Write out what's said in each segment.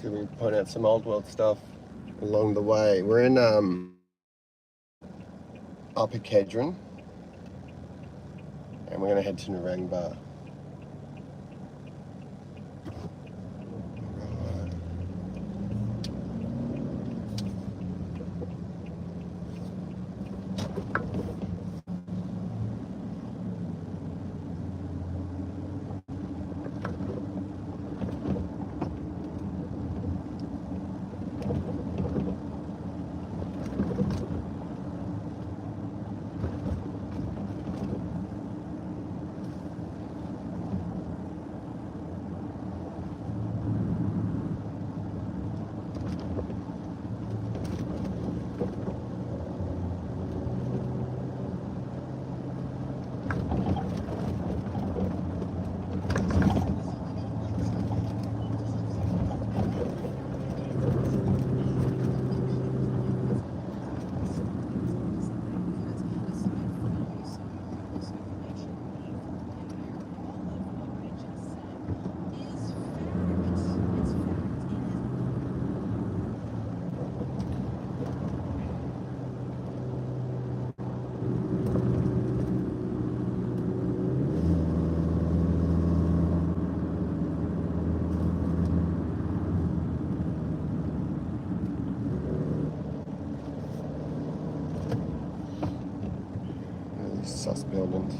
See if we can point out some old world stuff along the way. We're in Upper Kedron, and we're going to head to Narangba. Sus buildings.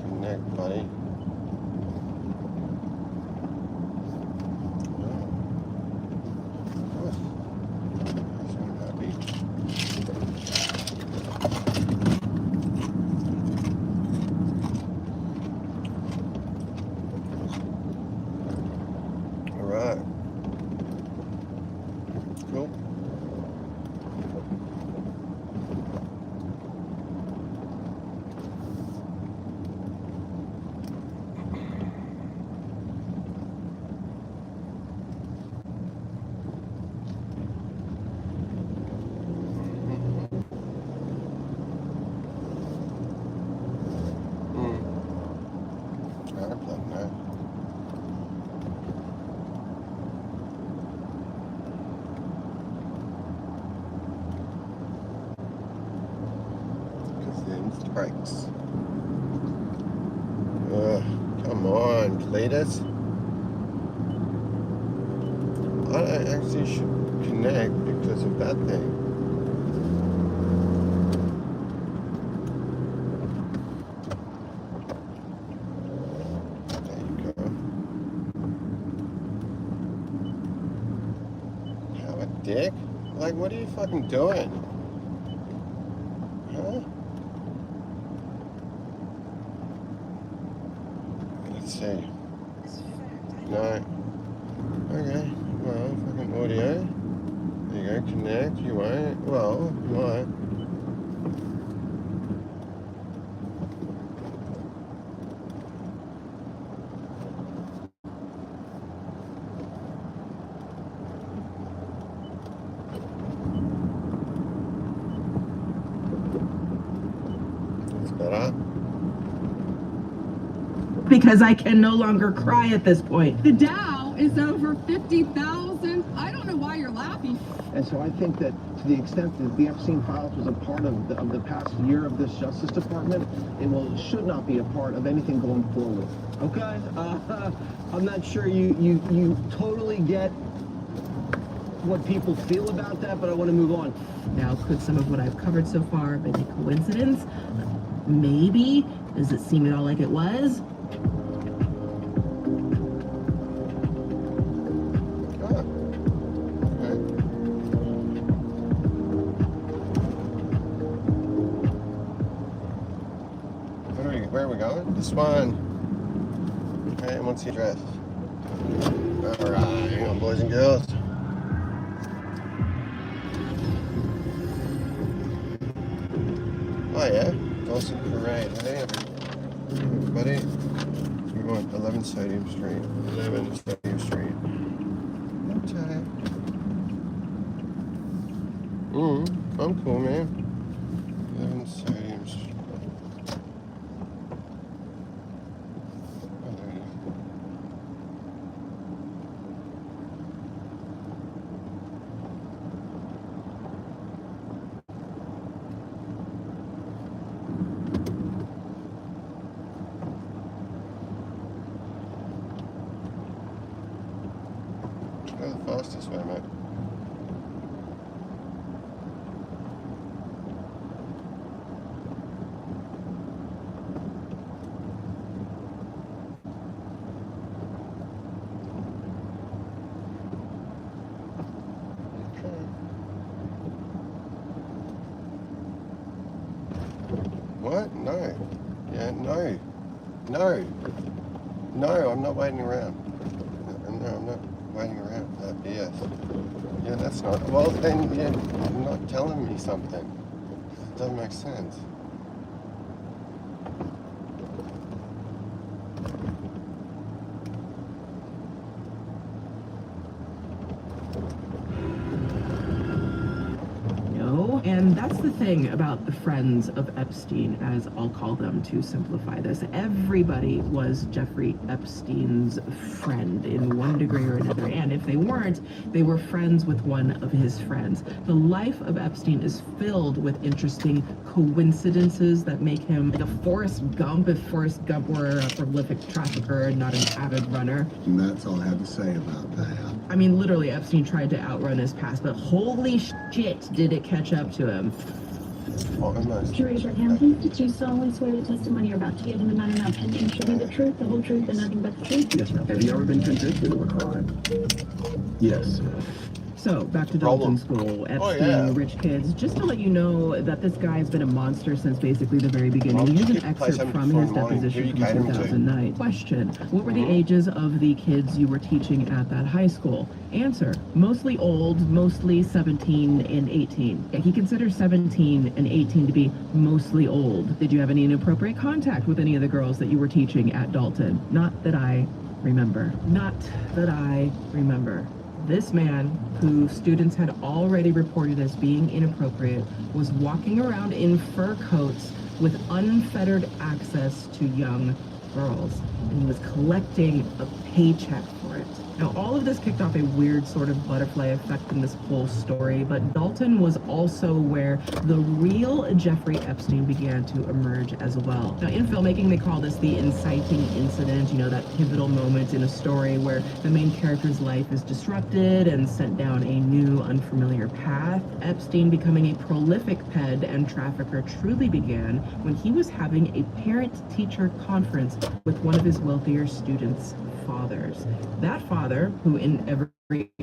Connect, buddy. Brakes. Come on, Cletus. I actually should connect because of that thing. There you go. Have a dick? Like, what are you fucking doing? Huh? Let's see. No. Okay. Well, fucking audio. There you go. Connect. You won't. Well, you might. That's better. Because I can no longer cry at this point. The Dow is over 50,000. I don't know why you're laughing. And so I think that to the extent that the Epstein files was a part of the past year of this Justice Department, it should not be a part of anything going forward. Okay? I'm not sure you totally get what people feel about that, but I want to move on. Now, could some of what I've covered so far be a coincidence? Maybe. Does it seem at all like it was? Where are we going? This one. Okay, and what's the address? Alright, hang on, boys and girls. Oh yeah, Dawson Parade, hey everybody. We want 11 Stadium Street. 11 Stadium Street. Okay. I'm cool, man. 11 Stadium Street. Oh, there it is. Go the fastest way, mate. Okay. What? No. Yeah, no. No. No, I'm not waiting around. No, I'm not waiting around for that BS. Yeah, that's not. Well, then, yeah, you're not telling me something. It doesn't make sense. No, and that's the thing about the friends of Epstein, as I'll call them to simplify this. Everybody was Jeffrey Epstein's friend in one degree or another, and if they weren't, they were friends with one of his friends. The life of Epstein is filled with interesting coincidences that make him like a Forrest Gump if Forrest Gump were a prolific trafficker and not an avid runner. And that's all I have to say about that. I mean, literally, Epstein tried to outrun his past, but holy shit, did it catch up to him. Oh, nice. To raise your hand, please. Did you solemnly swear the testimony you're about to give in the matter now pending shall be the truth, the whole truth, and nothing but the truth? Yes, ma'am. Have you ever been convicted of a crime? Yes. So, back to Dalton School, Epstein, rich kids. Just to let you know that this guy's been a monster since basically the very beginning. Here's an excerpt from his deposition from 2009. Question: what were the ages of the kids you were teaching at that high school? Answer: mostly old, mostly 17 and 18. He considers 17 and 18 to be mostly old. Did you have any inappropriate contact with any of the girls that you were teaching at Dalton? Not that I remember. Not that I remember. This man, who students had already reported as being inappropriate, was walking around in fur coats with unfettered access to young girls, and he was collecting a paycheck for it. Now, all of this kicked off a weird sort of butterfly effect in this whole story, but Dalton was also where the real Jeffrey Epstein began to emerge as well. Now, in filmmaking, they call this the inciting incident, you know, that pivotal moment in a story where the main character's life is disrupted and sent down a new, unfamiliar path. Epstein becoming a prolific ped and trafficker truly began when he was having a parent-teacher conference with one of his wealthier students' fathers. That father, who in every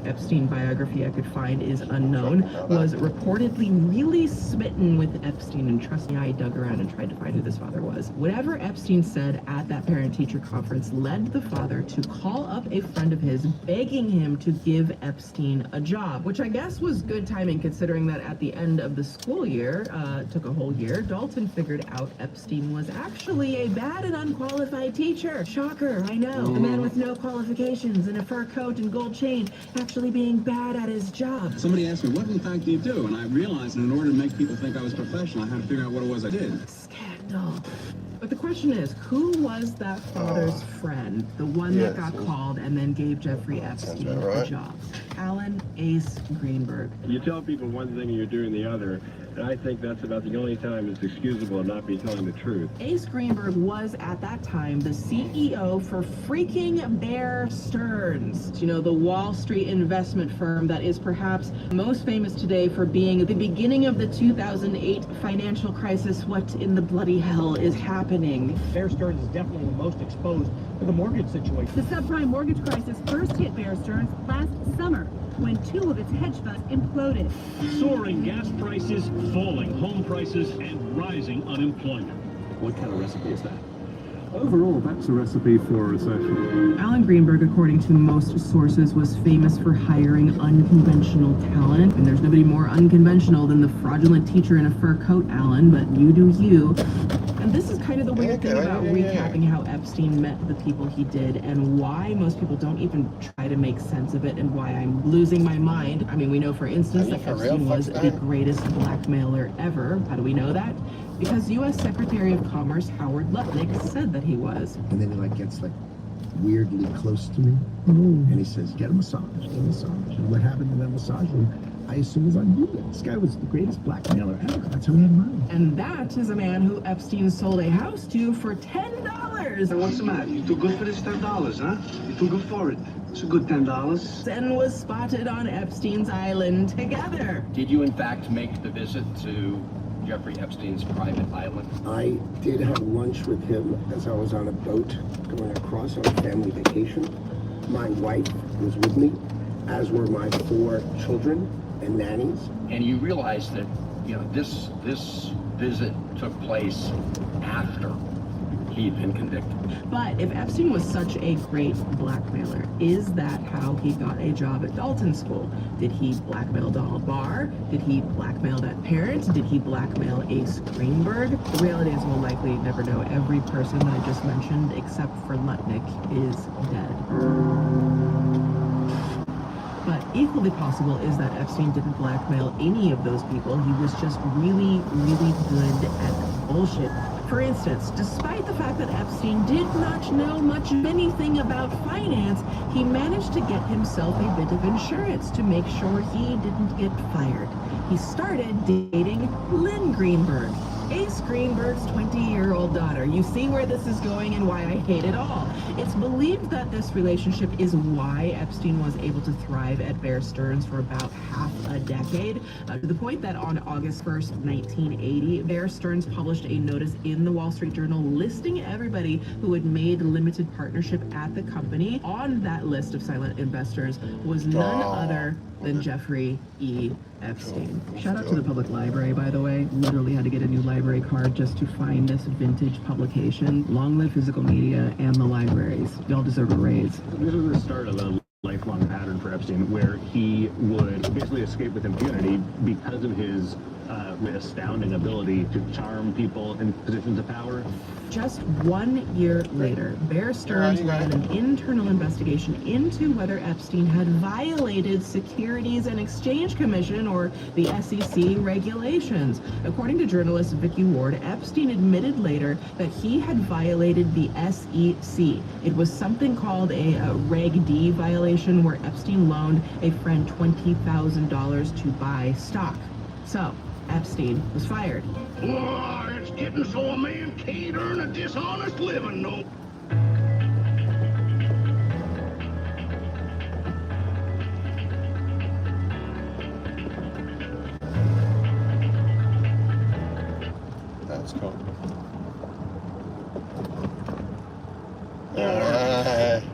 Epstein biography I could find is unknown, was reportedly really smitten with Epstein, and trust me, I dug around and tried to find who this father was. Whatever Epstein said at that parent-teacher conference led the father to call up a friend of his, begging him to give Epstein a job, which I guess was good timing considering that at the end of the school year, took a whole year, Dalton figured out Epstein was actually a bad and unqualified teacher. Shocker, I know. A man with no qualifications and a fur coat and gold chain actually being bad at his job. Somebody asked me, what in fact do you do? And I realized that in order to make people think I was professional, I had to figure out what it was I did. Scandal. But the question is, who was that father's friend? The one that got called and then gave Jeffrey Epstein a job? Alan Ace Greenberg. You tell people one thing and you're doing the other, and I think that's about the only time it's excusable to not be telling the truth. Ace Greenberg was, at that time, the CEO for freaking Bear Stearns. You know, the Wall Street investment firm that is perhaps most famous today for being the beginning of the 2008 financial crisis. What in the bloody hell is happening? Bear Stearns is definitely the most exposed to the mortgage situation. The subprime mortgage crisis first hit Bear Stearns last summer when two of its hedge funds imploded. Soaring gas prices, falling home prices, and rising unemployment. What kind of recipe is that? Overall, that's a recipe for a recession. Alan Greenberg, according to most sources, was famous for hiring unconventional talent. And there's nobody more unconventional than the fraudulent teacher in a fur coat, Alan, but you do you. And this is kind of the weird thing about recapping how Epstein met the people he did and why most people don't even try to make sense of it and why I'm losing my mind. I mean, we know, for instance, that Epstein was the greatest blackmailer ever. How do we know that? Because U.S. Secretary of Commerce Howard Lutnick said that he was. And then he gets weirdly close to me, and he says, "Get a massage, get a massage." And what happened in that massage room, I assume, was on you. This guy was the greatest blackmailer ever. That's how he had money. And that is a man who Epstein sold a house to for $10. And what's the matter? You too good for this $10, huh? You too good for it. It's a good $10. And was spotted on Epstein's island together. Did you in fact make the visit to Jeffrey Epstein's private island? I did have lunch with him as I was on a boat going across on a family vacation. My wife was with me, as were my 4 children and nannies. And you realize that, this visit took place after he'd been convicted. But if Epstein was such a great blackmailer, is that how he got a job at Dalton School? Did he blackmail Donald Barr? Did he blackmail that parent? Did he blackmail Ace Greenberg? The reality is we'll likely never know. Every person that I just mentioned, except for Lutnick, is dead. But equally possible is that Epstein didn't blackmail any of those people. He was just really, really good at bullshit. For instance, despite the fact that Epstein did not know much of anything about finance, he managed to get himself a bit of insurance to make sure he didn't get fired. He started dating Lynn Greenberg, Ace Greenberg's 20-year-old daughter. You see where this is going and why I hate it all. It's believed that this relationship is why Epstein was able to thrive at Bear Stearns for about half a decade, to the point that on August 1st, 1980, Bear Stearns published a notice in the Wall Street Journal listing everybody who had made limited partnership at the company. On that list of silent investors was none other than Jeffrey E. Epstein. Shout out to the public library, by the way. Literally had to get a new library card just to find this vintage publication. Long live physical media and the libraries. Y'all deserve a raise. This was the start of a lifelong pattern for Epstein where he would basically escape with impunity because of his astounding ability to charm people in positions of power. Just 1 year later, Bear Stearns ran an internal investigation into whether Epstein had violated Securities and Exchange Commission, or the SEC, regulations. According to journalist Vicky Ward, Epstein admitted later that he had violated the SEC. It was something called a Reg D violation, where Epstein loaned a friend $20,000 to buy stock. So, Epstein was fired. Oh, it's getting so a man can't earn a dishonest living, no. That's cool.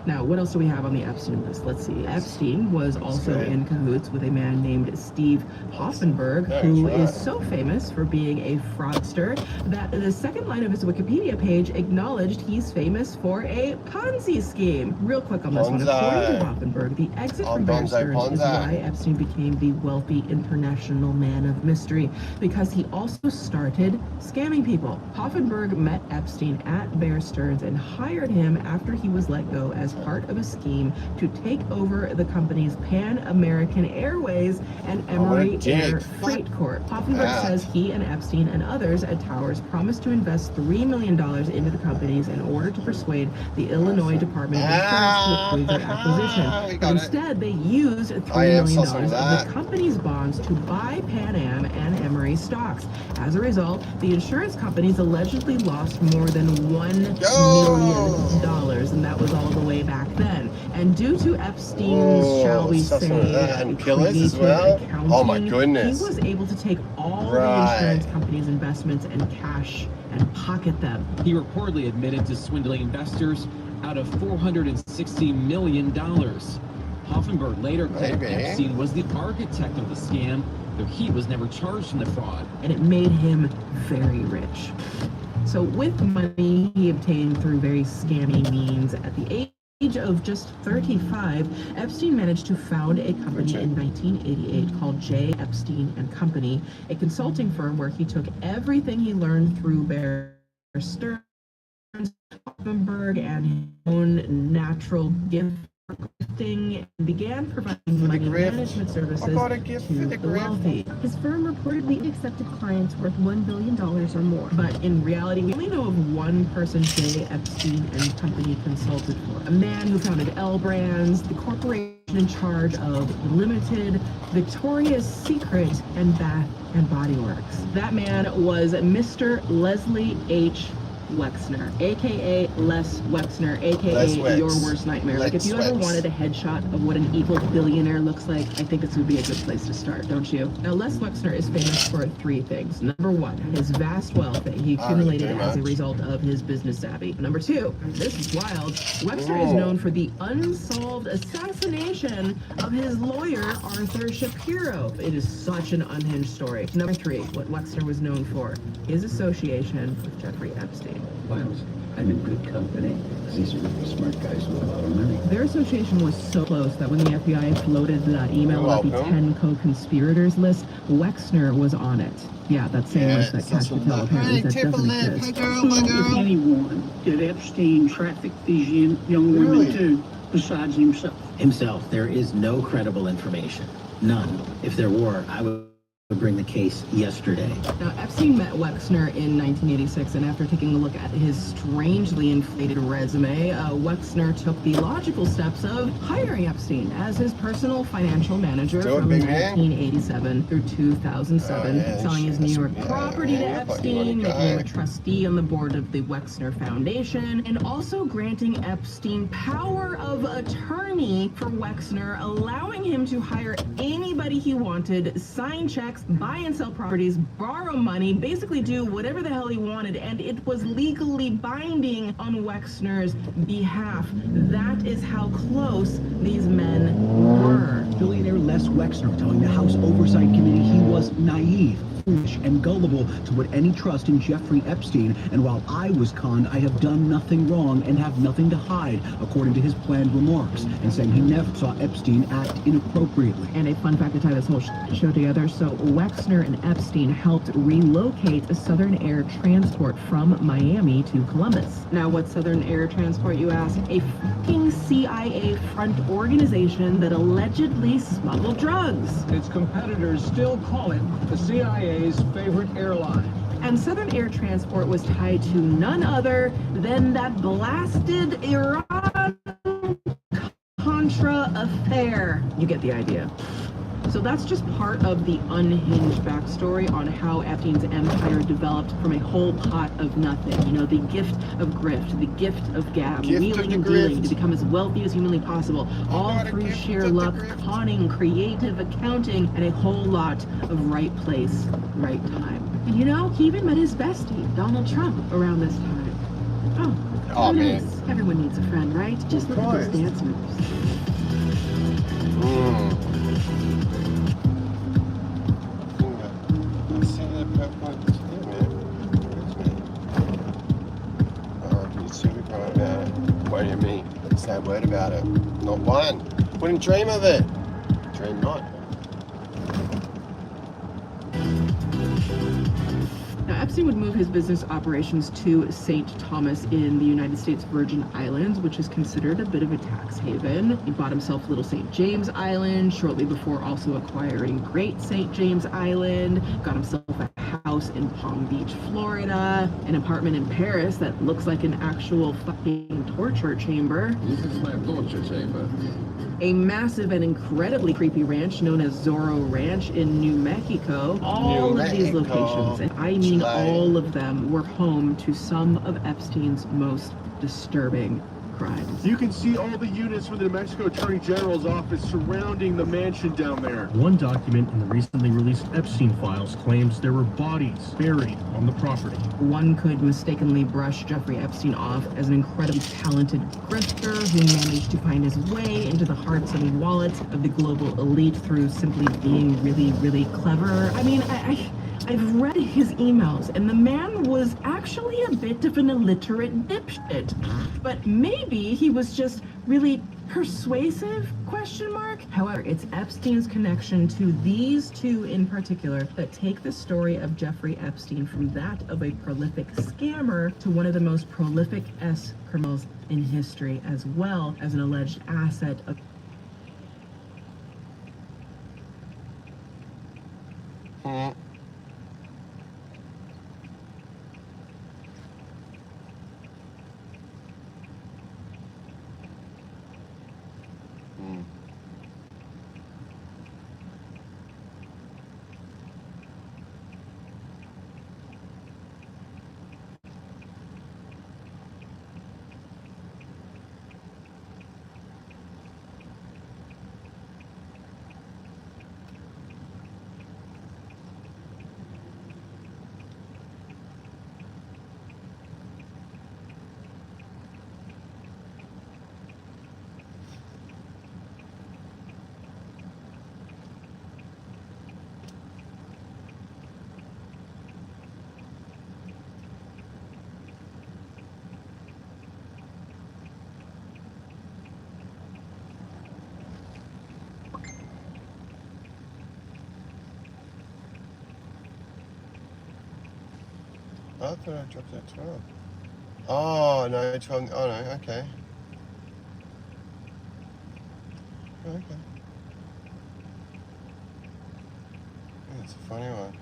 Now, what else do we have on the Epstein list? Let's see. Epstein was also in cahoots with a man named Steve Hoffenberg, who is so famous for being a fraudster that the second line of his Wikipedia page acknowledged he's famous for a Ponzi scheme. Real quick on this one. According to Hoffenberg, the exit from Bear Stearns is why Epstein became the wealthy international man of mystery, because he also started scamming people. Hoffenberg met Epstein at Bear Stearns and hired him after he was let go as part of a scheme to take over the company's Pan American Airways and Emory Air Freight Corp. Hoffenberg says he and Epstein and others at Towers promised to invest $3 million into the companies in order to persuade the Illinois Department of Insurance to approve their acquisition. But instead, they used $3 million of the company's bonds to buy Pan Am and Emory stocks. As a result, the insurance companies allegedly lost more than $1 million, and that was all the way back then. And due to Epstein's, shall we say, creative accounting, oh my goodness, he was able to take all the insurance companies' investments and cash and pocket them. He reportedly admitted to swindling investors out of $460 million. Hoffenberg later claimed Epstein was the architect of the scam, though he was never charged in the fraud. And it made him very rich. So with money he obtained through very scammy means, at the age of just 35, Epstein managed to found a company in 1988 called J. Epstein and Company, a consulting firm where he took everything he learned through Bear Stearns, Hoffenberg, and his own natural gift and began providing money management services to the wealthy. His firm reportedly accepted clients worth $1 billion or more. But in reality, we only know of one person J. Epstein and Company consulted for. A man who founded L Brands, the corporation in charge of Limited, Victoria's Secret, and Bath and Body Works. That man was Mr. Leslie H. Wexner, aka Les Wexner, aka your worst nightmare. Like, if you ever wanted a headshot of what an evil billionaire looks like, I think this would be a good place to start, don't you? Now, Les Wexner is famous for three things. Number one, his vast wealth that he accumulated as a result of his business savvy. Number two, this is wild, Wexner is known for the unsolved assassination of his lawyer, Arthur Shapiro. It is such an unhinged story. Number three, what Wexner was known for, his association with Jeffrey Epstein. Well, I'm in good company. These are really smart guys with a lot of money. Their association was so close that when the FBI floated that email about the 10 co-conspirators list, Wexner was on it. Yeah, that same list that Cash Patel apparently said doesn't exist. If anyone, did Epstein traffic these young women too, besides himself? Himself. There is no credible information. None. If there were, I would bring the case yesterday. Now, Epstein met Wexner in 1986, and after taking a look at his strangely inflated resume, Wexner took the logical steps of hiring Epstein as his personal financial manager from 1987 through 2007, selling his New York property to Epstein, making him a trustee on the board of the Wexner Foundation, and also granting Epstein power of attorney for Wexner, allowing him to hire anybody he wanted, sign checks, buy and sell properties, borrow money, basically do whatever the hell he wanted, and it was legally binding on Wexner's behalf. That is how close these men were. Billionaire Les Wexner telling the House Oversight Committee he was naive, foolish, and gullible to put any trust in Jeffrey Epstein, and while I was conned, I have done nothing wrong and have nothing to hide, according to his planned remarks, and saying he never saw Epstein act inappropriately. And a fun fact to tie this whole show together, so Wexner and Epstein helped relocate Southern Air Transport from Miami to Columbus. Now, what's Southern Air Transport, you ask? A fucking CIA front organization that allegedly smuggled drugs. Its competitors still call it the CIA's favorite airline. And Southern Air Transport was tied to none other than that blasted Iran Contra affair. You get the idea. So that's just part of the unhinged backstory on how Epstein's empire developed from a whole pot of nothing. You know, the gift of grift, the gift of gab, wheeling and dealing to become as wealthy as humanly possible, all through sheer luck, conning, creative accounting, and a whole lot of right place, right time. And you know, he even met his bestie, Donald Trump, around this time. Oh, man. Everyone needs a friend, right? Just look at those dance moves. What do you mean? Let's say a word about it. Not one. Wouldn't dream of it. Dream not. Now, Epstein would move his business operations to St. Thomas in the United States Virgin Islands, which is considered a bit of a tax haven. He bought himself Little St. James Island shortly before also acquiring Great St. James Island, got himself a house in Palm Beach, Florida, an apartment in Paris that looks like an actual fucking torture chamber. This is my torture chamber. A massive and incredibly creepy ranch known as Zorro Ranch in New Mexico. All of these locations, and I mean all of them, were home to some of Epstein's most disturbing crimes. You can see all the units from the New Mexico Attorney General's office surrounding the mansion down there. One document in the recently released Epstein files claims there were bodies buried on the property. One could mistakenly brush Jeffrey Epstein off as an incredibly talented grifter who managed to find his way into the hearts and wallets of the global elite through simply being really, really clever. I mean, I've read his emails, and the man was actually a bit of an illiterate dipshit. But maybe he was just really persuasive, ? However, it's Epstein's connection to these two in particular that take the story of Jeffrey Epstein from that of a prolific scammer to one of the most prolific criminals in history, as well as an alleged asset of I thought I dropped at 12. Oh, no, 12. Oh, no, okay. Okay. It's a funny one.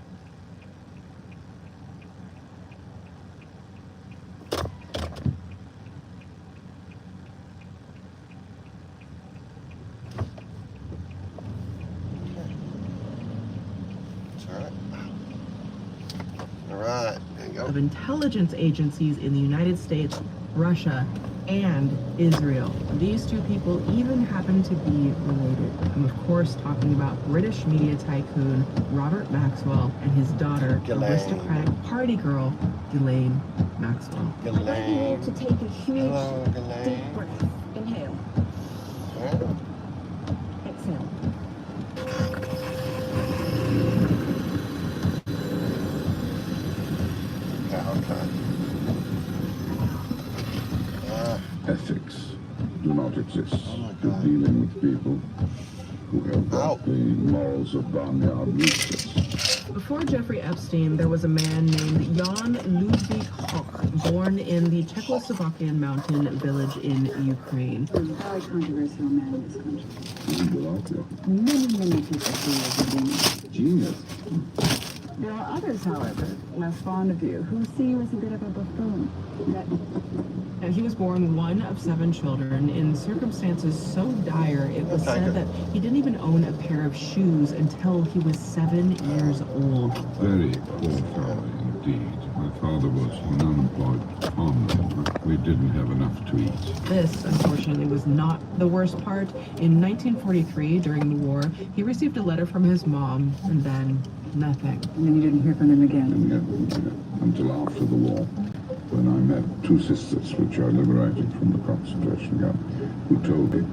of intelligence agencies in the United States, Russia, and Israel. These two people even happen to be related. I'm of course talking about British media tycoon Robert Maxwell and his daughter, aristocratic party girl, Ghislaine Maxwell. I'd like you all to take a huge deep breath. Inhale. Exhale. Ethics do not exist in dealing with people who have got the morals of barnyard roosters. Before Jeffrey Epstein, there was a man named Jan Ludwig Hoch, born in the Czechoslovakian mountain village in Ukraine. A very controversial man in this country. Many people see you as a genius. There are others, however, less fond of you, who see you as a bit of a buffoon. Now, he was born one of 7 children in circumstances so dire it was said that he didn't even own a pair of shoes until he was 7 years old. Very poor family indeed. My father was an unemployed farmer. We didn't have enough to eat. This, unfortunately, was not the worst part. In 1943, during the war, he received a letter from his mom, and then nothing. And then you didn't hear from them again? Until after the war, when I met 2 sisters which I liberated from the concentration camp, who told me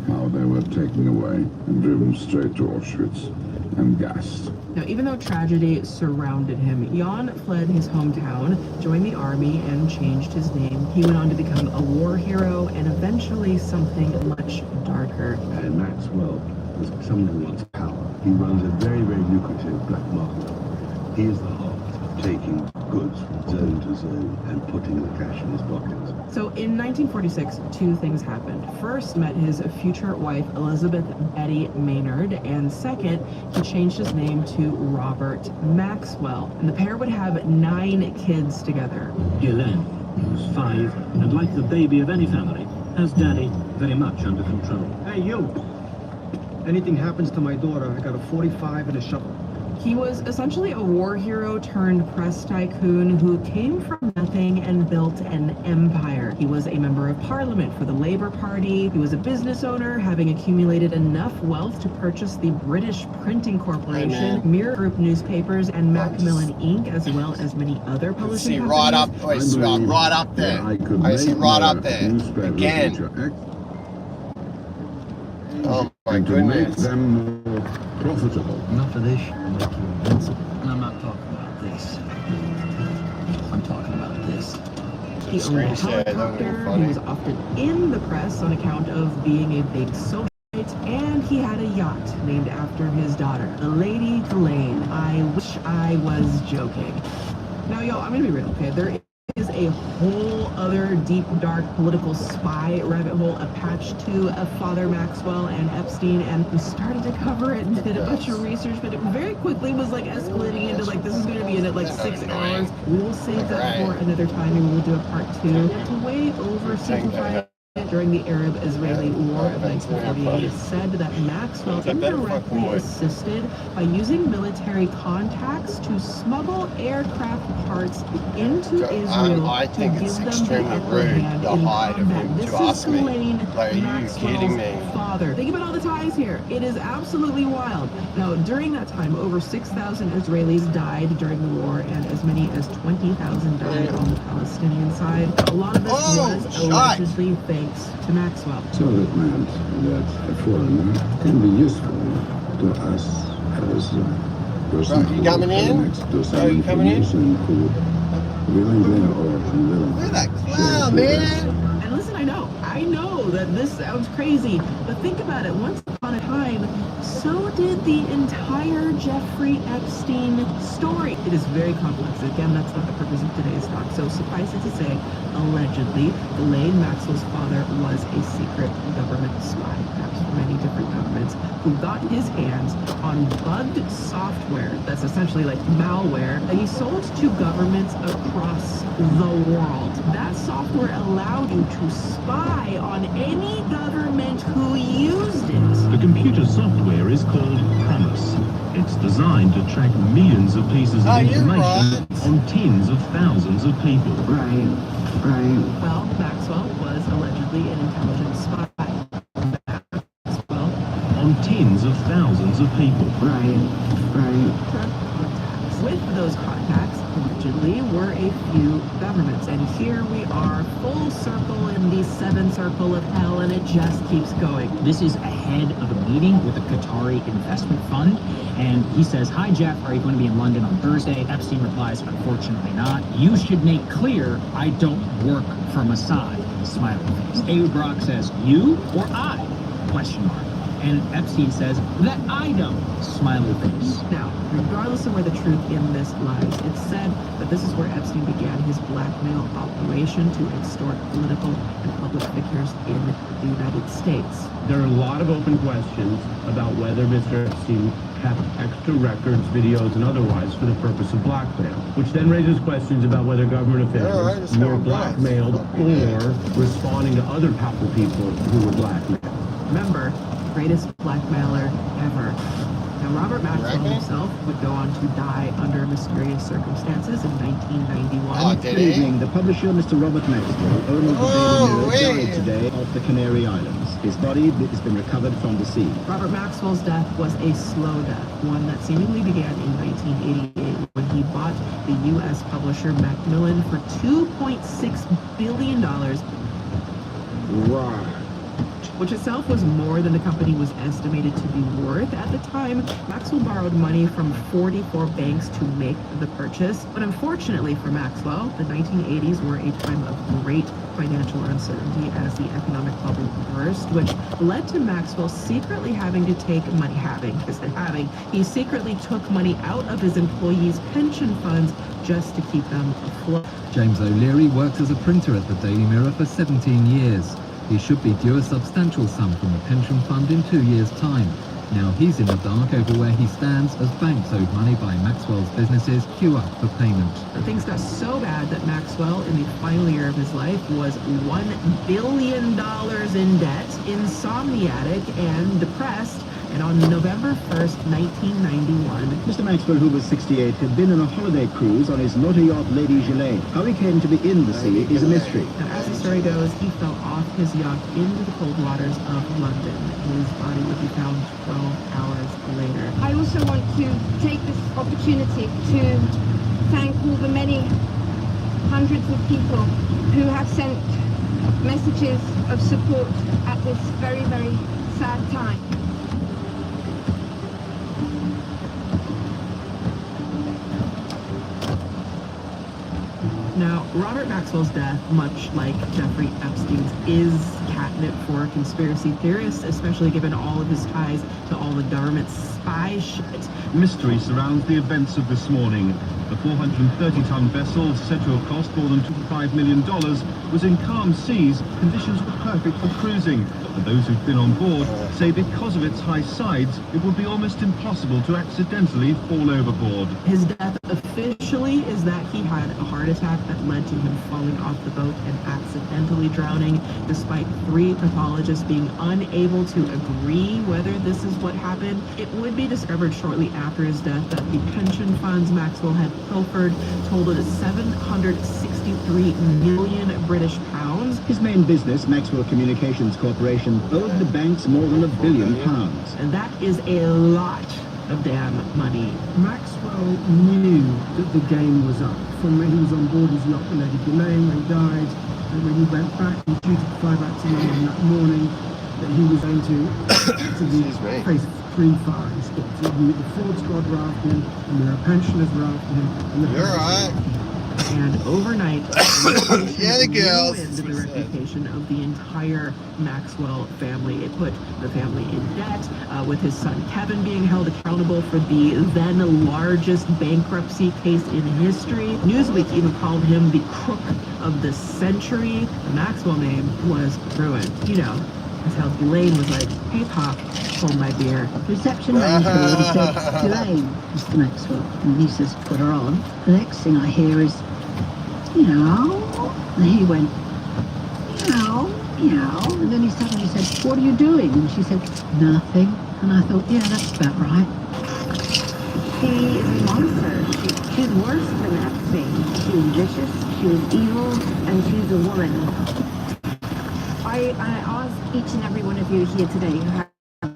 how they were taken away and driven straight to Auschwitz and gassed. Now, even though tragedy surrounded him, Jan fled his hometown, joined the army, and changed his name. He went on to become a war hero and eventually something much darker. And Maxwell is someone who wants power. He runs a very, very lucrative black market. He is the heart of taking goods from zone to zone and putting the cash in his pockets. So in 1946, 2 things happened. First, met his future wife, Elizabeth Betty Maynard, and second, he changed his name to Robert Maxwell. And the pair would have 9 kids together. Ghislaine, who's 5, and like the baby of any family, has Daddy very much under control. Hey, you! Anything happens to my daughter, I got a 45 and a shovel. He was essentially a war hero turned press tycoon who came from nothing and built an empire. He was a member of parliament for the Labour Party. He was a business owner, having accumulated enough wealth to purchase the British Printing Corporation, Mirror Group newspapers, and Macmillan Inc., as well as many other publishing companies. Right up there. I see right up there. Again. Oh my and to goodness. make them more profitable. Enough of this shit will make you invincible. And I'm not talking about this. I'm talking about this. He owned a helicopter. He was often in the press on account of being a big socialite, and he had a yacht named after his daughter, the Lady Elaine. I wish I was joking. Now, yo, I'm gonna be real, okay? There is a whole other deep, dark political spy rabbit hole attached to Father Maxwell and Epstein, and we started to cover it and did a bunch of research, but it very quickly was like escalating into like, this is going to be in at like 6 hours. We will save that for another time, and we'll do a part 2. To way oversimplify it, during the Arab-Israeli War of 1948, it said that Maxwell indirectly assisted by using military contacts to smuggle aircraft parts into Israel I think to it's give them extremely the upper rude hand to in hide of combat. him This to is ask me. Elaine Like, are you Maxwell's kidding me? father. Think about all the ties here. It is absolutely wild. Now, during that time, over 6,000 Israelis died during the war, and as many as 20,000 died on the Palestinian side. A lot of this was allegedly thanks to Maxwell. So it meant that a foreigner can be useful to us as a person who collects some information who willingly or unwillingly. Look at that clown, man! And listen, I know that this sounds crazy, but think about it. Once upon a time, so did the entire Jeffrey Epstein story. It is very complex. Again, that's not the purpose of today's talk. So suffice it to say, allegedly, Elaine Maxwell's father was a secret government spy, perhaps for many different governments, who got his hands on bugged software that's essentially like malware that he sold to governments across the world. That software allowed you to spy on any government who used it. The computer software is called Promise. It's designed to track millions of pieces of information on tens of thousands of people. Right. Well, Maxwell was allegedly an intelligence spy. Maxwell. On tens of thousands of people. Right. With those contacts, allegedly, were a few governments. And here we are, full circle in the 7th circle of hell, and it just keeps going. This is ahead of a meeting with a Qatari investment fund, and he says, "Hi Jeff, are you going to be in London on Thursday?" Epstein replies, "Unfortunately not. You should make clear I don't work for Mossad." Smiley face. Ehud Barak says, "You or I?" Question mark. And Epstein says, "That I don't." Smiley face. Now, regardless of where the truth in this lies, it's said that this is where Epstein began his blackmail operation to extort political and public figures in the United States. There are a lot of open questions about whether Mr. Epstein kept extra records, videos, and otherwise for the purpose of blackmail, which then raises questions about whether government officials were blackmailed or responding to other powerful people who were blackmailed. Remember, greatest blackmailer ever. Now, Robert Maxwell himself would go on to die under mysterious circumstances in 1991. Good evening. The publisher, Mr. Robert Maxwell, owner of the Daily Mirror, died today off the Canary Islands. His body has been recovered from the sea. Robert Maxwell's death was a slow death, one that seemingly began in 1988 when he bought the U.S. publisher Macmillan for $2.6 billion. Right. Which itself was more than the company was estimated to be worth. At the time, Maxwell borrowed money from 44 banks to make the purchase. But unfortunately for Maxwell, the 1980s were a time of great financial uncertainty as the economic bubble burst, which led to Maxwell secretly having to take money, he secretly took money out of his employees' pension funds just to keep them afloat. James O'Leary worked as a printer at the Daily Mirror for 17 years. He should be due a substantial sum from the pension fund in 2 years' time. Now he's in the dark over where he stands as banks owed money by Maxwell's businesses queue up for payment. Things got so bad that Maxwell, in the final year of his life, was $1 billion in debt, insomniatic, and depressed. And on November 1st, 1991... Mr. Maxwell, who was 68, had been on a holiday cruise on his motor yacht Lady Gillette. How he came to be in the sea is a mystery. Now, as the story goes, he fell off his yacht into the cold waters of London. His body would be found 12 hours later. I also want to take this opportunity to thank all the many hundreds of people who have sent messages of support at this very, very sad time. Now, Robert Maxwell's death, much like Jeffrey Epstein's, is catnip for conspiracy theorists, especially given all of his ties to all the government spy shit. Mystery surrounds the events of this morning. The 430-ton vessel, said to have cost more than $25 million, was in calm seas. Conditions were perfect for cruising. But those who've been on board say because of its high sides, it would be almost impossible to accidentally fall overboard. His death officially is that he had a heart attack that led to him falling off the boat and accidentally drowning, despite 3 pathologists being unable to agree whether this is what happened. It would be discovered shortly after his death that the pension funds Maxwell had pilfered totaled 763 million British pounds. His main business, Maxwell Communications Corporation, owed the banks more than £1 billion. And that is a lot of damn money. Maxwell knew that the game was up from when he was on board his yacht, the Lady Elaine, when he died, and when he went back and due to the 5 acts in London that morning, that he was going to face 3 fires. The fraud squad were after him, and the pensioners were after him, and the And overnight, yeah, the girls. ruined the reputation of the entire Maxwell family. It put the family in debt, with his son Kevin being held accountable for the then largest bankruptcy case in history. Newsweek even called him the crook of the century. The Maxwell name was ruined. You know, as how Elaine was like, "Hey, Pop, hold my beer." Reception manager and said, "Elaine, Mr. Maxwell." And he says, "Put her on." The next thing I hear is, "Meow." And he went, "Meow, meow." And then he suddenly said, "What are you doing?" And she said, "Nothing." And I thought, yeah, that's about right. She is a monster. She's worse than Epstein. She was vicious, she was evil, and she's a woman. I ask each and every one of you here today who have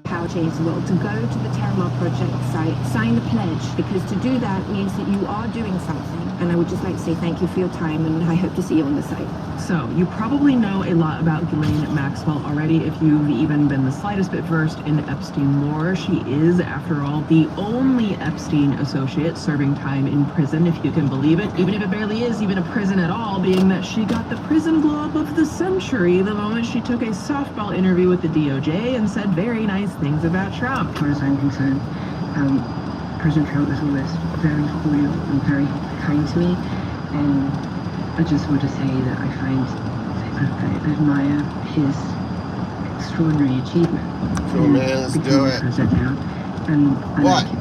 power to change the world to go to the Terramar Project site, sign the pledge, because to do that means that you are doing something. And I would just like to say thank you for your time, and I hope to see you on the site. So, you probably know a lot about Ghislaine Maxwell already if you've even been the slightest bit versed in Epstein lore. She is, after all, the only Epstein associate serving time in prison, if you can believe it, even if it barely is even a prison at all, being that she got the prison glow-up of the century the moment she took a softball interview with the DOJ and said very nice things about Trump. As far as I'm concerned, President Trump is always very cordial and very kind to me, and I just want to say that I admire his extraordinary achievement. Cool, man, let's do it. President now, and I like him.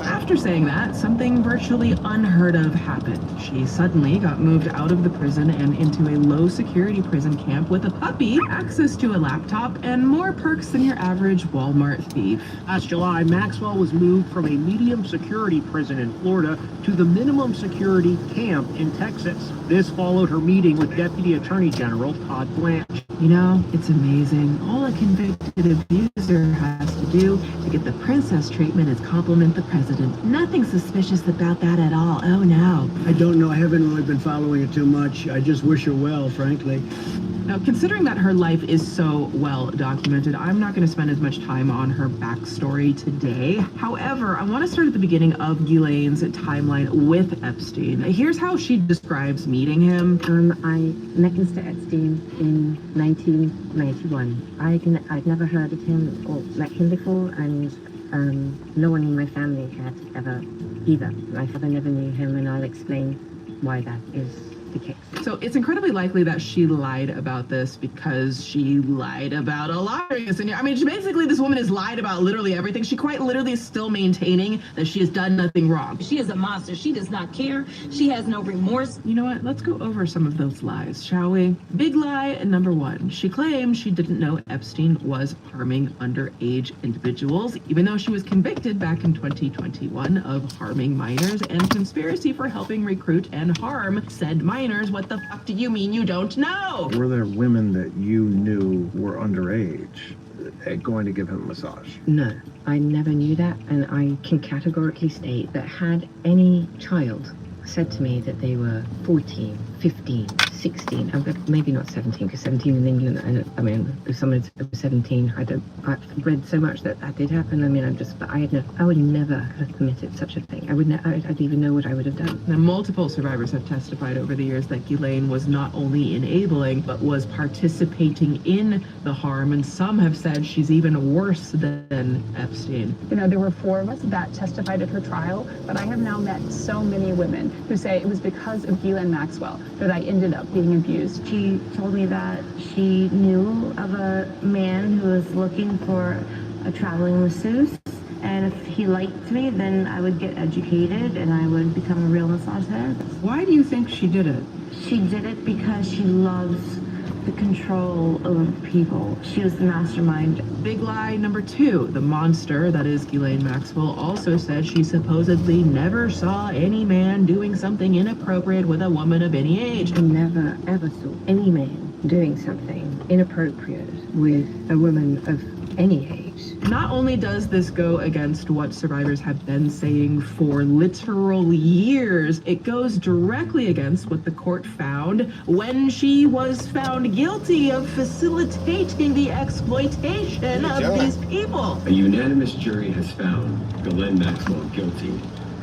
After saying that, something virtually unheard of happened. She suddenly got moved out of the prison and into a low-security prison camp with a puppy, access to a laptop, and more perks than your average Walmart thief. Last July, Maxwell was moved from a medium-security prison in Florida to the minimum-security camp in Texas. This followed her meeting with Deputy Attorney General Todd Blanche. You know, it's amazing. All a convicted abuser has to do to get the princess treatment is compliment the president. Nothing suspicious about that at all. Oh no. I don't know. I haven't really been following it too much. I just wish her well, frankly. Now, considering that her life is so well documented, I'm not going to spend as much time on her backstory today. However, I want to start at the beginning of Ghislaine's timeline with Epstein. Here's how she describes meeting him. I met Mr. Epstein in 1991. I'd never heard of him or met him before, and no one in my family had ever either. My father never knew him, and I'll explain why that is the case. So it's incredibly likely that she lied about this because she lied about a lot. I mean, basically this woman has lied about literally everything. She quite literally is still maintaining that she has done nothing wrong. She is a monster. She does not care. She has no remorse. You know what? Let's go over some of those lies, shall we? Big lie number 1. She claimed she didn't know Epstein was harming underage individuals, even though she was convicted back in 2021 of harming minors and conspiracy for helping recruit and harm said minors. What the fuck do you mean you don't know? Were there women that you knew were underage going to give him a massage? No, I never knew that, and I can categorically state that had any child said to me that they were 14, 15, 16, maybe not 17, because 17 in England, I mean, if someone's 17, I've read so much that did happen. I mean, I would never have committed such a thing. I'd even know what I would have done. Now, multiple survivors have testified over the years that Ghislaine was not only enabling, but was participating in the harm, and some have said she's even worse than Epstein. You know, there were 4 of us that testified at her trial, but I have now met so many women who say it was because of Ghislaine Maxwell that I ended up being abused. She told me that she knew of a man who was looking for a traveling masseuse, and if he liked me, then I would get educated and I would become a real massage therapist. Why do you think she did it? She did it because she loves the control over people. She was the mastermind. Big lie number 2. The monster, that is Ghislaine Maxwell, also said she supposedly never saw any man doing something inappropriate with a woman of any age. I never, ever saw any man doing something inappropriate with a woman of any age. Not only does this go against what survivors have been saying for literal years, it goes directly against what the court found when she was found guilty of facilitating the exploitation of these people. A unanimous jury has found Ghislaine Maxwell guilty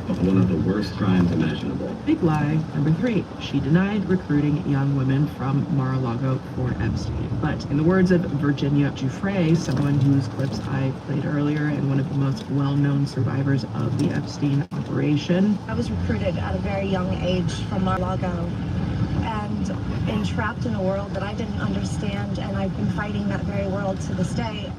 of one of the worst crimes imaginable. Big lie number 3. She denied recruiting young women from Mar-a-Lago for Epstein. But in the words of Virginia Giuffre, someone whose clips I played earlier and one of the most well-known survivors of the Epstein operation, I was recruited at a very young age from Mar-a-Lago and entrapped in a world that I didn't understand, and I've been fighting that very world to this day.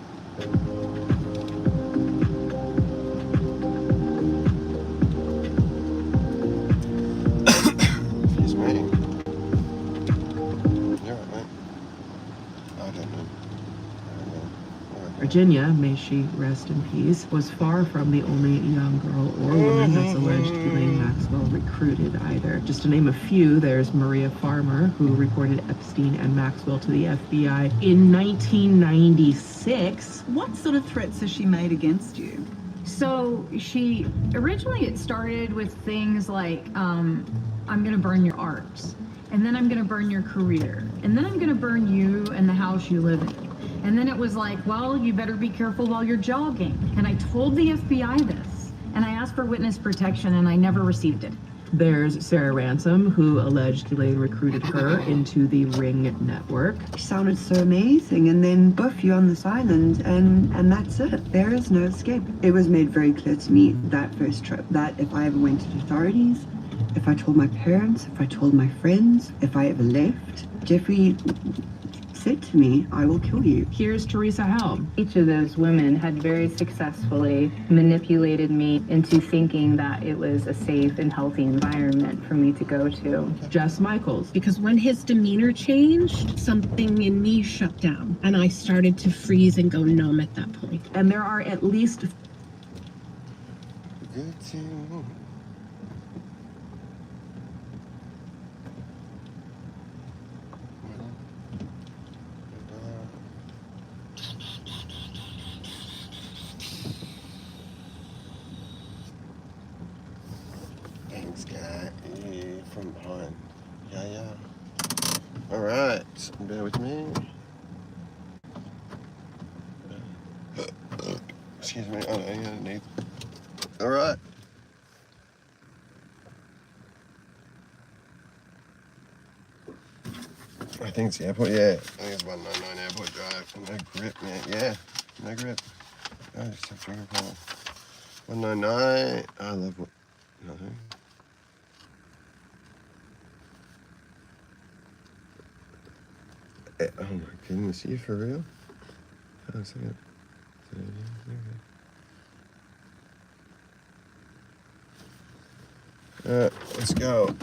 Virginia, may she rest in peace, was far from the only young girl or woman that's alleged Ghislaine Maxwell recruited either. Just to name a few, there's Maria Farmer, who reported Epstein and Maxwell to the FBI in 1996. What sort of threats has she made against you? So originally it started with things like, I'm gonna burn your art, and then I'm gonna burn your career, and then I'm gonna burn you and the house you live in. And then it was like, well, you better be careful while you're jogging. And I told the FBI this, and I asked for witness protection, and I never received it. There's Sarah Ransom, who alleged Ghislaine recruited her into the Ring network. She sounded so amazing, and then boof, you're on this island, and that's it. There is no escape. It was made very clear to me that first trip that if I ever went to the authorities, if I told my parents, if I told my friends, if I ever left, Jeffrey said to me, I will kill you. Here's Teresa Helm. Each of those women had very successfully manipulated me into thinking that it was a safe and healthy environment for me to go to. Jess Michaels. Because when his demeanor changed, something in me shut down, and I started to freeze and go numb at that point. And there are at least Thanks, guy. From behind. Yeah. Alright, bear with me. Excuse me. Oh, no, yeah, need. Alright. I think it's the airport, yeah. I think it's 199 Airport Drive. No grip, man. Yeah, no grip. Oh, just have finger pole. 199. I love what. Nothing. Oh my goodness, are you for real? Hold on a second. Let's go.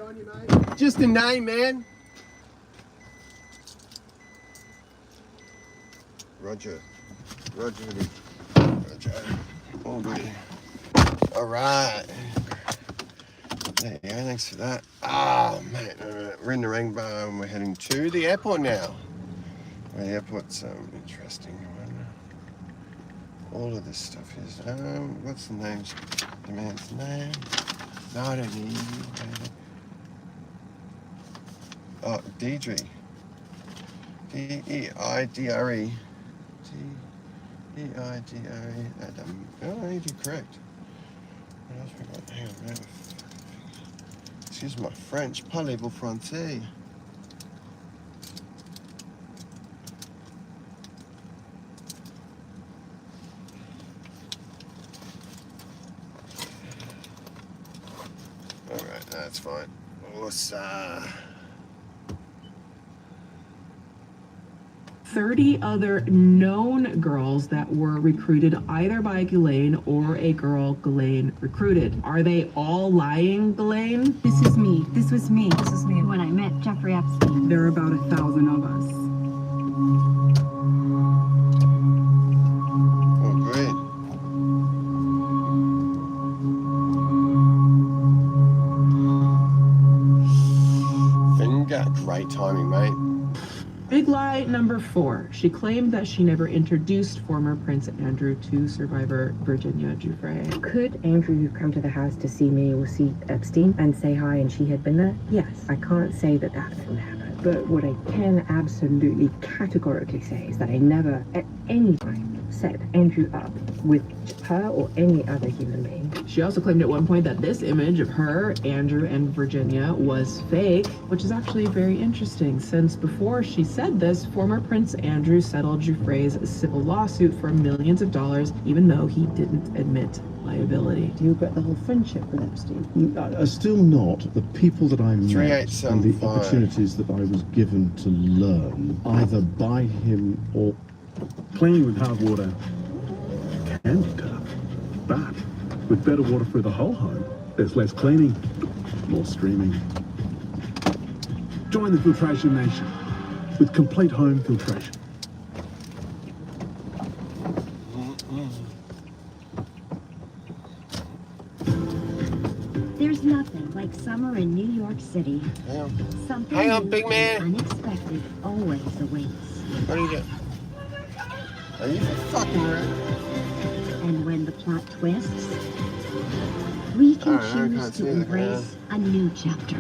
on you, mate. Just a name, man. Roger. Roger. All good. All right. There you go. Thanks for that. Ah, mate. We're in the Rainbow and we're heading to the airport now. Well, the airport's interesting one. All of this stuff is. What's the name? The man's name? No, I don't need. Oh, Deidre. D-E-I-D-R-E. D-E-I-D-R-E. Oh, I need you correct. What else we got? Hang on, man. Excuse my French. Parlez-vous français? Alright, that's fine. What's 30 other known girls that were recruited either by Ghislaine or a girl Ghislaine recruited. Are they all lying, Ghislaine? This is me. This was me. This is me when I met Jeffrey Epstein. There are about 1,000 of us. Oh, great. Finger, great timing, mate. Big lie number 4. She claimed that she never introduced former Prince Andrew to survivor Virginia Giuffre. Could Andrew come to the house to see me or see Epstein and say hi and she had been there? Yes. I can't say that that didn't happen. But what I can absolutely categorically say is that I never at any time set Andrew up with her or any other human being. She also claimed at one point that this image of her, Andrew, and Virginia was fake, which is actually very interesting since before she said this, former Prince Andrew settled Giuffre's civil lawsuit for millions of dollars, even though he didn't admit liability. Do you regret the whole friendship with Epstein? Still not. The people that I met and the opportunities that I was given to learn, either by him or cleaning with hard water can be tough, but with better water through the whole home, there's less cleaning, more streaming. Join the Filtration Nation with complete home filtration. There's nothing like summer in New York City. Something Hang on, big man. unexpected always awaits. What are you doing? Are you fucking right? And when the plot twists, we can choose to embrace a new chapter.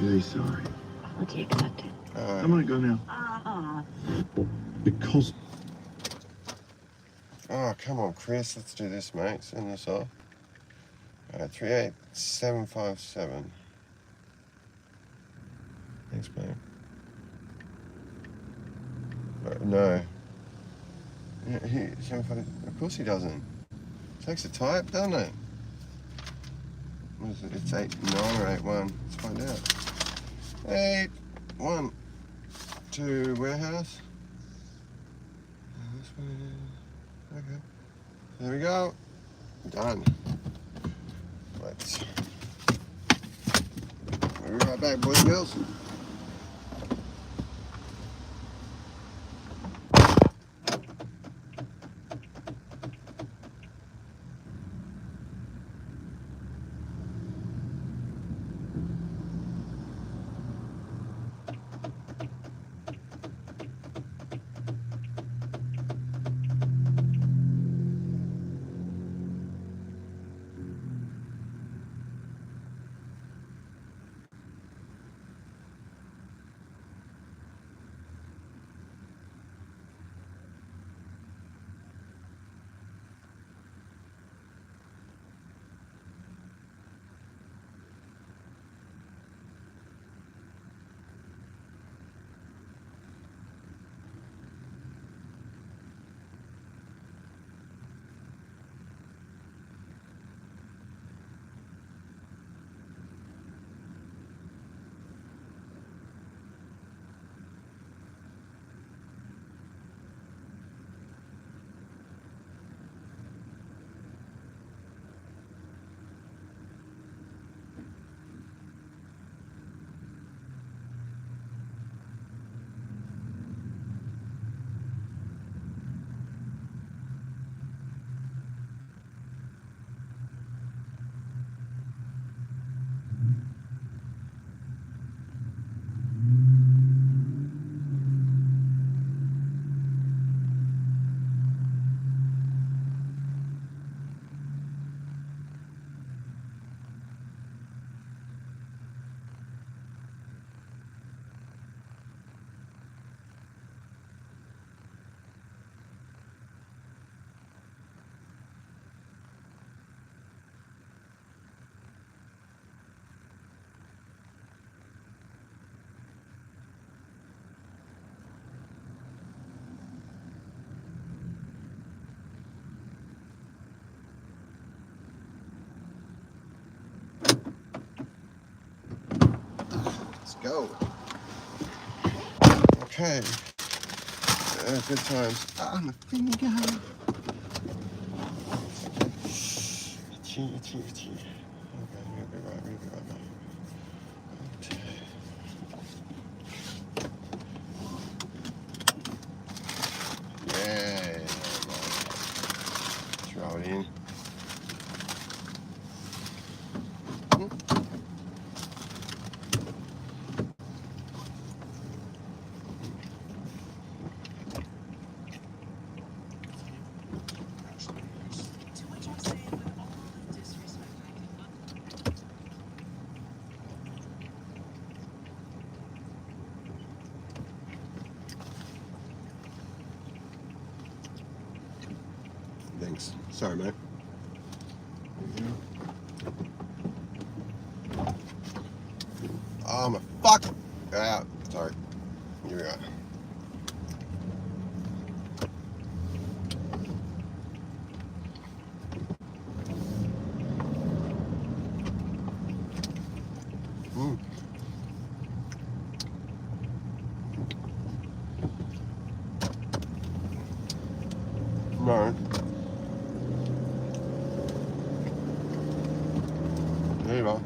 Really sorry. Apology accepted. I'm gonna go now. because Oh, come on, Chris. Let's do this, mate. Send this off. 38757. Thanks, mate. No. Yeah, of course he doesn't. Takes a type, doesn't it? What is it? It's 89 or 81. Let's find out. 812 warehouse. This one is... Okay. There we go. Done. Let's... We'll be right back, boys and girls. go. Okay. Good times. Ah, my finger. Itchy. Okay, we'll be right back. Yeah. Throw it in. Thanks. Sorry, mate. Oh, my fuck! Ah, sorry. Here we go. No. There you go.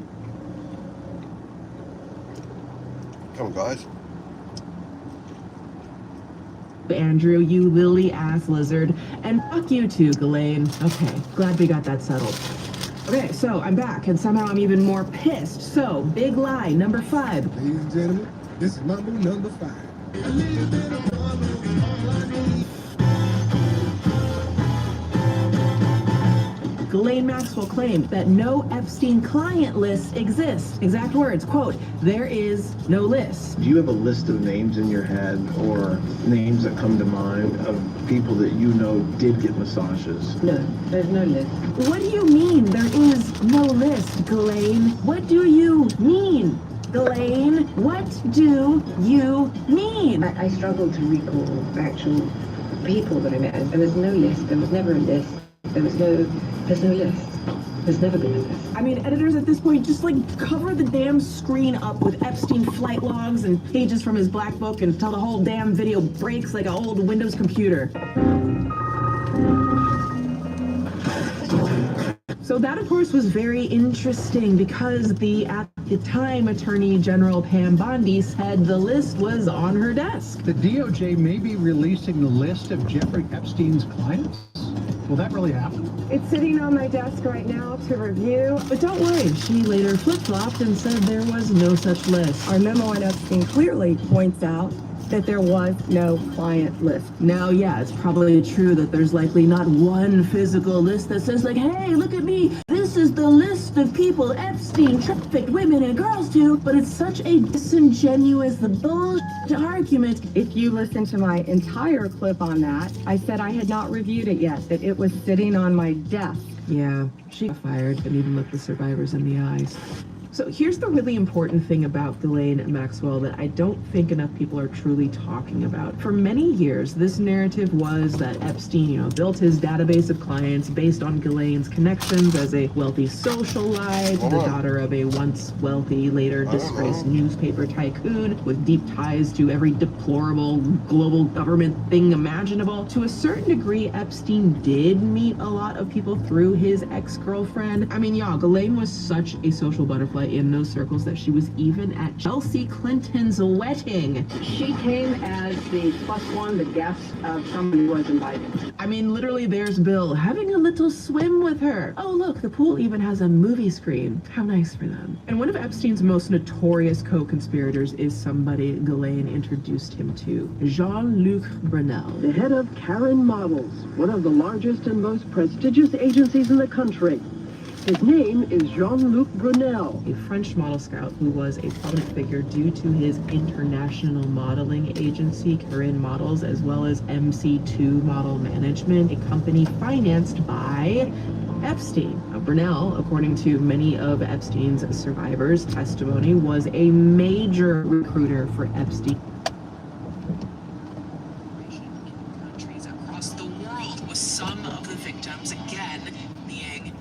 Come on, guys. Andrew, you lily ass lizard, and fuck you too, Ghislaine. Okay, glad we got that settled. Okay, so I'm back, and somehow I'm even more pissed. So, big lie, number 5. Ladies and gentlemen, this is Mambo number 5. Ghislaine Maxwell claimed that no Epstein client list exists. Exact words, quote, "There is no list." Do you have a list of names in your head or names that come to mind of people that you know did get massages? No, there's no list. What do you mean there is no list, Ghislaine? What do you mean? Ghislaine, what do you mean? I struggle to recall actual people that I met. There was no list. There was never a list. There's no list. There's never been a list. I mean, editors at this point just like cover the damn screen up with Epstein flight logs and pages from his black book until the whole damn video breaks like an old Windows computer. So that, of course, was very interesting because at the time, Attorney General Pam Bondi said the list was on her desk. The DOJ may be releasing the list of Jeffrey Epstein's clients? Will that really happen? It's sitting on my desk right now to review. But don't worry, she later flip-flopped and said there was no such list. Our memo on Epstein clearly points out that there was no client list. Now, yeah, it's probably true that there's likely not one physical list that says like, hey, look at me, this is the list of people Epstein trafficked women and girls to, but it's such a disingenuous bullshit argument. If you listen to my entire clip on that, I said I had not reviewed it yet, that it was sitting on my desk. Yeah, she got fired and even looked the survivors in the eyes. So here's the really important thing about Ghislaine Maxwell that I don't think enough people are truly talking about. For many years, this narrative was that Epstein, built his database of clients based on Ghislaine's connections as a wealthy socialite, the daughter of a once wealthy, later disgraced newspaper tycoon with deep ties to every deplorable global government thing imaginable. To a certain degree, Epstein did meet a lot of people through his ex-girlfriend. I mean, y'all, Ghislaine was such a social butterfly in those circles that she was even at Chelsea Clinton's wedding. She came as the +1, the guest of someone who was invited. I mean, literally, there's Bill having a little swim with her. Oh, look, the pool even has a movie screen. How nice for them. And one of Epstein's most notorious co-conspirators is somebody Ghislaine introduced him to, Jean-Luc Brunel. The head of Karen Models, one of the largest and most prestigious agencies in the country. His name is Jean-Luc Brunel, a French model scout who was a public figure due to his international modeling agency, Karen Models, as well as MC2 Model Management, a company financed by Epstein. Now, Brunel, according to many of Epstein's survivors' testimony, was a major recruiter for Epstein. Countries across the world, with some of the victims again being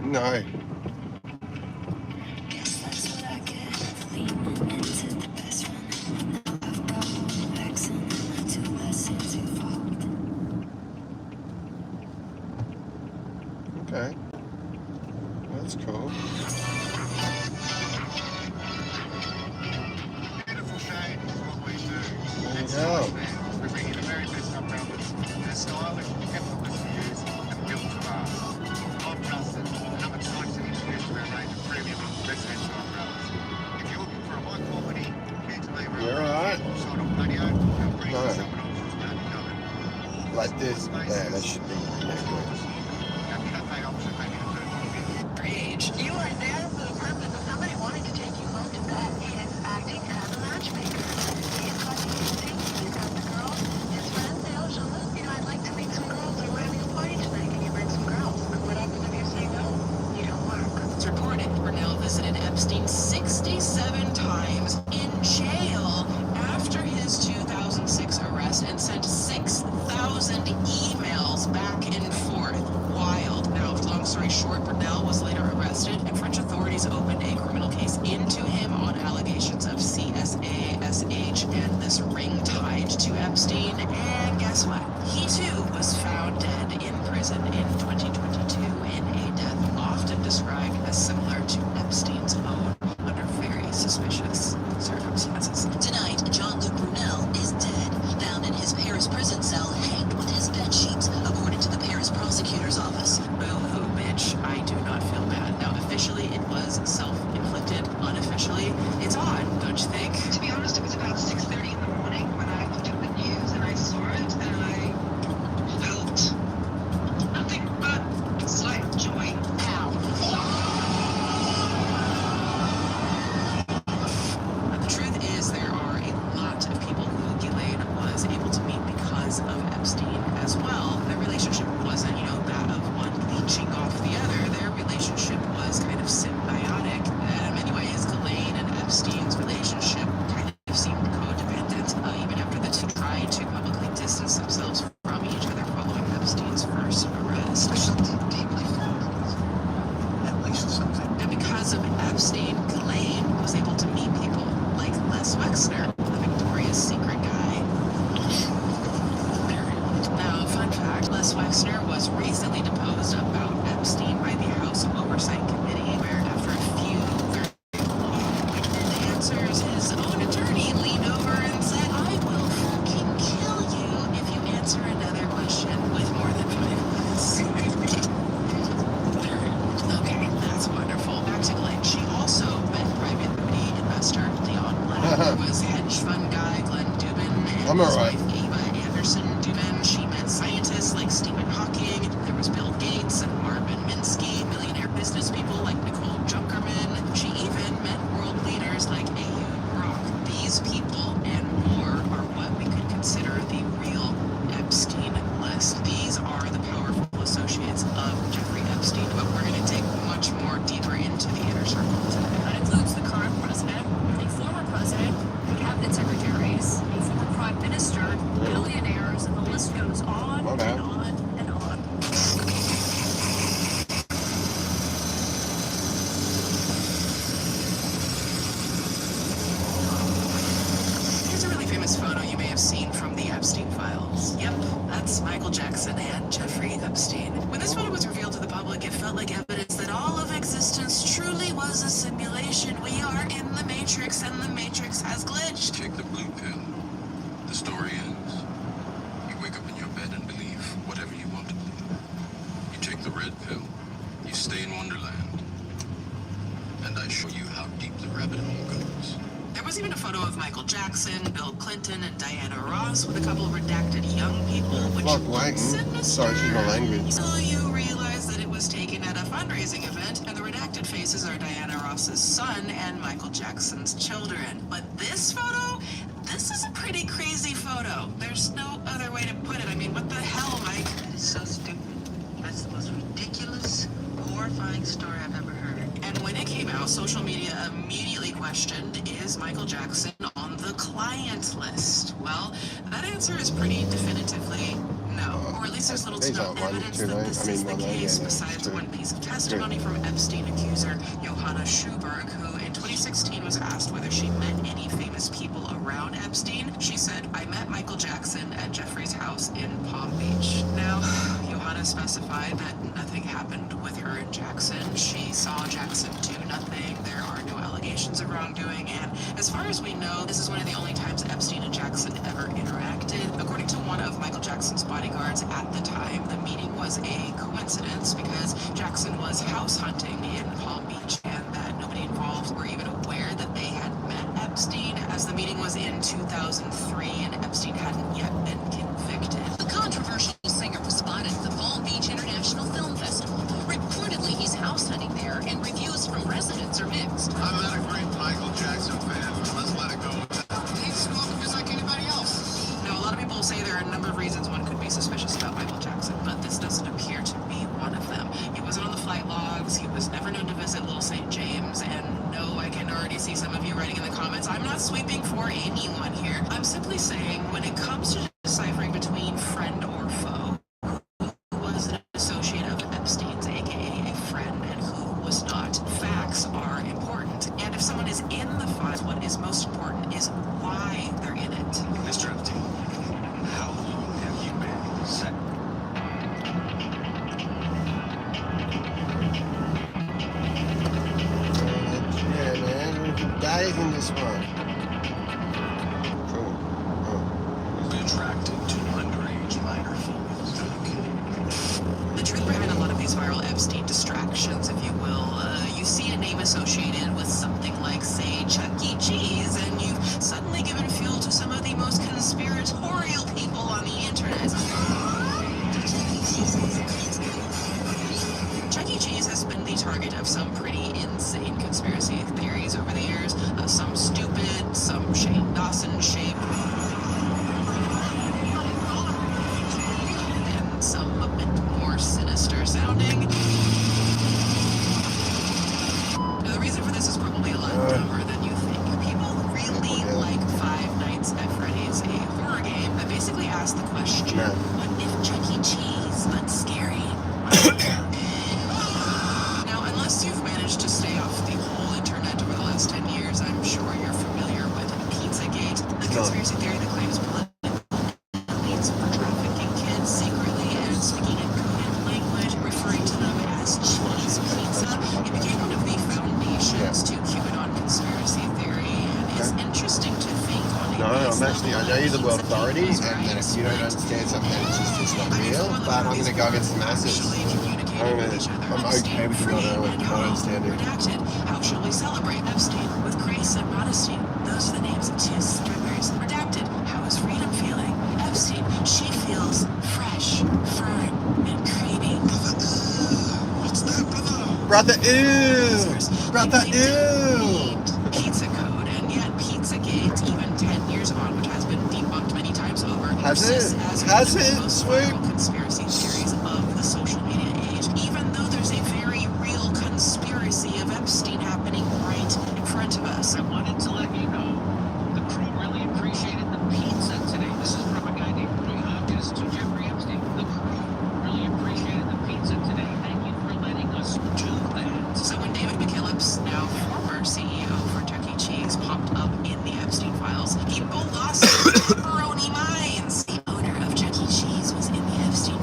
No. Okay. That's cool. Beautiful shade is what we do. There you go. We bring you the very best umbrellas. They're stylish, effortless to use, and built to last. I'm trusted, and I'm excited to introduce you to our range of premium residential umbrellas. If you're looking for a high quality, cantilever You're side on patio, and bring No. someone else's about to go. Like this. Yeah, that should be. Yeah, Our cafe option may be the first Age. You are there for the purpose of somebody wanting to take you home to bed. He is acting as a matchmaker. He is causing you to think he's got the girls. His friends say, oh, Sheldon, I'd like to meet some girls, or we're having a party tonight. Can you bring some girls? But what happens if you say no? You don't work. It's reported Brunel visited Epstein 67 times in jail after his 2006 arrest and sent 6,000 emails back and forth. Wild. Now, long story short, Brunel was later arrested, and French authorities opened a criminal case into him on allegations of CSA, SH, and this ring tied to Epstein. And guess what? He too was found dead in prison in 2022 in a death often described as similar to Epstein's own under very suspicious circumstances. Tonight, Jean-Luc Brunel is dead, found in his Paris prison cell, hanged with his bed sheets, according to the Paris prosecutor's office. Boo-hoo, bitch. I do not feel bad. Now, officially, it was self-inflicted. Unofficially, it's odd, don't you think? To be honest, it was about 6:30 in the morning when I looked at the news and I saw it, and I felt nothing but slight joy. Ow. The truth is, there are a lot of people who Ghislaine was able to meet because of Epstein as well. Their relationship wasn't, that of one leeching off the other. Their relationship was kind of symbiotic. In many ways, Ghislaine and Epstein's relationship kind of seemed codependent, even after the two tried to publicly distance themselves from each other following Epstein's first arrest. There's something deeply fond, at least something. And because of Epstein, Ghislaine was able to meet people like Les Wexner, the Victoria's Secret guy. Now, fun fact, Les Wexner was recently deposed about Epstein by the House Oversight Committee, where after a few very long-winded answers, his own attorney leaned over and said, I will fucking kill you if you answer another question with more than 5 minutes. Okay, that's wonderful. Back to Glenn. She also met private equity investor Leon Black. There was hedge fund guy Glenn Dubin and his wife Ava Anderson Dubin. She met scientists like Stephen Hawking. There was Bill Gates and Marvin Minsky, millionaire business people like Nicole Junkerman. She even met world leaders like Ehud Barak. These people and more are what we could consider the real Epstein list. These are the powerful associates of Jeffrey Epstein, but we're going to dig much more deeper into the inner circle today. That includes the current president, the former president, cabinet secretaries, a former prime minister, billionaires, and the list goes on and on and on. Here's a really famous photo you may have seen from the Epstein files. Yep, that's Michael Jackson and Jeffrey Epstein. When this photo was revealed to the public, it felt like evidence that all of existence truly was a simulation. We are in the Matrix, and the Matrix has glitched. Take the blue pill. The story ends. You wake up in your bed and believe whatever you want to believe. You take the red pill. You stay in Wonderland. And I show you how deep the rabbit hole goes. There was even a photo of Michael Jackson, Bill Clinton, and Diana Ross with a couple of redacted young people, which looks sinister. Sorry, she's my language. So you realize that it was taken at a fundraising event, and the redacted faces are Diana Ross's son and Michael Jackson's children. But this photo, this is a pretty crazy photo. There's no other way to put it. I mean, what the hell, Mike? It's so stupid. That's the most ridiculous, horrifying story I've ever heard. And when it came out, social media immediately questioned, is Michael Jackson on the client list? Well, that answer is pretty definitively no, or at least Police, there's little to no evidence that this is the case, besides one piece of testimony from Epstein accuser Johanna Schuberg, who in 2016 was asked whether she met any famous people around Epstein. She said, "I met Michael Jackson at Jeffrey's house in Palm Beach." Now, Johanna specified that nothing happened with her and Jackson. She saw Jackson do nothing. There are no allegations of wrongdoing, and as far as we know, this is one of the only times Epstein and Jackson ever interacted. According to one of Michael Jackson's bodyguards at the time, the meeting was a coincidence because Jackson was house hunting in Palm Beach and that nobody involved were even aware that they had met Epstein, as the meeting was in 2003 and Epstein hadn't yet been convicted. The controversial singer was spotted at the Palm Beach International Film Festival. Reportedly, he's house hunting there, and reviews from residents are mixed. I'm not a great Michael Jackson fan, but let's let it go with that. He's smoking just like anybody else. Now, a lot of people say there are a number of reasons one could be suspicious about Michael Jackson, but this doesn't appear to be one of them. He wasn't on the flight logs, he was never known to visit Little St. James, and no, I can already see some of you writing in the comments, I'm not sweeping for anyone here. I'm simply saying, when it comes to deciphering between friend or foe, who was an associate of Epstein's, aka a friend, and who was not, facts are important. And if someone is in the files, what is most important is why they're in it. Mr. Epstein, how long have you been set? Yeah, man. Days in this one. Cool. Be attracted to underage minor females. The truth behind a lot of these viral Epstein distractions, if you will, you see a name associated with something like, say, Chuck E. Cheese, and you've suddenly given fuel to some of the most conspiratorial people on the internet. Chuck E. Cheese has been the target of some pretty insane conspiracy theories over the years. Some stupid, some Shane Dawson-shaped, and some a bit more sinister sounding. Now, the reason for this is probably a lot dumber than you think. People really like Five Nights at Freddy's, a horror game that basically asks the question, what if Chuck E. Cheese but scary? Now, unless you've managed to stay off the whole internet over the last 10 years, I'm sure you're familiar with Pizzagate, the conspiracy theory that claims political leads for trafficking kids secretly and speaking in coded language, referring to them as cheese pizza. It became one of the foundations to QAnon conspiracy theory, and it's interesting to think on a I know you're the world authority, and that if you don't understand something, it's not real, but I'm going to go against the masses. I'm okay with not understanding. Redacted. How shall we celebrate Epstein? With grace and modesty. Those are the names of two strippers. Redacted. How is freedom feeling? Epstein. She feels fresh, firm, and creamy. What's that, brother? Brother, ew! Brother, ew! Pizza code, and yet Pizzagate, even 10 years on, which has been debunked many times over, Has it? as one of the most viral conspiracy theories of the social media age, even though there's a very real conspiracy of Epstein happening right in front of us. I wanted to let you know the crew really appreciated the pizza today. This is from a guy named Roy Hodges to Jeffrey Epstein. The crew really appreciated the pizza today. Thank you for letting us do that. So when David McKillop's now former CEO for Chuck E. Cheese popped up in the Epstein files, people lost their pepperoni minds. The owner of Chuck E. Cheese was in the Epstein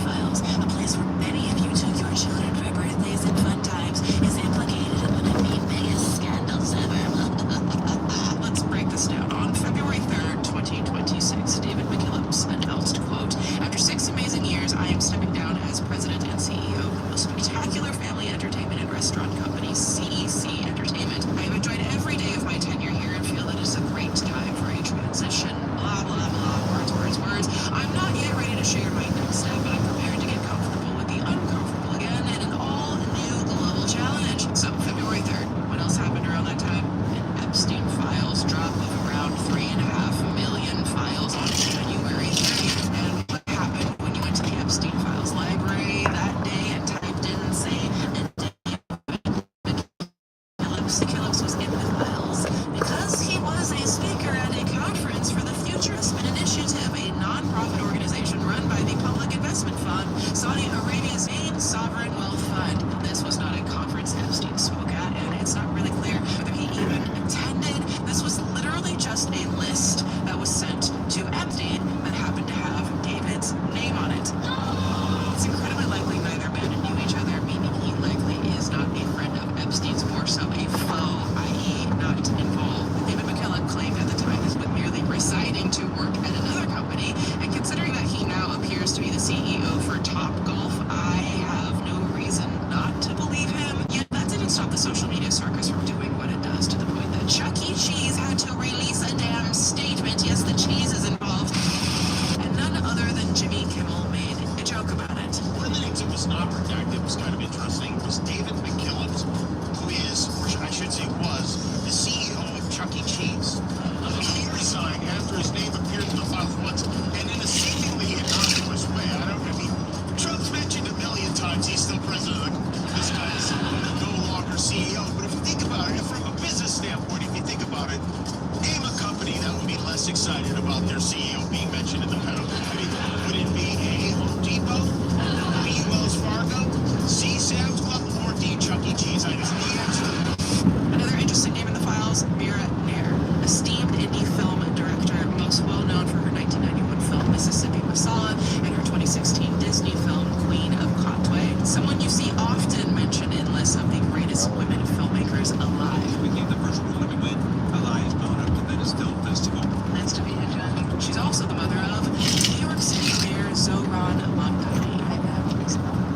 on Saudi Arabia's main sovereign wealth fund. This was not a conference Epstein spoke at, and it's not really clear whether he even attended. This was literally just a list that was sent to Epstein that happened to have David's name on it. It's incredibly likely neither man knew each other, meaning he likely is not a friend of Epstein's, more so a foe, i.e. not involved. David McKillop claimed at the time this was merely reciting to work at another company, and considering that he now appears to be the CEO for Topgolf, I have no reason not to believe him. Yet that didn't stop the social media circus from doing what it does, to the point that Chuck E. Cheese had to release a damn statement. Yes, the cheese is involved. And none other than Jimmy Kimmel made a joke about it. One of the things that was not redacted was kind of interesting was David McKillop, who is, or I should say was, the CEO of Chuck E. Cheese. He resigned after his name appeared in the files once, and in a seemingly innocuous way. I mean, Trump's mentioned a million times he's still president. This guy is no longer CEO. But if you think about it, from a business standpoint, if you think about it, name a company that would be less excited about their CEO being mentioned in the title. I mean, would it be A, Home Depot, B, Wells Fargo, C, Sam's Club, or D, Chuck E. Cheese? I just need answer. Another interesting name in the files, Mira Nair, esteemed indie film director, most well known for her 1991 film Mississippi Masala and her 2016 Disney film Queen of Katwe. Someone you see often mentioned in lists of the greatest women filmmakers alive. We gave the first woman to win a Lions Bone at the Venice Film Festival. Nice to meet you, Jen. She's also the mother of New York City Mayor Zohran Mamdani.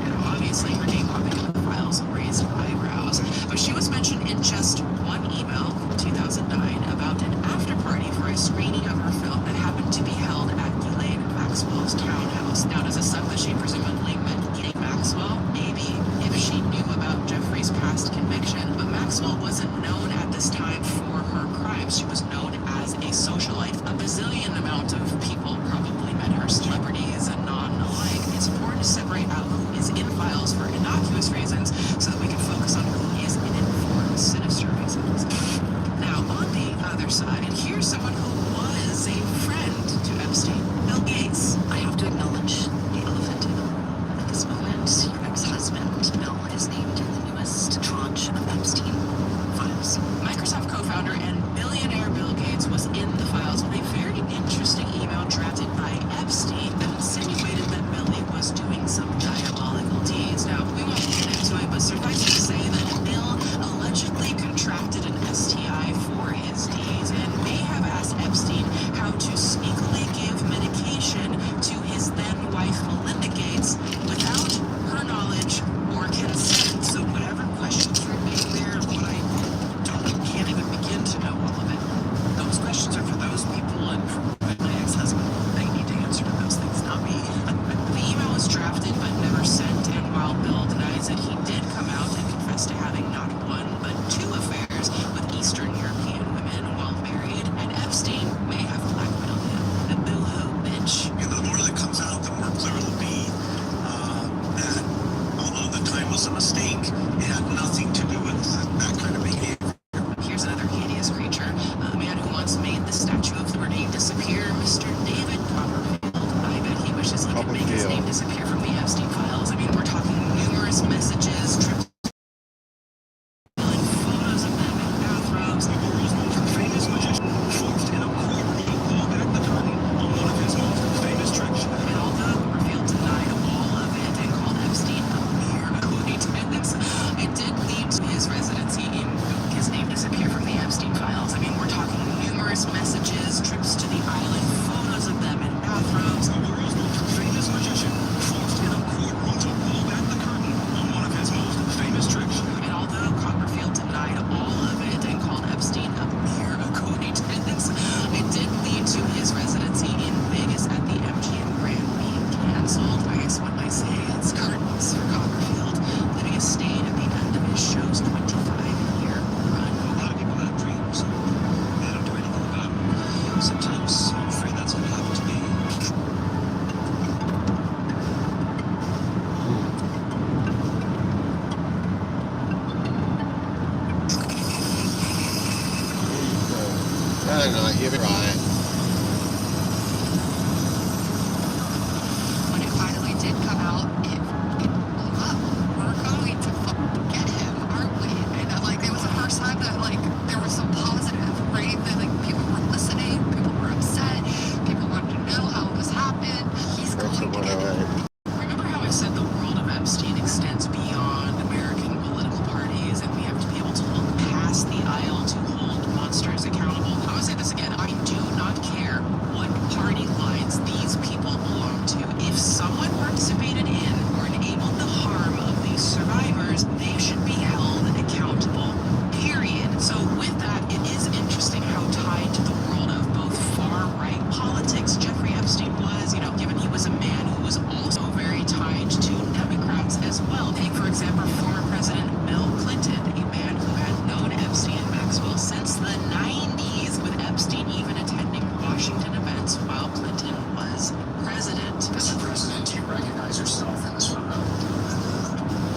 And obviously her name popping in the files raised eyebrows, but she was mentioned in just one email from 2009 about an after party for a screening of her film that happened to be held at Ghislaine Maxwell's townhouse. Now, does it suck that she presumably met Ghislaine Maxwell? Maybe, if she knew about Jeffrey's past conviction, but Maxwell wasn't known at this time for her crimes. She was known as a socialite. A bazillion amount of people probably met her, celebrities and non-alike. It's important to separate out who is in files for innocuous reasons so that we can focus on who is in it for sinister reasons. Now, on the other side, here's someone who was a friend to Epstein, Bill Gates. I have to acknowledge the elephant in the room at this moment. Your ex-husband, Bill, is named in the newest tranche of Epstein files. Microsoft co-founder and billionaire Bill Gates was in the files with a very interesting email drafted by Epstein that insinuated that Billy was doing some diabolical deeds. Now, we won't get into it, but suffice it to say that Bill allegedly contracted an STI for his deeds and may have asked Epstein how to sneakily give medication to his then-wife Melinda Gates without her knowledge or consent. So whatever questions remain there, what I can't even begin to know all of it. Those questions are for those people and for my ex-husband. They need to answer to those things, not me. The email was drafted but never sent, and while Bill denies it, he did come out and confess to having not one but two affairs with Eastern European women while married, and Epstein may have blackmailed him. The boo-hoo bitch. And the more that comes out, the more clear it'll be that although the time was a mistake, it had nothing to do with that kind of behavior. Here's another hideous creature, a man who once made the Statue of Liberty disappear, Mr. David Copperfield. I bet he wishes he could make his name disappear from the Epstein files. I mean, we're talking numerous messages, trips, and photos of them in bathrobes. Famous magician forced in a courtroom to pull back the curtain on one of his most famous tricks. And although Copperfield denied all of it and called Epstein a mere acquaintance, it did lead to his residency in his name disappear from the Epstein files. I mean, we're talking numerous messages, trips to the island, photos of them in bathrobes. The world's most famous magician forced in a courtroom to pull back the curtain on one of his most famous tricks. And although Copperfield denied all of it and called Epstein a mere acquaintance, it did lead to his residency in Vegas at the MGM Grand being canceled. I guess what I say, it's curtains for Copperfield, leaving a stain at the end of his show's 25-year run. A lot of people have dreams. They don't do anything about them. Sometimes I'm afraid that's what happened to me. No, you're right. When it finally did come out extends beyond American political parties, and we have to be able to look past the aisle to hold monsters accountable. I will say this again, I do not care what party lines these people belong to. If someone participated in or enabled the harm of these survivors, they should be held accountable, period. So with that, it is interesting how tied to the world of both far-right politics Jeffrey Epstein was, given he was a man who was also very tied to Democrats as well. Take, for example, former President Bill Clinton, a man who had known Epstein and Maxwell since the 90s, with Epstein even attending Washington events while Clinton was president. Mr. President, do you recognize yourself in this photo?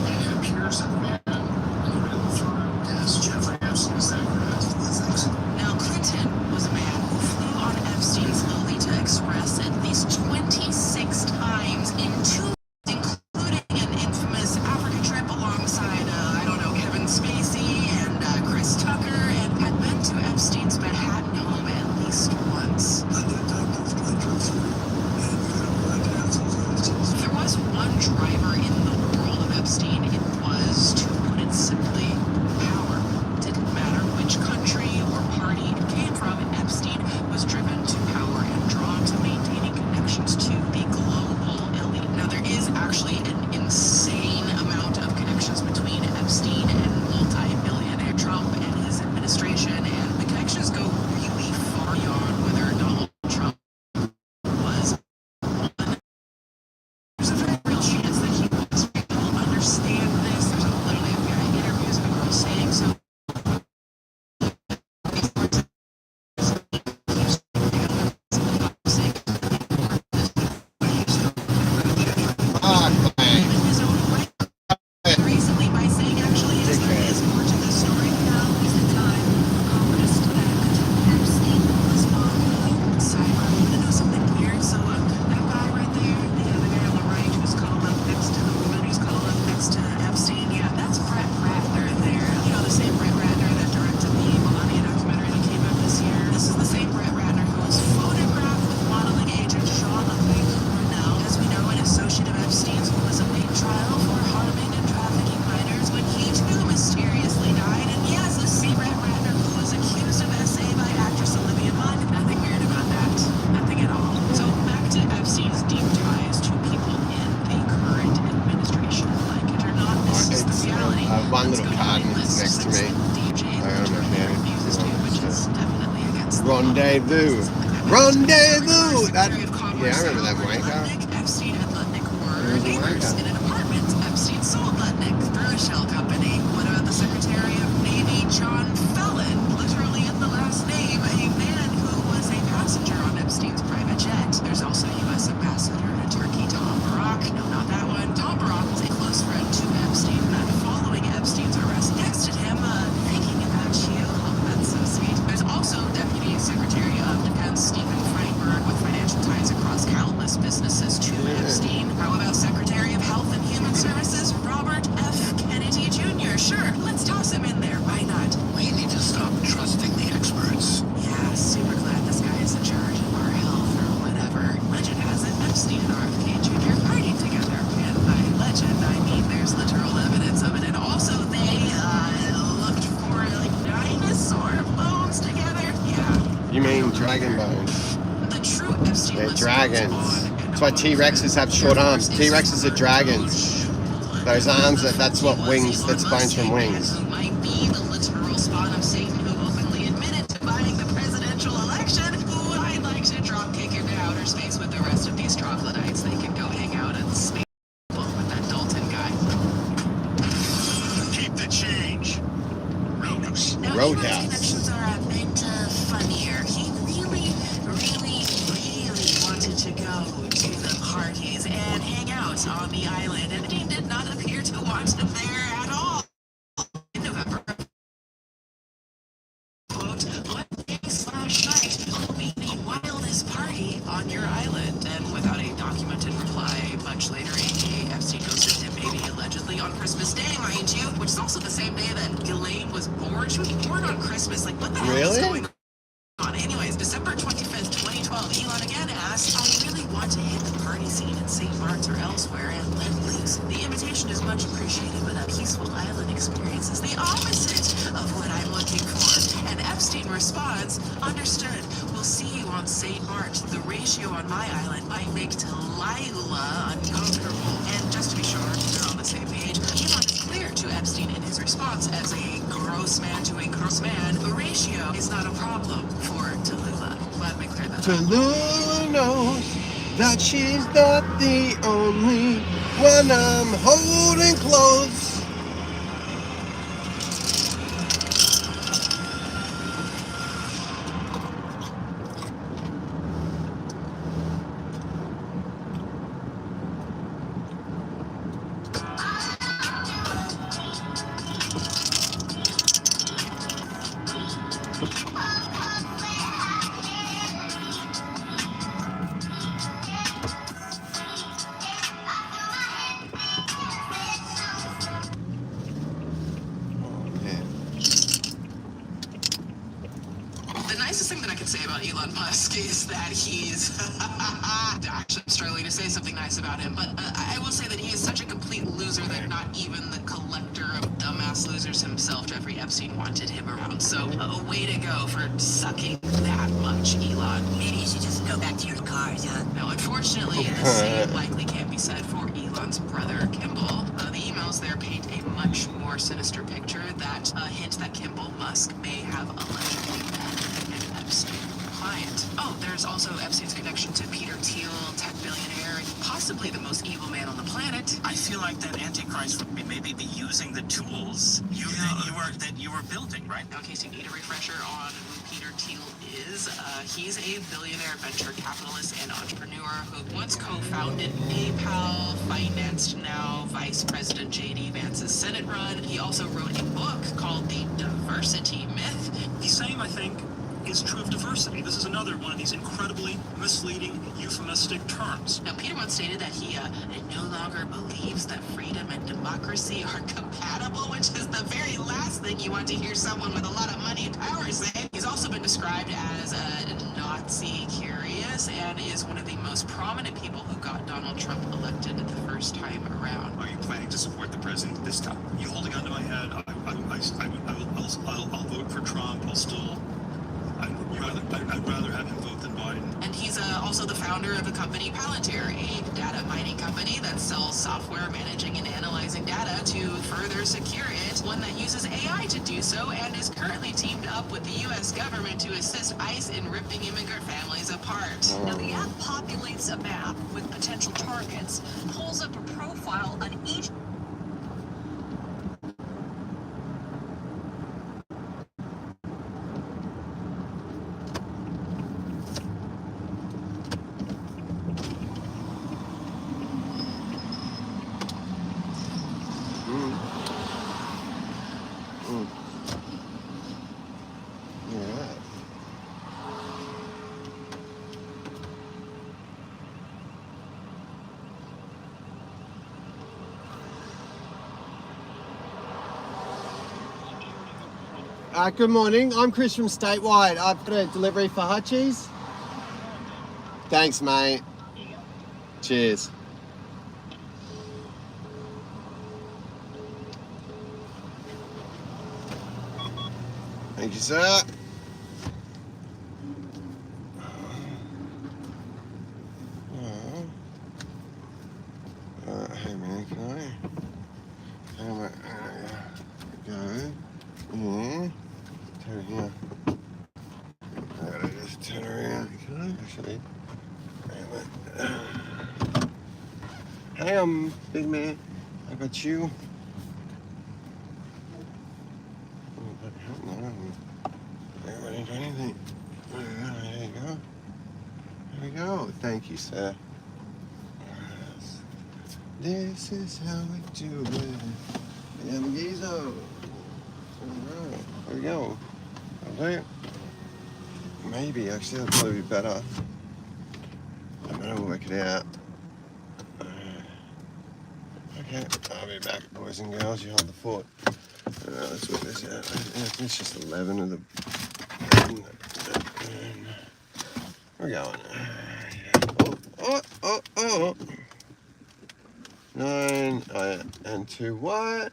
And it appears that the man in the middle of the photo is Jeffrey Epstein. Is that correct? Now, Clinton was a man who flew on Epstein's Lolita Express at least 26 times in 2, including an infamous Africa trip alongside, Kevin Spacey and Chris Tucker, and had been to Epstein's Manhattan home at least once. If there was one driver in the world of Epstein, it was, to put it simply, power. It didn't matter which country or party it came from, Epstein was driven to power and drawn to maintaining connections to the global elite. Now, there is actually an insane amount of connections between Epstein and multi-billionaire Trump and his administration, and the connections go really far beyond whether Donald Trump was one. There's a very real chance that he was. People understand this. There's literally a very interviews of a girl saying so. Recently, by saying actually, yes, there is more to this story. Now is the time for me to suspect Epstein was on the sidebar. I'm gonna know something weird. So that guy right there, the other guy on the right who's cuddled up next to the woman who's cuddled up next to Epstein, yeah, that's Brett Ratner there. The same Brett Ratner that directed the Melania documentary that came out this year. This is the same Brett Ratner who was photographed with modeling agent Jean-Luc Brunel, as we know, an associate of Epstein's, who was awaiting trial for harming and trafficking minors when he too mysteriously died. And yes, this same Brett Ratner who was accused of SA by actress Olivia Munn. Nothing weird about that. Nothing at all. So back to Epstein's deep ties to people in the current administration. Like it or not, this is the reality. One little carton next to me. I don't know how Rendezvous. Rendezvous! Yeah, I remember that wanker. Epstein and Lutnick were neighbors in an apartment. Epstein sold Lutnick through a shell company. What about the Secretary of Navy, John Fallon? Literally in the last name, a man who was a passenger on Epstein's private jet. There's also U.S. Ambassador to Turkey, Tom Barak. No, not that one. Tom Barak was a close friend to Epstein. And following Epstein's arrest, texted him, thinking about you. Oh, that's so sweet. There's also Deputy Secretary of Defense Stephen Feinberg with financial ties across countless businesses to Epstein. How about Secretary of Health and Human Services Robert F. Kennedy Jr.? Sure, let's toss him in there. Why not? We need to stop trusting the experts. Yeah, super glad this guy is in charge of our health or whatever. Legend has it Epstein and RFK Jr. partied together. And by legend, I mean there's literal evidence of it. And also they looked for dinosaur bones together. Yeah. You mean dragon bones? The true Epstein. They're dragons. That's why T-Rexes have short arms. T-Rexes are dragons. Those arms, that's what wings, that's bones from wings. Who might be the literal spawn of Satan who openly admitted to buying the presidential election, who I'd like to drop kick into outer space with the rest of these troglodytes. They can go hang out in space with that Dalton guy. Keep the change. Roadhouse. Now, Elon's connections are a bit funnier. He really wanted to go to the parties and hang out on the island, and he did not appear to want him there at all. In November, quote, "Monday/night will be the wildest party on your island," and without a documented reply, much later, aka Epstein ghosted him, maybe allegedly on Christmas Day, mind you, which is also the same day that Ghislaine was born. She was born on Christmas. Like, what the hell is going on? Anyways, December 25th, 2012, Elon again asked, "I really want to hit the party scene in St. Mark's or elsewhere and let loose Thanks. The invitation is much appreciated, but a peaceful island experience is the opposite of what I'm looking for. And Epstein responds, understood. We'll see you on St. March. The ratio on my island might make Delilah uncomfortable. And just to be sure, they're on the same page, Elon is clear to Epstein in his response as a gross man to a gross man. The ratio is not a problem for Tallulah. Let me clear that up. Tallulah knows that she's not the only one I'm holding close. The nicest thing that I can say about Elon Musk is that he's actually I'm struggling to say something nice about him, but I will say that he is such a complete loser that not even the collector of dumbass losers himself, Jeffrey Epstein, wanted him around. So a way to go for sucking that much, Elon. Maybe you should just go back to your cars, huh? Now, unfortunately, the same likely can't be said for Elon's brother, Kimball. The emails there paint a much more sinister picture that hint that Kimball Musk may have allegedly been an Epstein client. Oh, there's also Epstein's connection to Peter Thiel, tech billionaire, and possibly the most evil man on the planet. I feel like that Antichrist would maybe be using the tools that you were building, right? Now, in case you need a refresher on who Peter Thiel is, he's a billionaire venture capitalist and entrepreneur who once co-founded PayPal, financed now Vice President J.D. Vance's Senate run. He also wrote a book called The Diversity Myth. The same, I think, is true of diversity. This is another one of these incredibly misleading, euphemistic terms. Now, Peter once stated that he no longer believes that freedom and democracy are compatible, which is the very last thing you want to hear someone with a lot of money and power say. He's also been described as Nazi curious and is one of the most prominent people who got Donald Trump elected the first time around. Are you planning to support the president this time? You holding onto my head? I'll vote for Trump. I'd rather have him vote than Biden. And he's also the founder of the company Palantir, a data mining company that sells software managing and analyzing data to further secure it, one that uses AI to do so and is currently teamed up with the U.S. government to assist ICE in ripping immigrant families apart. Now, the app populates a map with potential targets, pulls up a profile on each. Good morning, I'm Chris from Statewide. I've got a delivery for Hutchies. Thanks, mate. Cheers. Thank you, sir. Hey, man, can I? Go. Yeah. Turn here. I gotta just turn around. Can I actually? Hey, big man. I got you. Everybody do anything. There you go. There we go. Thank you, sir. This is how we do it. Yamagizo. Alright, there we go. Okay. Maybe, actually, that'll probably be better. I'm gonna work it out. Okay, I'll be back, boys and girls. You hold the fort. Let's work this out. I think it's just 11 of the. We're going. Oh. 9 and 2 what?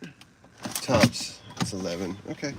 Tops. It's 11. Okay.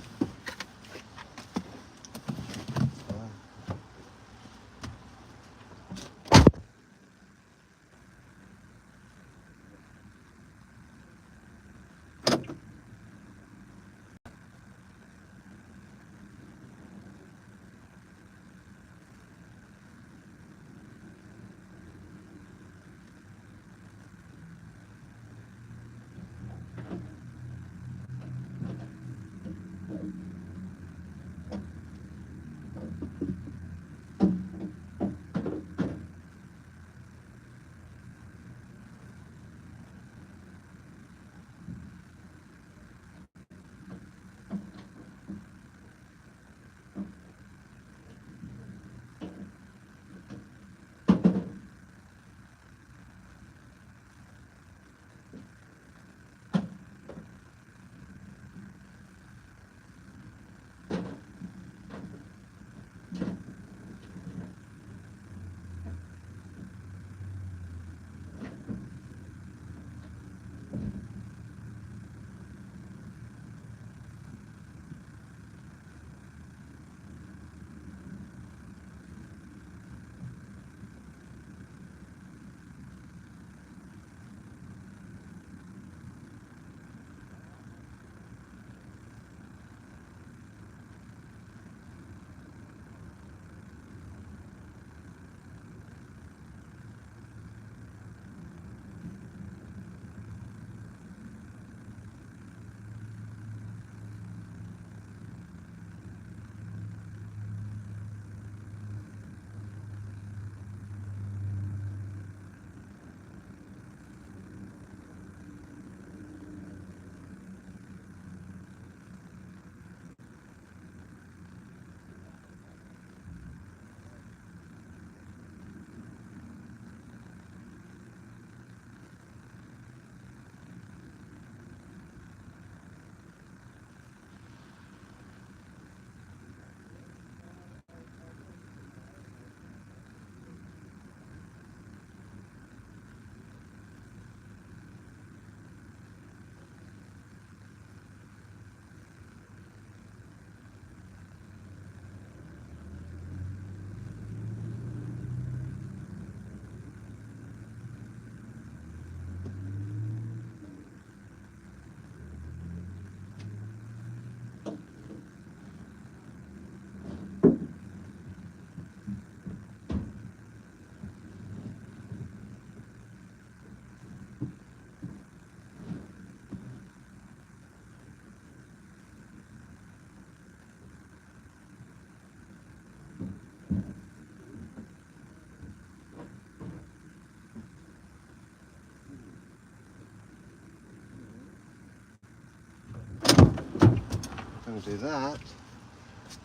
Going to do that.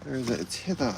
Where is it? It's hither.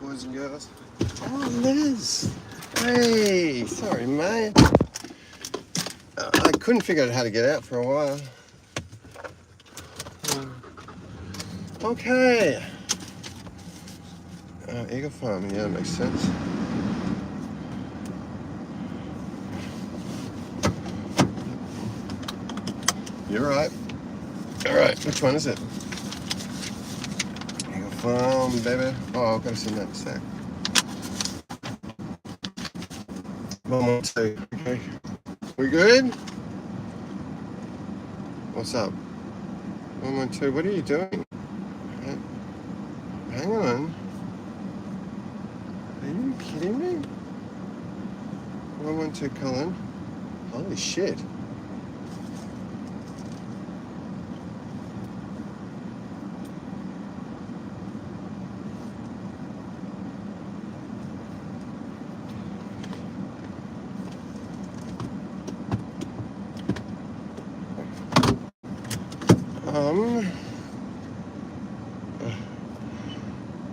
Boys and girls. Oh, Liz. Hey, sorry, mate. I couldn't figure out how to get out for a while. Okay. Eagle Farm, yeah, makes sense. You're right. All right, which one is it? Eagle Farm, baby. Oh, I've got to send that in a sec. 112. Okay. We good? What's up? 112. What are you doing? Hang on. Are you kidding me? 112 Colin. Holy shit.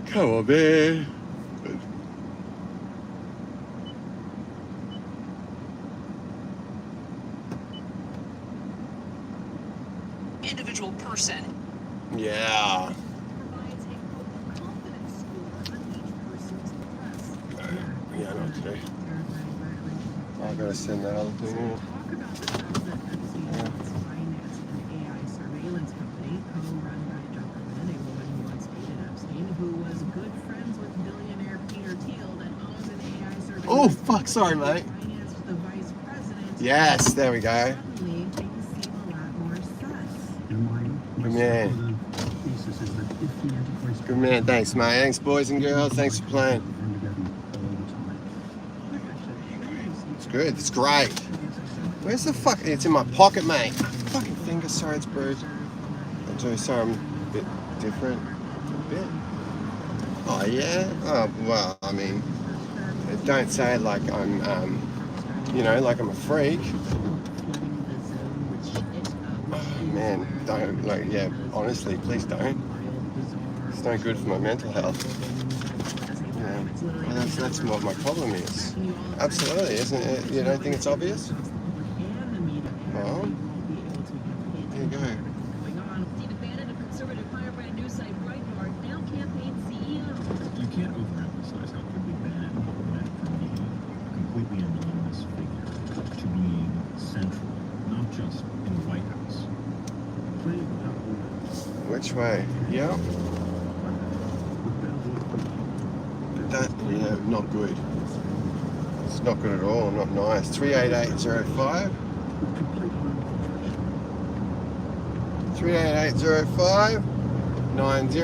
Come on, man. Individual person. Yeah. Yeah, not today. I've got to send that other thing in. Oh, fuck, sorry, mate. Yes, there we go. Good man. Good man, thanks, mate. Thanks, boys and girls. Thanks for playing. It's good, it's great. Where's the fuck? It's in my pocket, mate. Fucking finger, sorry, it's bruised. I'm sorry, I'm a bit different. A bit. Oh, yeah? Oh, well, I mean, don't say it like I'm, you know, like I'm a freak. Oh, man, don't, like, yeah, honestly, please don't. It's no good for my mental health. Yeah, well, that's what my problem is. Absolutely, isn't it? You don't think it's obvious? Well, there you go. You can't overemphasize how quickly Bannon went from being a completely anonymous figure to being central, not just in the White House. Which way? Yeah. That, yeah, not good. It's not good at all, not nice. 38805. 38805 90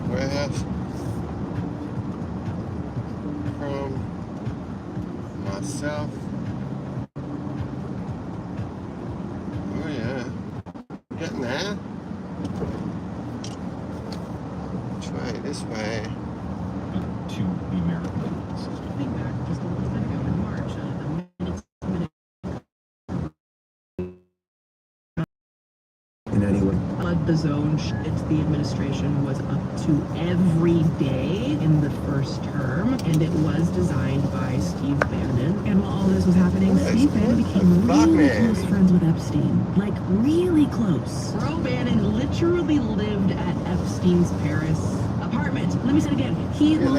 warehouse from myself. Oh yeah, getting there. Which way? This way. To the American system. Just a little bit ago in March, In any way. the zone, the administration was up to every day in the first term, and it was designed by Steve Bannon. And while all this was happening, Steve Bannon became really close friends with Epstein. Like, really close. Bro Bannon literally lived at Epstein's Paris apartment. Let me say it again. He lived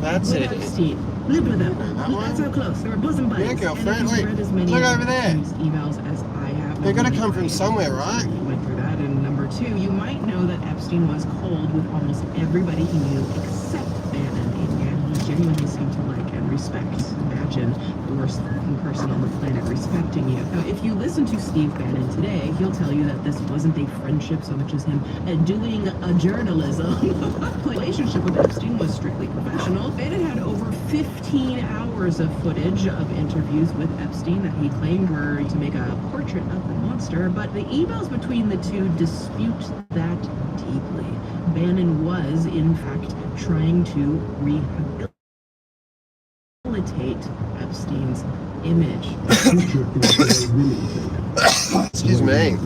That's with it. Epstein. Lived with them. That's how close. They were bosom buddies. Yeah, girlfriend. And Wait, read as many look over there. emails as I have. They're gonna come from somewhere, right? Went through that. And number two, you might know that Epstein was cold with almost everybody he knew except Bannon, and yet he genuinely seemed to like and respect. Imagine the worst fucking person on the planet respecting you. Now, if you listen to Steve Bannon today, he'll tell you that this wasn't a friendship so much as him doing a journalism. Relationship with Epstein was strictly professional. Bannon had over 15 hours of footage of interviews with Epstein that he claimed were to make a portrait of the monster, but the emails between the two dispute that deeply. Bannon was, in fact, trying to rehabilitate paint Epstein's image. Excuse me.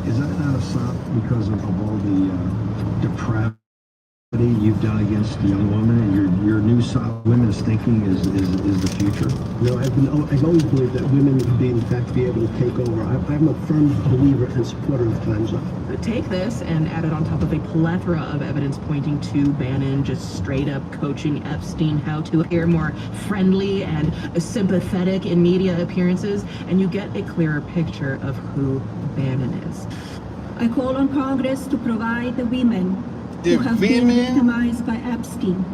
Is that not a sop because of all the depravity you've done against the young woman, and your new sop women's thinking is the future? No, I've always believed that women would in fact be able to take over. I'm a firm believer and supporter of time's up. Take this and add it on top of a plethora of evidence pointing to Bannon just straight up coaching Epstein how to appear more friendly and sympathetic in media appearances, and you get a clearer picture of who Bannon is. I call on Congress to provide the women who have been victimized by Epstein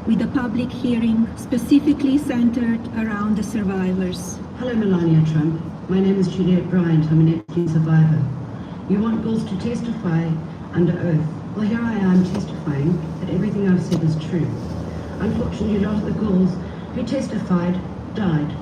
with a public hearing specifically centered around the survivors. Hello, Melania Trump. My name is Juliet Bryant. I'm an Epstein survivor. You want girls to testify under oath. Well, here I am testifying that everything I've said is true. Unfortunately, a lot of the girls who testified died.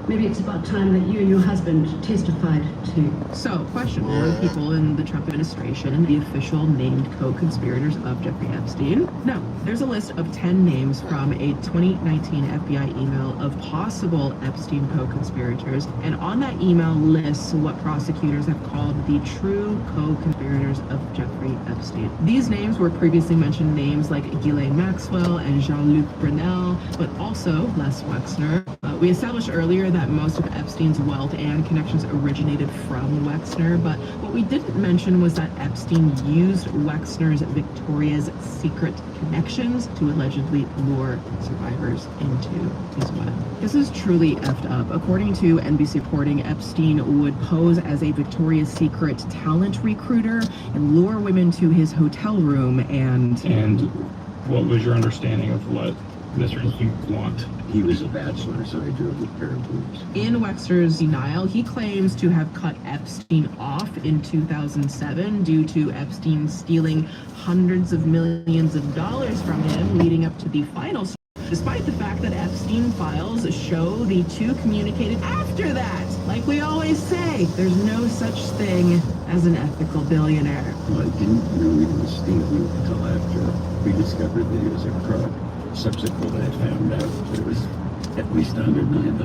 Maybe it's about time that you and your husband testified too. So, question, were people in the Trump administration the official named co-conspirators of Jeffrey Epstein? No. There's a list of 10 names from a 2019 FBI email of possible Epstein co-conspirators, and on that email lists what prosecutors have called the true co-conspirators of Jeffrey Epstein. These names were previously mentioned names like Ghislaine Maxwell and Jean-Luc Brunel, but also Les Wexner. We established earlier that most of Epstein's wealth and connections originated from Wexner, but what we didn't mention was that Epstein used Wexner's Victoria's Secret connections to allegedly lure survivors into his web. This is truly effed up. According to NBC reporting, Epstein would pose as a Victoria's Secret talent recruiter and lure women to his hotel room and what was your understanding of what Mr. You want? He was a bachelor, so I drove with a pair of boobs. In Wexner's denial, he claims to have cut Epstein off in 2007 due to Epstein stealing hundreds of millions of dollars from him leading up to the final, despite the fact that Epstein files show the two communicated after that. Like we always say, there's no such thing as an ethical billionaire. Well, I didn't know he was stealing until after we discovered that he was a crook. Subsequently, I found out that it was at least $100 million.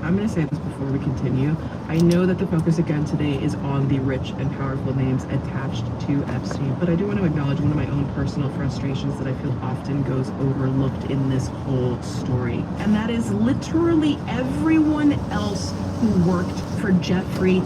I'm going to say this before we continue. I know that the focus again today is on the rich and powerful names attached to Epstein, but I do want to acknowledge one of my own personal frustrations that I feel often goes overlooked in this whole story. And that is literally everyone else who worked for Jeffrey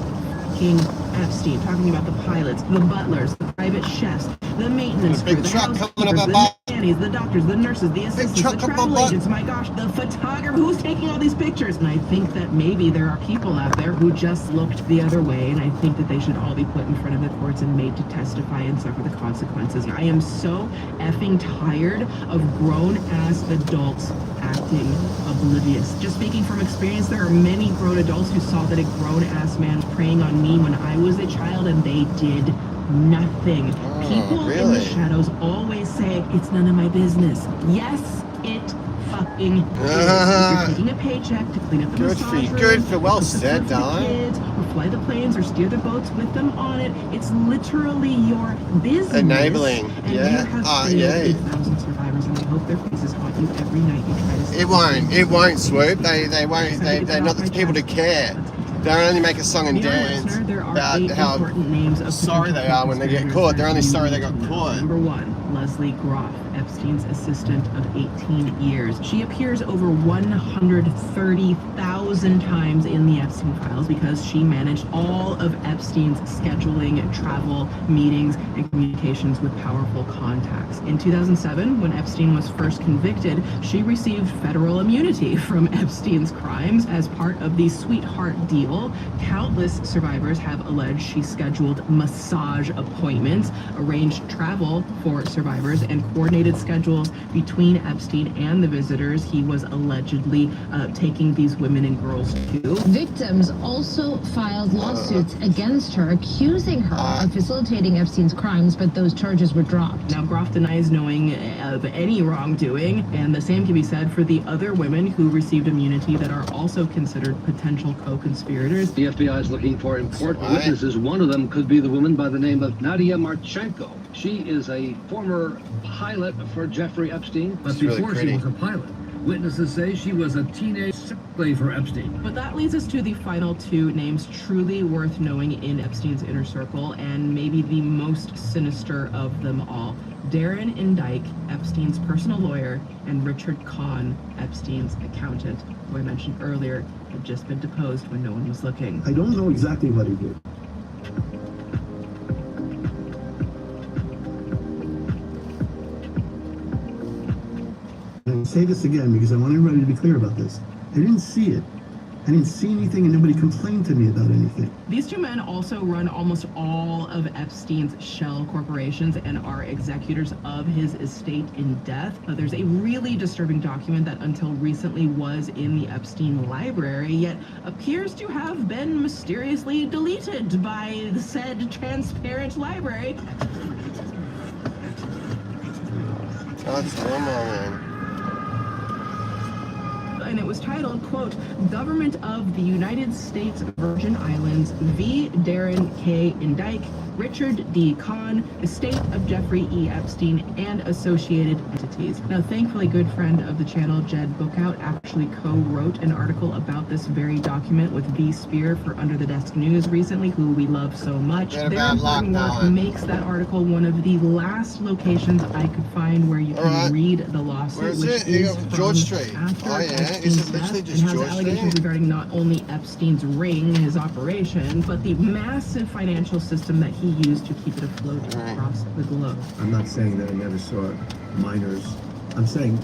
Epstein. Talking about the pilots, the butlers, the private chefs, the maintenance crew, the housekeepers, the nannies, the doctors, the nurses, the assistants, the travel agents, my gosh, the photographer, who's taking all these pictures? And I think that maybe there are people out there who just looked the other way, and I think that they should all be put in front of the courts and made to testify and suffer the consequences. I am so effing tired of grown-ass adults acting oblivious. Just speaking from experience, there are many grown adults who saw that a grown-ass man was preying on me when I was a child, and they did nothing. People in the shadows always say, it's none of my business. Yes, it fucking is. You're taking a paycheck to clean up the massage room, good for well said, darling. Kids, or fly the planes, or steer the boats with them on it. It's literally your business. Enabling, and you have failed 8,000 survivors, and I hope their faces haunt you every night you try to stop It won't, Swoop. They won't. They're not the people to care. They'll only make a song and dance about how sorry they are when they get caught. They're only sorry they got caught. Number 1, Leslie Groff, Epstein's assistant of 18 years. She appears over 130,000 times in the Epstein files because she managed all of Epstein's scheduling, travel, meetings, and communications with powerful contacts. In 2007, when Epstein was first convicted, she received federal immunity from Epstein's crimes as part of the Sweetheart Deal. Countless survivors have alleged she scheduled massage appointments, arranged travel for survivors, and coordinated schedules between Epstein and the visitors he was allegedly taking these women and girls to. Victims also filed lawsuits against her, accusing her of facilitating Epstein's crimes, but those charges were dropped. Now, Groff denies knowing of any wrongdoing, and the same can be said for the other women who received immunity that are also considered potential co-conspirators. The FBI is looking for important witnesses. One of them could be the woman by the name of Nadia Marchenko. She is a former pilot for Jeffrey Epstein, but before she was a pilot, Witnesses say she was a teenage slave for Epstein. But that leads us to the final two names truly worth knowing in Epstein's inner circle, and maybe the most sinister of them all. Darren Indike, Epstein's personal lawyer, and Richard Kahn, Epstein's accountant, who I mentioned earlier had just been deposed when no one was looking. I don't know exactly what he did. And I say this again because I want everybody to be clear about this. I didn't see it. I didn't see anything, and nobody complained to me about anything. These two men also run almost all of Epstein's shell corporations and are executors of his estate in death. There's a really disturbing document that until recently was in the Epstein library, yet appears to have been mysteriously deleted by the said transparent library. That's normal, man. And it was titled, quote, Government of the United States Virgin Islands v. Darren K. Indike, Richard D. Kahn, Estate of Jeffrey E. Epstein, and associated entities. Now, thankfully, good friend of the channel, Jed Bookout, actually co-wrote an article about this very document with V. Spear for Under the Desk News recently, who we love so much. Their important work makes that article one of the last locations I could find where you can read the lawsuit. Where is which it? You is got George Street. after Oh, yeah. Epstein's Is it literally death, just and has George allegations Street? regarding not only Epstein's ring, his operation, but the massive financial system that he used to keep it afloat across the globe. I'm not saying that I never saw minors. I'm saying,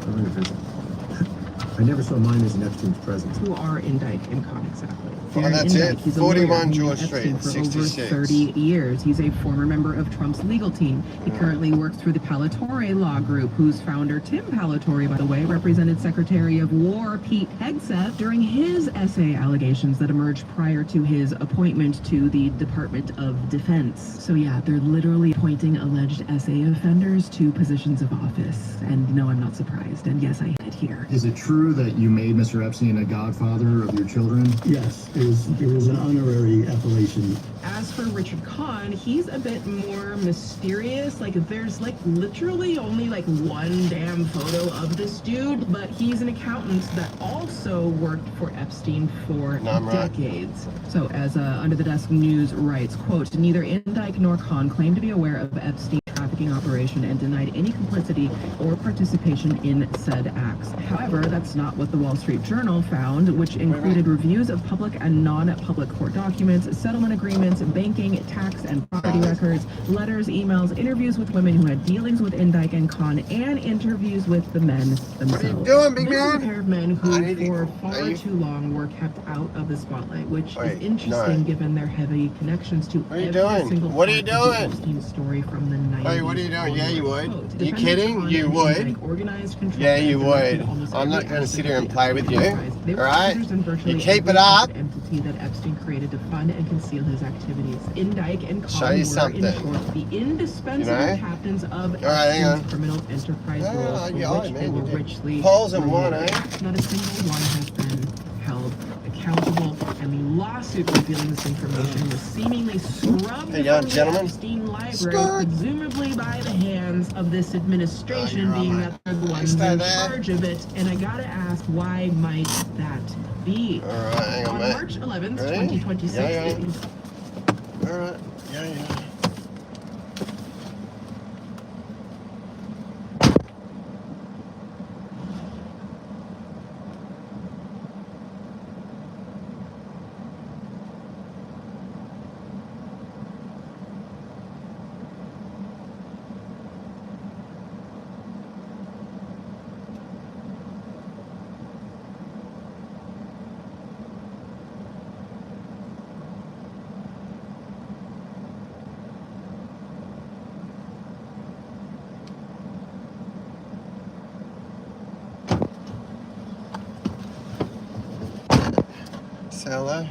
I never saw minors in Epstein's presence. Who are Indike and Kahn exactly? Oh, that's Indike, it. he's a 41 lawyer who George knew Street, Epstein for 66. over 30 years. He's a former member of Trump's legal team. He currently works for the Palatore Law Group, whose founder, Tim Palatore, by the way, represented Secretary of War Pete Hegseth during his essay allegations that emerged prior to his appointment to the Department of Defense. So yeah, they're literally appointing alleged essay offenders to positions of office. And no, I'm not surprised. And yes, I hit it here. Is it true that you made Mr. Epstein a godfather of your children? Yes, it was an honorary appellation. As for Richard Kahn, he's a bit more mysterious. Like, there's like literally only like one damn photo of this dude, but he's an accountant that also worked for Epstein for decades. So as Under the Desk News writes, quote, neither Indike nor Kahn claimed to be aware of Epstein's trafficking operation and denied any complicity or participation in said acts. However, that's not what the Wall Street Journal found, which included reviews of public and non-public court documents, settlement agreements, banking, tax, and property records, letters, emails, interviews with women who had dealings with Indike and Kahn, and interviews with the men themselves. What are you doing, big This is man? a pair of men who, for far too long, were kept out of the spotlight, which is interesting given their heavy connections to every single part of the Epstein story from the 90s. Hey, what are you doing? Yeah, you would. Quote, You kidding? You would. Yeah, you would. I'm not going to sit here and play with you. Alright? You keep it up. Entity that Epstein created to fund and conceal his activities. Indike and Show Kahn you were, something. in short, the indispensable captains of hang on. Epstein's criminal enterprise roles, for yeah, which they man, were you did. richly Holes in one, rewarded. eh? Not a single one has been held accountable, and the lawsuit revealing this information was seemingly scrubbed from the Epstein library, presumably by the hands of this administration, being that they're the ones in charge of it. And I gotta ask, why might that be? Alright, hang on, mate. March 11th, Ready? 2026. Yeah. Alright. Yeah. Hello.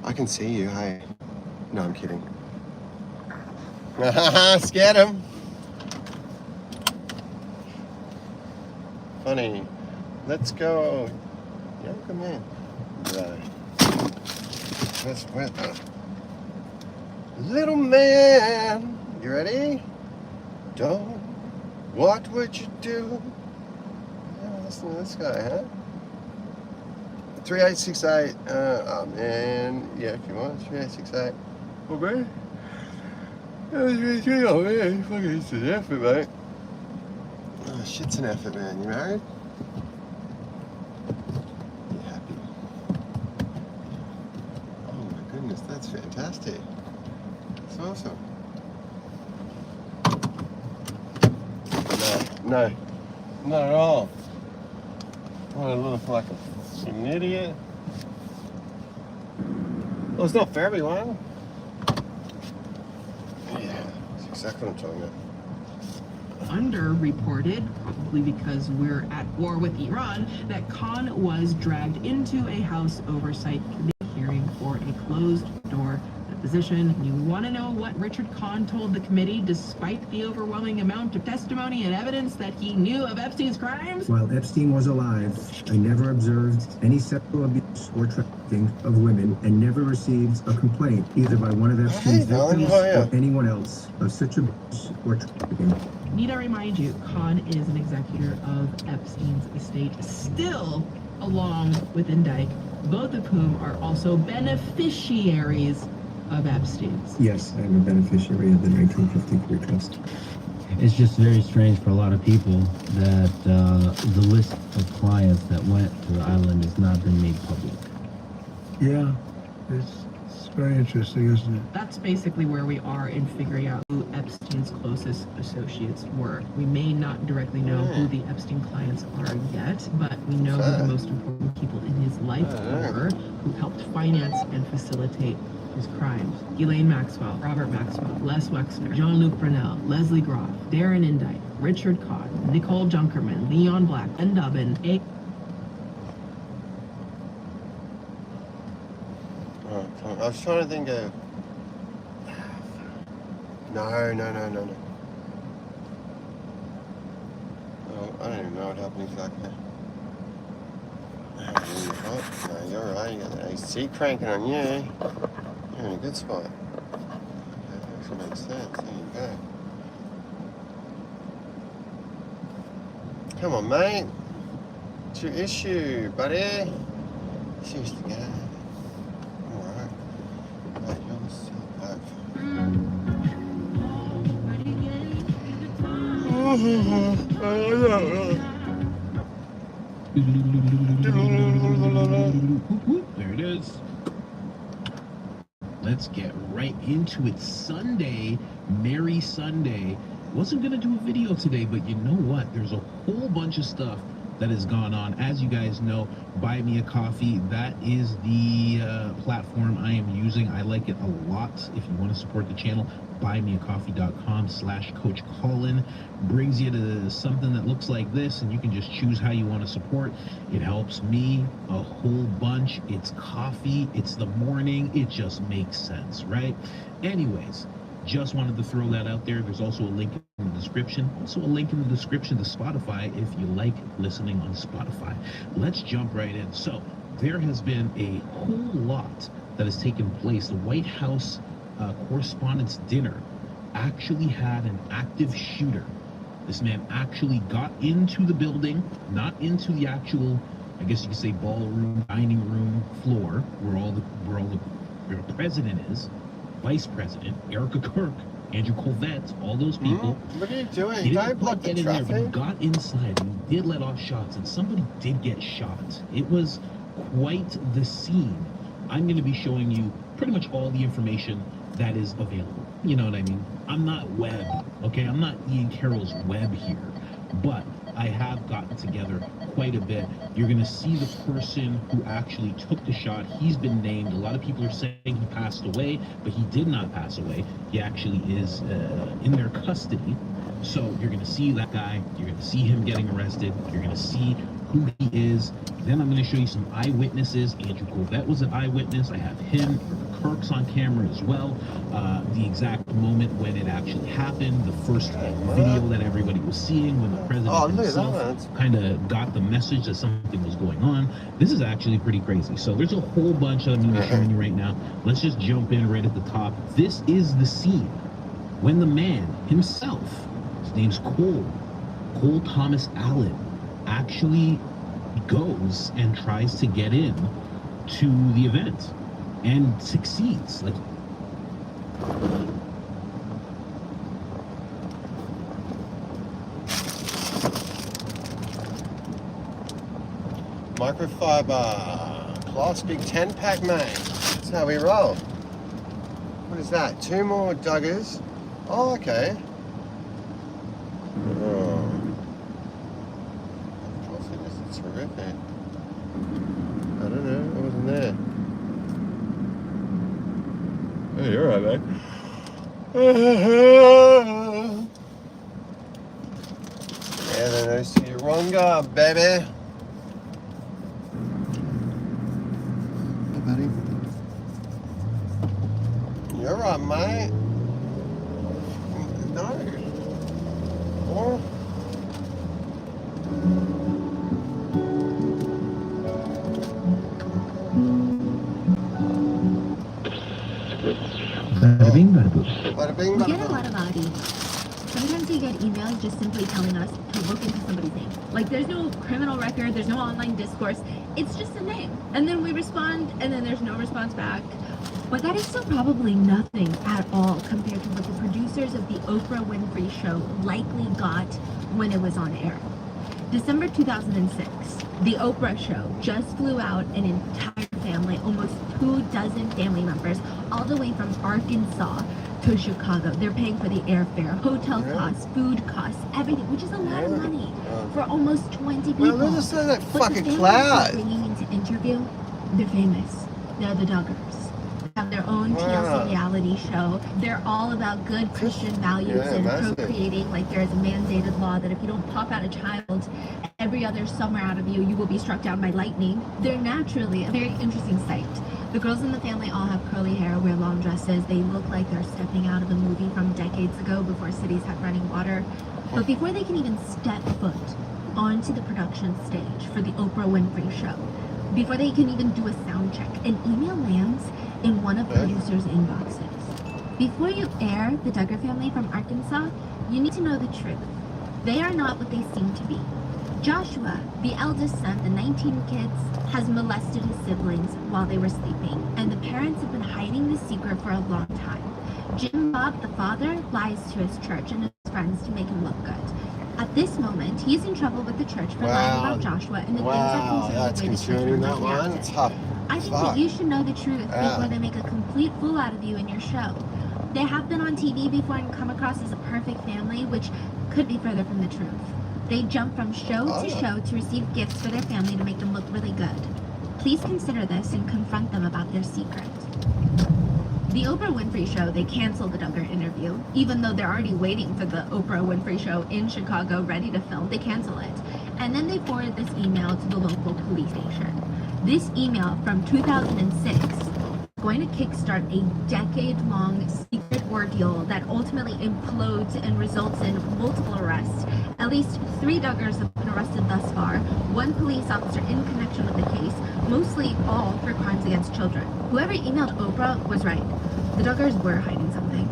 I can see you, hey. No, I'm kidding. Scared him. Funny. Let's go. Yeah, come in. Right. That's wet. Little man. You ready? Don't What would you do? Yeah, listen to this guy, huh? 3868. Oh man, yeah, if you want 3868. Well, man, oh man, fucking it's an effort, mate. Oh, shit's an effort, man. You married? You happy? Oh my goodness, that's fantastic. That's awesome. No, not at all. What, I look like an idiot? Well, it's not for everyone. Yeah, that's exactly what I'm talking about. Underreported, probably because we're at war with Iran, that Khan was dragged into a House Oversight Committee hearing for a closed-door deposition. You want to know what Richard Khan told the committee, despite the overwhelming amount of testimony and evidence that he knew of Epstein's crimes? While Epstein was alive, I never observed any sexual abuse or trafficking of women and never received a complaint either by one of Epstein's victims or anyone else of such abuse or trafficking. Need I remind you, Khan is an executor of Epstein's estate, still along with Dyke, both of whom are also beneficiaries of Epstein's. Yes, I'm a beneficiary of the 1953 trust. It's just very strange for a lot of people that the list of clients that went to the island has not been made public. Yeah, it's very interesting, isn't it? That's basically where we are in figuring out who Epstein's closest associates were. We may not directly know who the Epstein clients are yet, but we know who the most important people in his life were, who helped finance and facilitate his crimes. Ghislaine Maxwell, Robert Maxwell, Les Wexner, Jean-Luc Brunel, Leslie Groff, Darren Indike, Richard Codd, Nicole Junkerman, Leon Black, and Dubbin, I was trying to think of... No. Oh, I don't even know what happened exactly. No, you're right. You got the AC cranking on you. You're in a good spot. That actually makes sense. There you go. Come on, mate. What's your issue, buddy? Seriously, guy. There it is. Let's get right into it. Sunday, Merry Sunday. Wasn't gonna do a video today, but you know what? There's a whole bunch of stuff that has gone on. As you guys know, Buy Me a Coffee, that is the platform I am using. I like it a lot. If you want to support the channel, buymeacoffee.com/Coach Colin brings you to something that looks like this, and you can just choose how you want to support. It helps me a whole bunch. It's coffee, it's the morning, it just makes sense, right? Anyways, just wanted to throw that out there. There's also a link in the description. Also a link in the description to Spotify if you like listening on Spotify. Let's jump right in. So there has been a whole lot that has taken place. The White House Correspondents' Dinner actually had an active shooter. This man actually got into the building, not into the actual, I guess you could say, ballroom, dining room floor where all the president is. Vice President, Erica Kirk, Andrew Colvett, all those people. What are you doing? He didn't quite get in there, but he got inside and he did let off shots, and somebody did get shot. It was quite the scene. I'm going to be showing you pretty much all the information that is available. You know what I mean? I'm not Webb, okay? I'm not Ian Carroll's Webb here, but I have gotten together quite a bit. You're going to see the person who actually took the shot. He's been named. A lot of people are saying he passed away, but he did not pass away. He actually is in their custody. So you're going to see that guy. You're going to see him getting arrested. You're going to see who he is. Then I'm going to show you some eyewitnesses. Andrew Colvett was an eyewitness. I have him. Kirk's on camera as well. The exact moment when it actually happened. The first video that everybody was seeing when the president himself kind of got the message that something was going on. This is actually pretty crazy. So there's a whole bunch that I'm going to be showing you right now. Let's just jump in right at the top. This is the scene when the man himself, his name's Cole, Cole Thomas Allen actually goes and tries to get in to the event and succeeds. Like, Microfiber, Class Big 10 pack, mate. That's how we roll. What is that? 2 more Duggars. Oh, okay. Oh. This is terrific. I don't know. I wasn't there. Oh, you're right, mate. Yeah, then I see you wronga, baby. Hey, buddy. You're right, mate. No. Oh. Bada bing, bada boom. Bada bing, We bada get a boom. lot of oddities. Sometimes we get emails just simply telling us to look into somebody's name. Like, there's no criminal record, there's no online discourse, it's just a name. And then we respond, and then there's no response back. But that is still probably nothing at all compared to what the producers of the Oprah Winfrey Show likely got when it was on air. December 2006, the Oprah Show just flew out an entire family, almost 24 family members, all the way from Arkansas to Chicago. They're paying for the airfare, hotel costs, food costs, everything, which is a lot of money for almost 20 people. Well, let's just say that But fucking the family cloud. they're bringing into interview, they're famous. They're the Duggars. They have their own TLC reality show. They're all about good Christian values and procreating. Like, there is a mandated law that if you don't pop out a child every other summer out of you, you will be struck down by lightning. They're naturally a very interesting sight. The girls in the family all have curly hair, wear long dresses. They look like they're stepping out of a movie from decades ago before cities had running water. But before they can even step foot onto the production stage for the Oprah Winfrey Show, before they can even do a sound check, an email lands in one of the producers' inboxes. Before you air the Duggar family from Arkansas, you need to know the truth. They are not what they seem to be. Joshua, the eldest son, the 19 kids, has molested his siblings while they were sleeping, and the parents have been hiding the secret for a long time. Jim Bob, the father, lies to his church and his friends to make him look good. At this moment, he's in trouble with the church for lying about Joshua and the things that That's concern the way the church concerning, that was one. reacted. It's tough. I think that you should know the truth before they make a complete fool out of you in your show. They have been on TV before and come across as a perfect family, which could be further from the truth. They jump from show to show to receive gifts for their family to make them look really good. Please consider this and confront them about their secret. The Oprah Winfrey Show, they canceled the Duggar interview. Even though they're already waiting for the Oprah Winfrey Show in Chicago ready to film, they cancel it. And then they forward this email to the local police station. This email from 2006 is going to kickstart a decade-long secret ordeal that ultimately implodes and results in multiple arrests. At least 3 Duggars have been arrested thus far, 1 police officer in connection with the case, mostly all for crimes against children. Whoever emailed Oprah was right. The Duggars were hiding something.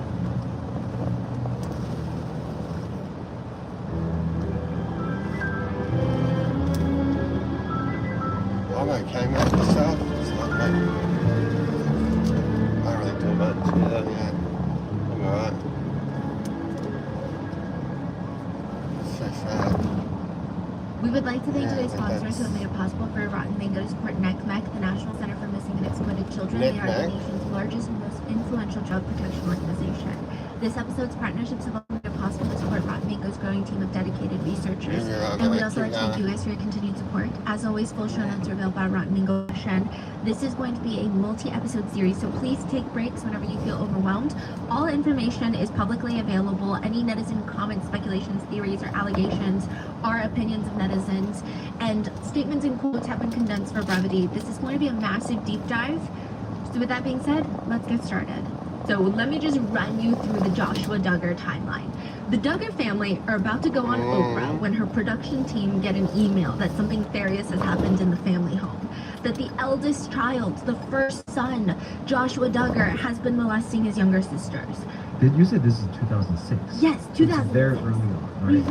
I'm okay, mate. Yourself? It's not like, I don't really do much. Yeah. I'm alright. It's so sad. We would like to thank today's sponsors who have made it possible for Rotten Mango to support NCMEC, the National Center for Missing and Exploited Children. They are the nation's largest and most influential child protection organization. This episode's partnerships have made it possible to support Rotten Mango's growing team of dedicated researchers. And we'd also like to thank you guys for your continued support. As always, full show notes are available by Rotten Mango. This is going to be a multi-episode series, so please take breaks whenever you feel overwhelmed. All information is publicly available. Any netizen comments, speculations, theories, or allegations are opinions of netizens, and statements and quotes have been condensed for brevity. This is going to be a massive deep dive. So with that being said, let's get started. So let me just run you through the Joshua Duggar timeline. The Duggar family are about to go on Oprah when her production team get an email that something nefarious has happened in the family home. That the eldest child, the first son, Joshua Duggar, has been molesting his younger sisters. You said this is 2006? Yes, 2006. It's very early on, right?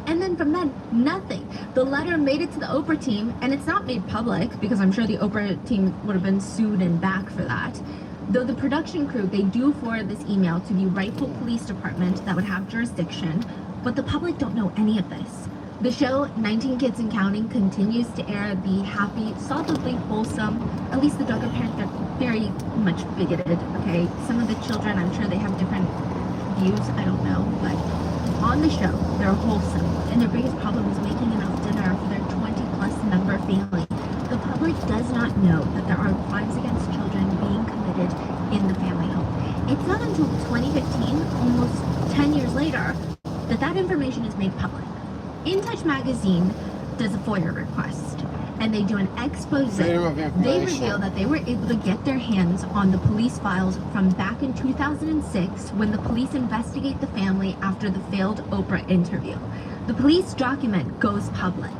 And then then from then, nothing. The letter made it to the Oprah team, and it's not made public because I'm sure the Oprah team would have been sued and back for that. Though the production crew, they do forward this email to the rightful police department that would have jurisdiction, but the public don't know any of this. The show, 19 Kids and Counting, continues to air the happy, solidly wholesome, at least the Duggar parents are very much bigoted, okay? Some of the children, I'm sure they have different views, I don't know, but on the show, they're wholesome, and their biggest problem is making enough dinner for their 20-plus member family. The public does not know that there are crimes against children being committed in the family home. It's not until 2015, almost 10 years later, that information is made public. In Touch magazine does a FOIA request, and they do an expose. They reveal that they were able to get their hands on the police files from back in 2006 when the police investigate the family after the failed Oprah interview. The police document goes public.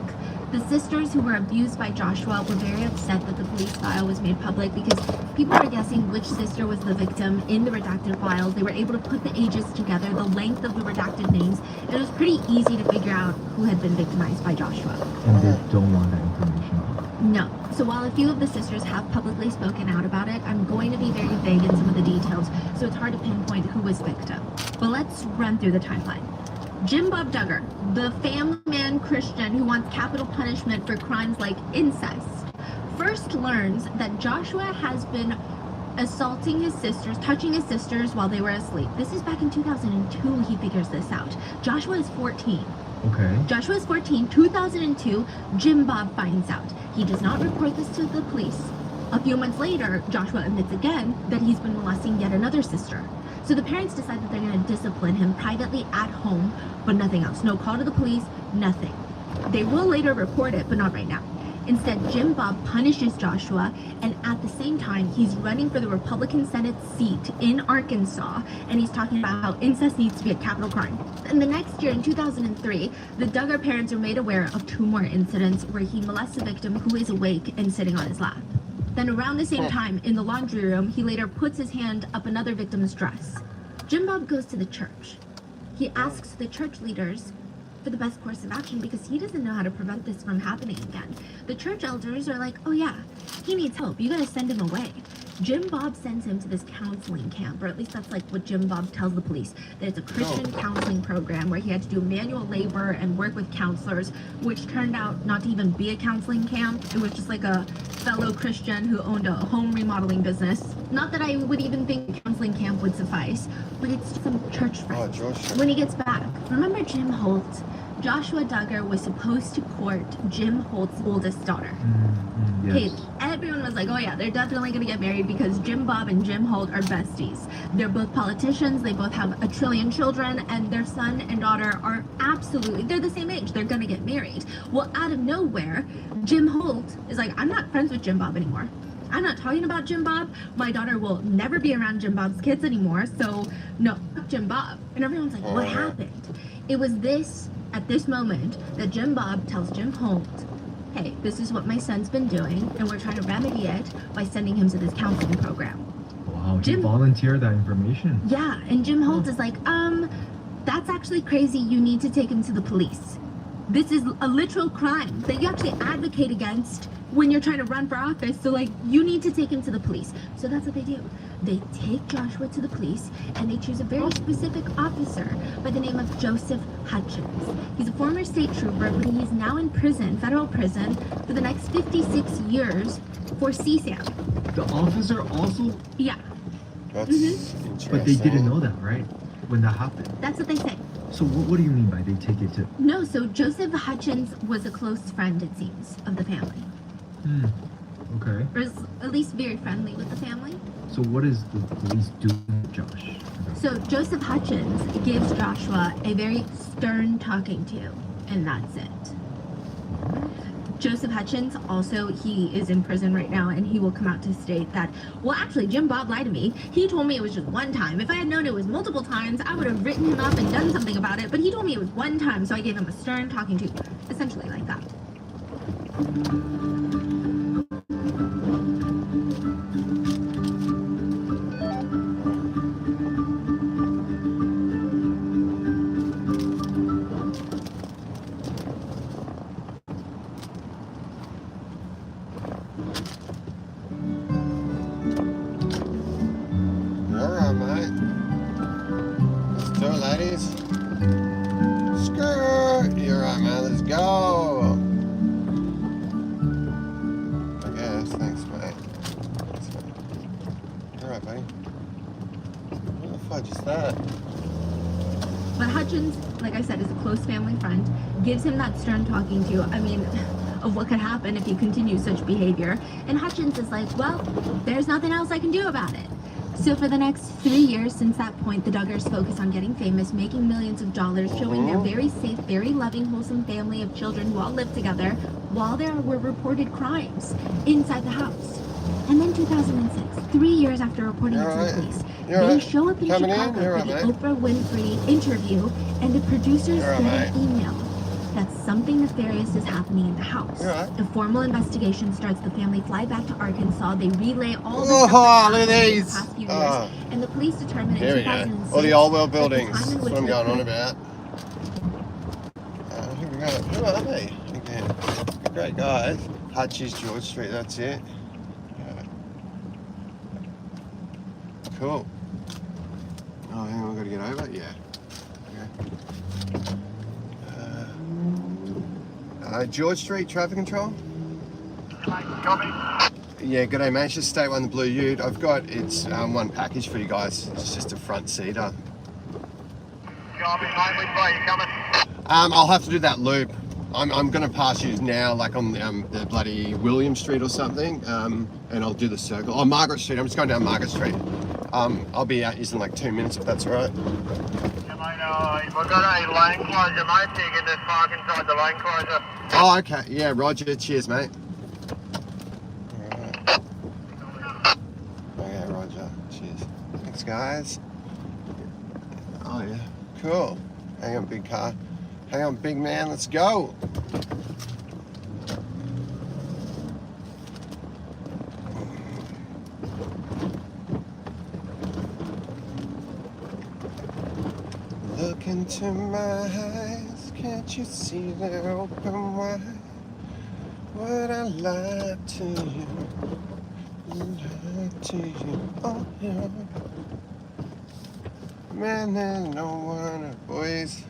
The sisters who were abused by Joshua were very upset that the police file was made public because people were guessing which sister was the victim in the redacted files. They were able to put the ages together, the length of the redacted names, and it was pretty easy to figure out who had been victimized by Joshua. And they don't want that information. No. So while a few of the sisters have publicly spoken out about it, I'm going to be very vague in some of the details, so it's hard to pinpoint who was victim. But let's run through the timeline. Jim Bob Duggar, the family man Christian who wants capital punishment for crimes like incest, first learns that Joshua has been assaulting his sisters, touching his sisters while they were asleep. This is back in 2002 he figures this out. Joshua is 14. Okay. Joshua is 14, 2002, Jim Bob finds out. He does not report this to the police. A few months later, Joshua admits again that he's been molesting yet another sister. So the parents decide that they're going to discipline him privately at home, but nothing else. No call to the police, nothing. They will later report it, but not right now. Instead, Jim Bob punishes Joshua, and at the same time, he's running for the Republican Senate seat in Arkansas, and he's talking about how incest needs to be a capital crime. And the next year, in 2003, the Duggar parents are made aware of 2 more incidents where he molests a victim who is awake and sitting on his lap. Then around the same time, in the laundry room, he later puts his hand up another victim's dress. Jim Bob goes to the church. He asks the church leaders for the best course of action because he doesn't know how to prevent this from happening again. The church elders are like, oh yeah, he needs help. You gotta send him away. Jim Bob sends him to this counseling camp, or at least that's like what Jim Bob tells the police, that it's a Christian counseling program where he had to do manual labor and work with counselors, which turned out not to even be a counseling camp. It was just like a fellow Christian who owned a home remodeling business. Not that I would even think a counseling camp would suffice, but it's some church friends. When he gets back, remember Jim Holt? Joshua Duggar was supposed to court Jim Holt's oldest daughter. Yes. Okay, everyone was like, oh yeah, they're definitely gonna get married because Jim Bob and Jim Holt are besties. They're both politicians, they both have a trillion children, and their son and daughter are absolutely, they're the same age, they're gonna get married. Well, out of nowhere, Jim Holt is like, I'm not friends with Jim Bob anymore. I'm not talking about Jim Bob. My daughter will never be around Jim Bob's kids anymore, so no, fuck Jim Bob. And everyone's like, what happened? It was this, at this moment, that Jim Bob tells Jim Holt, hey, this is what my son's been doing, and we're trying to remedy it by sending him to this counseling program. Wow, he volunteered that information. Yeah, and Jim Holt is like, that's actually crazy. You need to take him to the police. This is a literal crime that you actually advocate against when you're trying to run for office. So like, you need to take him to the police. So that's what they do. They take Joshua to the police and they choose a very specific officer by the name of Joseph Hutchins. He's a former state trooper, but he's now in prison, federal prison, for the next 56 years for CSAM. The officer also? Yeah. That's interesting. But they didn't know that, right? When that happened. That's what they say. So what do you mean by they take it to? No, so Joseph Hutchins was a close friend, it seems, of the family. Okay. Or is at least very friendly with the family. So what is the police doing with Josh? So Joseph Hutchins gives Joshua a very stern talking to, and that's it. Joseph Hutchins, also, he is in prison right now, and he will come out to state that, well, actually, Jim Bob lied to me. He told me it was just one time. If I had known it was multiple times, I would have written him up and done something about it, but he told me it was one time, so I gave him a stern talking to, essentially like that. that? But Hutchins, like I said, is a close family friend, gives him that stern talking to, I mean, of what could happen if he continues such behavior. And Hutchins is like, well, there's nothing else I can do about it. So for the next 3 years since that point, the Duggars focus on getting famous, making millions of dollars, showing their very safe, very loving, wholesome family of children who all live together, while there were reported crimes inside the house. And then 2006, 3 years after reporting it to the police, they show up in Chicago for the Oprah Winfrey interview, and the producers get an email that something nefarious is happening in the house. The formal investigation starts. The family fly back to Arkansas. They relay all the stuff that happened in the past few years, and the police determine in 2006 all the old world buildings. that the time in which That's what I'm going on they about. Who are they? Again, great guys. Hutchins, George Street. That's it. Cool. Oh, hang on, I've got to get over it? Yeah. Okay. George Street, traffic control? Yeah, good day, Manchester State 1, the Blue Ute. I've got, it's one package for you guys. It's just a front seater. I'll have to do that loop. I'm going to pass you now, like on the bloody William Street or something, and I'll do the circle. Oh, Margaret Street. I'm just going down Margaret Street. I'll be out in like 2 minutes if that's all right. We've got a lane closure, mate, so you can just park inside the lane closure. Oh, okay. Yeah, Roger. Cheers, mate. All right. Okay, Roger. Cheers. Thanks, guys. Oh, yeah. Cool. Hang on, big car. Hang on, big man. Let's go. Look into my eyes, can't you see they're open wide? Would I lie to you? Lie to you, oh yeah. Man, there's no one, boys.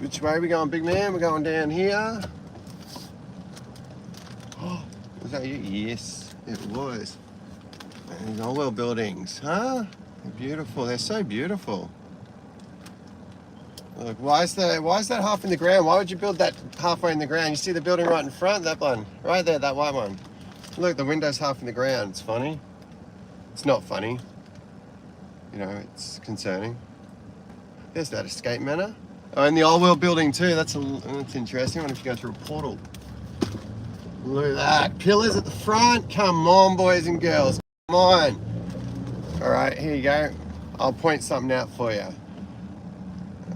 Which way are we going, big man? We're going down here. Oh, was that you? Yes, it was. These old world buildings, huh? They're beautiful. They're so beautiful. Look, why is that half in the ground? Why would you build that halfway in the ground? You see the building right in front, that one, right there, that white one. Look, the window's half in the ground. It's funny. It's not funny. You know, it's concerning. There's that escape manor. Oh, and the old world building too. That's interesting. I wonder if you go through a portal. Look at that. Pillars at the front. Come on, boys and girls. Come on. All right, here you go. I'll point something out for you.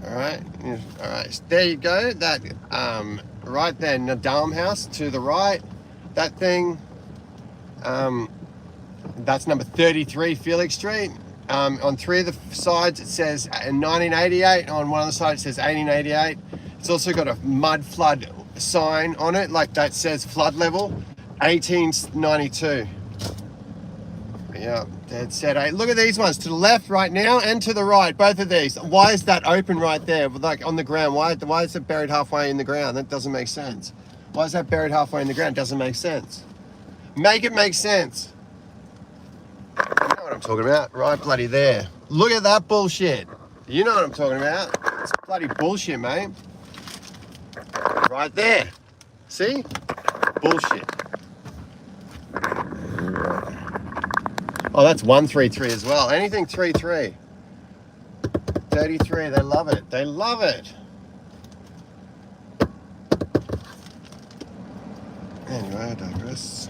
All right. So there you go. That right there, Nadam House to the right. That thing. That's number 33 Felix Street. On 3 of the sides it says 1988. On one of the sides it says 1888. It's also got a mud flood sign on it, like that says flood level 1892. Yeah, dead set. Hey, look at these ones to the left right now and to the right, both of these. Why is that open right there, like on the ground? Why is it buried halfway in the ground? That doesn't make sense. Why is that buried halfway in the ground? Doesn't make sense. Make it make sense. You know what I'm talking about, right bloody there. Look at that bullshit. You know what I'm talking about. It's bloody bullshit, mate. Right there. See? Bullshit. Oh, that's 133 as well. Anything 33. 33, they love it. They love it. Anyway, I digress.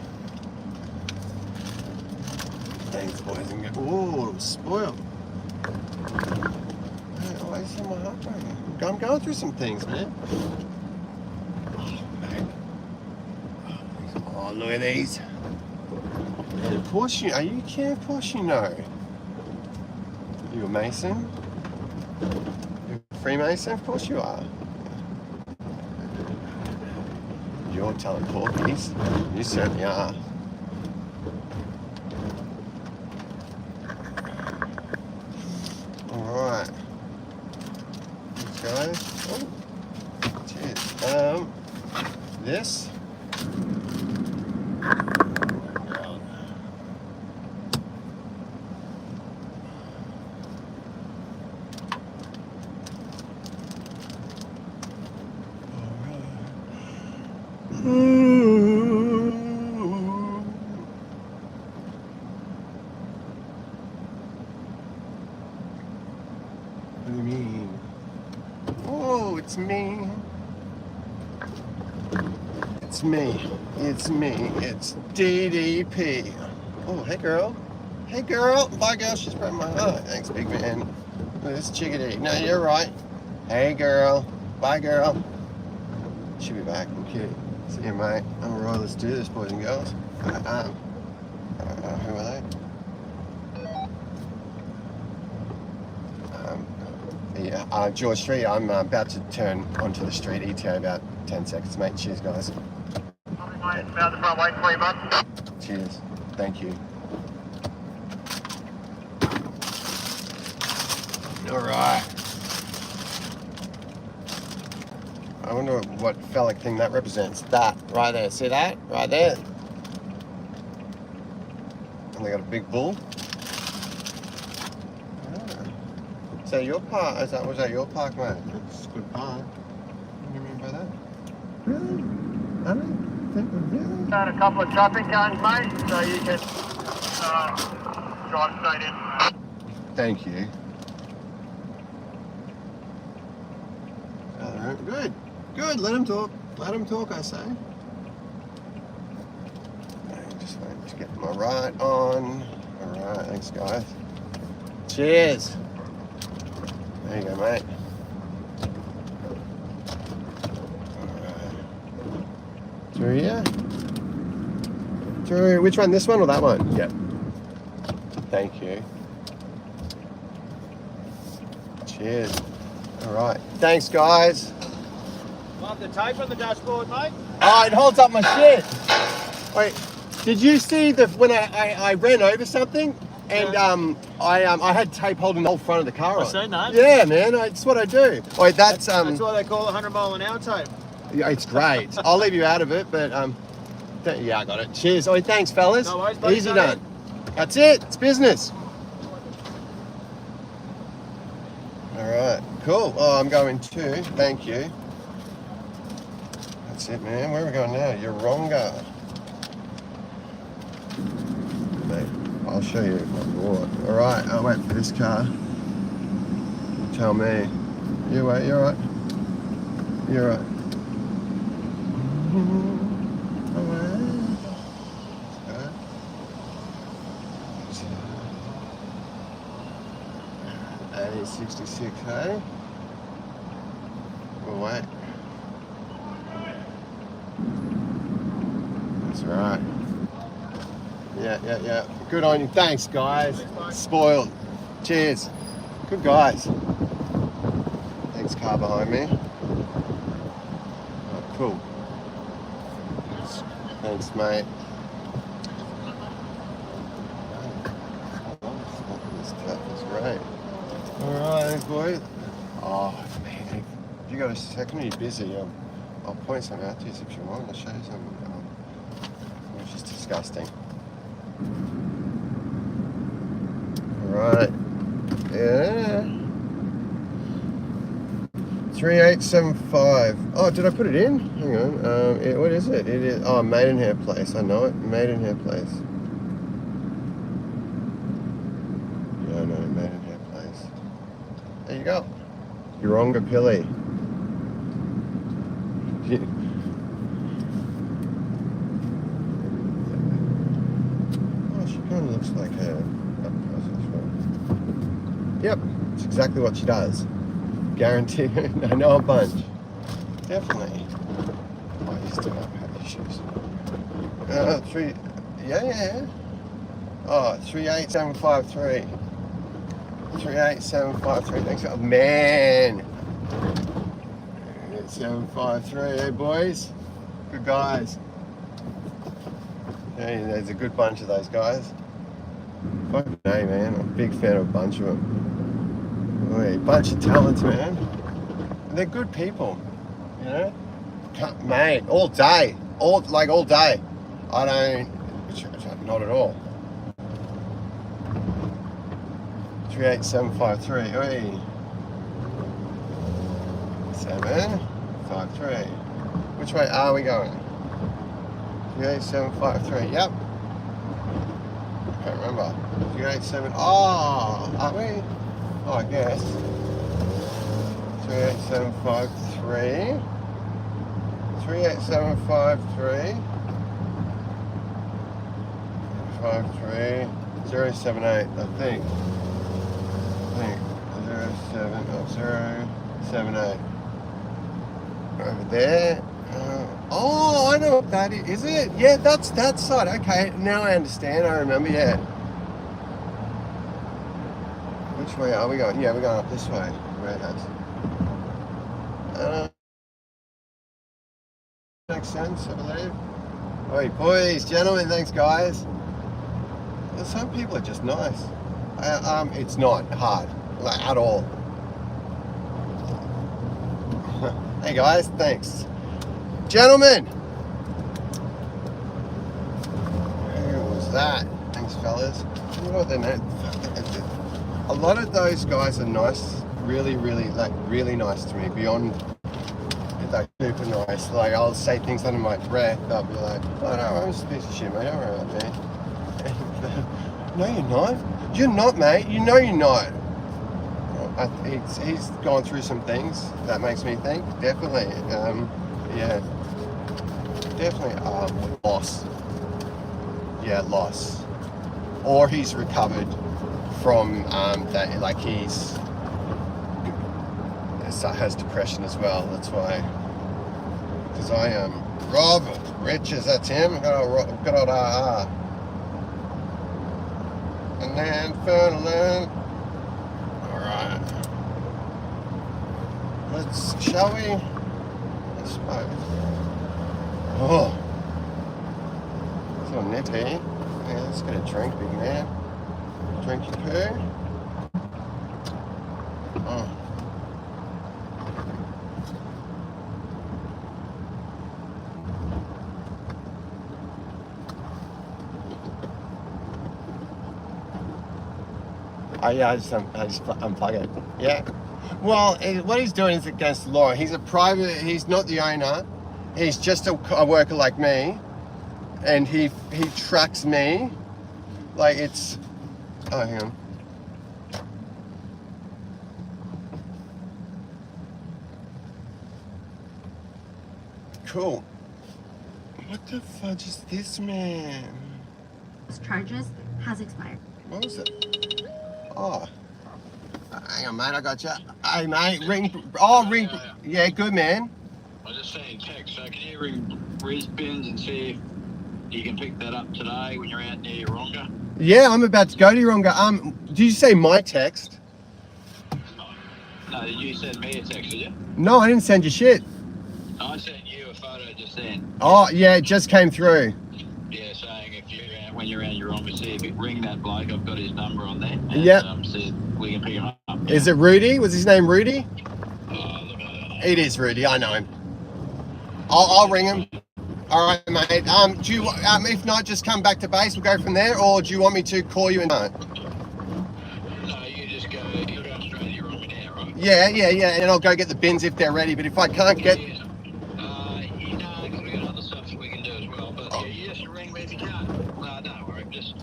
Thanks, boys and girls. Ooh, I'm spoiled. Why is my heart breaking? I'm going through some things, man. Oh, mate. Oh, look at these. And of course you, are you kidding? Of course you know. You a Mason? You a Freemason? Of course you are. You're telling porkies. You certainly are. Alright. Let's go. Oh, cheers. This. What do you mean? Oh, it's me. It's me. It's me. It's DDP. Oh, hey girl. Hey girl. Bye girl. She's broken my heart. Thanks, big man. Look at this chickadee. No, you're right. Hey girl. Bye girl. She'll be back. I'm kidding. See you, mate. I'm a royal. Let's do this, boys and girls. Who are they? Yeah, George Street. I'm about to turn onto the street. ETA about 10 seconds, mate. Cheers, guys. About the front way, 3 months. Cheers. Thank you. All right. I wonder what phallic thing that represents. That right there. See that? Right there. And they got a big bull. Is that your park? Was that your park, mate? It's a good park. What do you mean by that? Really? I don't think really. Got a couple of traffic cones, mate, so you can drive straight in. Thank you. Good. Good. Let him talk. Let him talk, I say. I'm just waiting to get my ride on. All right. Thanks, guys. Cheers. There you go, mate. Alright. Through here? Through, which one? This one or that one? Yep. Thank you. Cheers. Alright. Thanks, guys. Love the tape on the dashboard, mate. Oh, it holds up my shit. Wait, did you see when I ran over something? And I had tape holding the whole front of the car on. I've seen that. Yeah, man, that's what I do. Wait, that's why they call it 100 mile an hour tape. Yeah, it's great. I'll leave you out of it, but yeah, I got it. Cheers. Oh, thanks, fellas. No worries, buddy. Easy done. That's it. It's business. All right, cool. Oh, I'm going too. Thank you. That's it, man. Where are we going now? Yeronga. Mate. I'll show you my board. Alright, I'll wait for this car. Tell me. You wait, you're right. You're right. Alright. 66, hey? We'll wait. That's right. Yeah. Good on you. Thanks, guys. Spoiled. Cheers. Good guys. Thanks, car behind me. Oh, cool. Thanks, mate. This stuff is great. Alright, thanks, boys. Oh, man. If you got a second, you're busy. I'll point something out to you if you want. I'll show you something. Which is disgusting. Right. Yeah. 3875. Oh, did I put it in? Hang on. What is it? It is Maidenhair Place. I know it. Maidenhair Place. Yeah, I know Maidenhair Place. There you go. Yeronga Pilly. Oh, she kind of looks like her. Yep, it's exactly what she does. Guarantee. I know a bunch. Definitely. Oh, you still have issues. Yeah. Oh, 38753. 38753. Thanks. Oh, man. 753. Hey, boys. Good guys. Hey, there's a good bunch of those guys. Fucking hey, man. I'm a big fan of a bunch of them. A bunch of talents, man. They're good people, you know. Mate, all day, all day. I don't, not at all. 38753. Hey. 753. Which way are we going? 38753. Yep. I can't remember. 387. Oh, are we? Oh, I guess. 38753. 38753. 078, I think. 078. Over there. Oh, I know what that is. Is it? Yeah, that's that side. Okay, now I understand. I remember, yeah. Which way are we going? Yeah, we're going up this way. Warehouse. Makes sense, I believe. Oi, boys, gentlemen, thanks, guys. Some people are just nice. It's not hard, like, at all. Hey, guys, thanks. Gentlemen! Who was that? Thanks, fellas. You know what their name? A lot of those guys are nice, really, like, really nice to me, beyond, like, super nice. Like, I'll say things under my breath, they'll be like, oh, no, I'm just a piece of shit, mate, don't worry about me. No, you're not. You're not, mate. You know you're not. He's gone through some things that makes me think. Definitely. Yeah. Definitely loss. Yeah, loss. Or he's recovered from that. Like he's has depression as well. That's why. Because I am Rob Riches. That's him. Good old And then Ferdinand. Alright. Shall we? I suppose. Oh. It's all nippy. Yeah, let's get a drink, big man. Drink your poo. Oh. Oh yeah, I just unplug it. Yeah. Well, what he's doing is against the law. He's he's not the owner. He's just a worker like me. And he tracks me. Like it's, oh, hang on. Cool. What the fudge is this, man? Those charges has expired. What was it? Oh, hang on, mate. I got you. Hey, mate, ring. Oh, ring. Yeah, good, man. I was just saying text. So can you ring Brisbane and see if you can pick that up today when you're out near Yoronga? Yeah, I'm about to go to Yoronga. Did you say my text? No, you sent me a text, did you? No, I didn't send you shit. I sent you a photo just then. Oh, yeah, it just came through. Yeah, saying if you're out, when you're out Yoronga, see if you ring that bloke. I've got his number on there. And, yep. See if we can pick him up. Yeah. Is it Rudy? Was his name Rudy? It is Rudy. I know him. I'll ring him. All right, mate. Do you? If not, just come back to base. We'll go from there. Or do you want me to call you? No, you just go. You're going straight to Yoronga now, right? Yeah. And I'll go get the bins if they're ready. But if I can't get, you know, I've got to get other stuff we can do as well. But yeah, you just ring me if you can't. No, don't worry. Just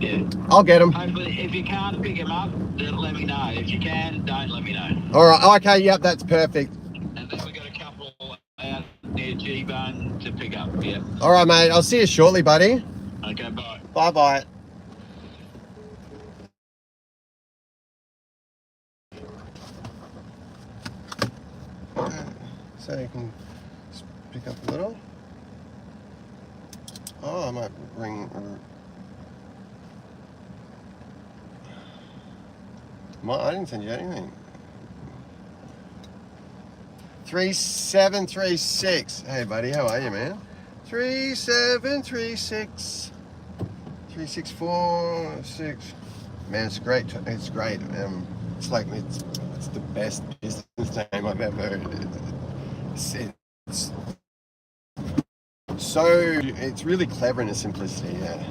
yeah. I'll get them. Hopefully, if you can't pick him up, then let me know. If you can, don't let me know. All right. Okay. Yep. That's perfect. And then we got a couple out near G-Bone to pick up. Yeah. All right, mate. I'll see you shortly, buddy. Okay. Bye. Bye. So you can pick up a little. Oh, I might ring. I didn't send you anything. 3736. Hey, buddy, how are you, man? 3736. 3646. Man, it's great. It's great. It's like it's the best business name I've ever. It's really clever in its simplicity. Yeah.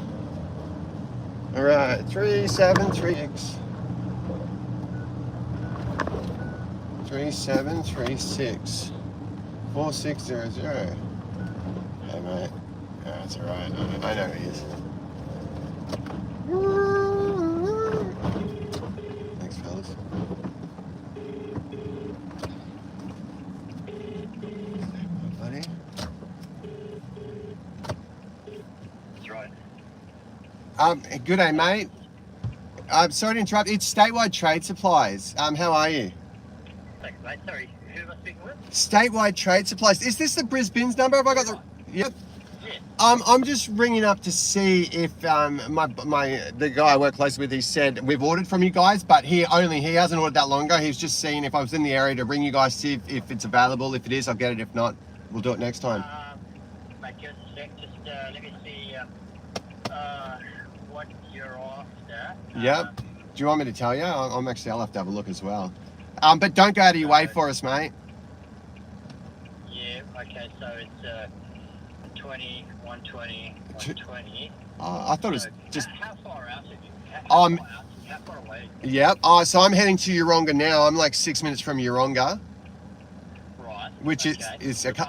All right, 3736. 3736 4600. Hey, mate. That's all right. I know he is. Thanks, fellas. Buddy. That's right. Good day, mate. I'm sorry to interrupt. It's Statewide Trade Supplies. How are you? Thanks, mate. Sorry, who am I speaking with? Statewide Trade Supplies. Is this the Brisbane's number? Have I got the? Yep. Yeah. I'm just ringing up to see if the guy I work closely with, he said we've ordered from you guys, but he hasn't ordered that long ago. He was just seeing if I was in the area to ring you guys, see if it's available. If it is, I'll get it. If not, we'll do it next time. Mate, just a sec. Just let me see what you're after. Yep. Do you want me to tell you? I'll have to have a look as well. But don't go out of your way for us, mate. Yeah. Okay. So it's 20, 120, 120. I thought it was just. How far out are you? How far away? Yep. So I'm heading to Yeronga now. I'm like 6 minutes from Yeronga. Right. Which is I don't have.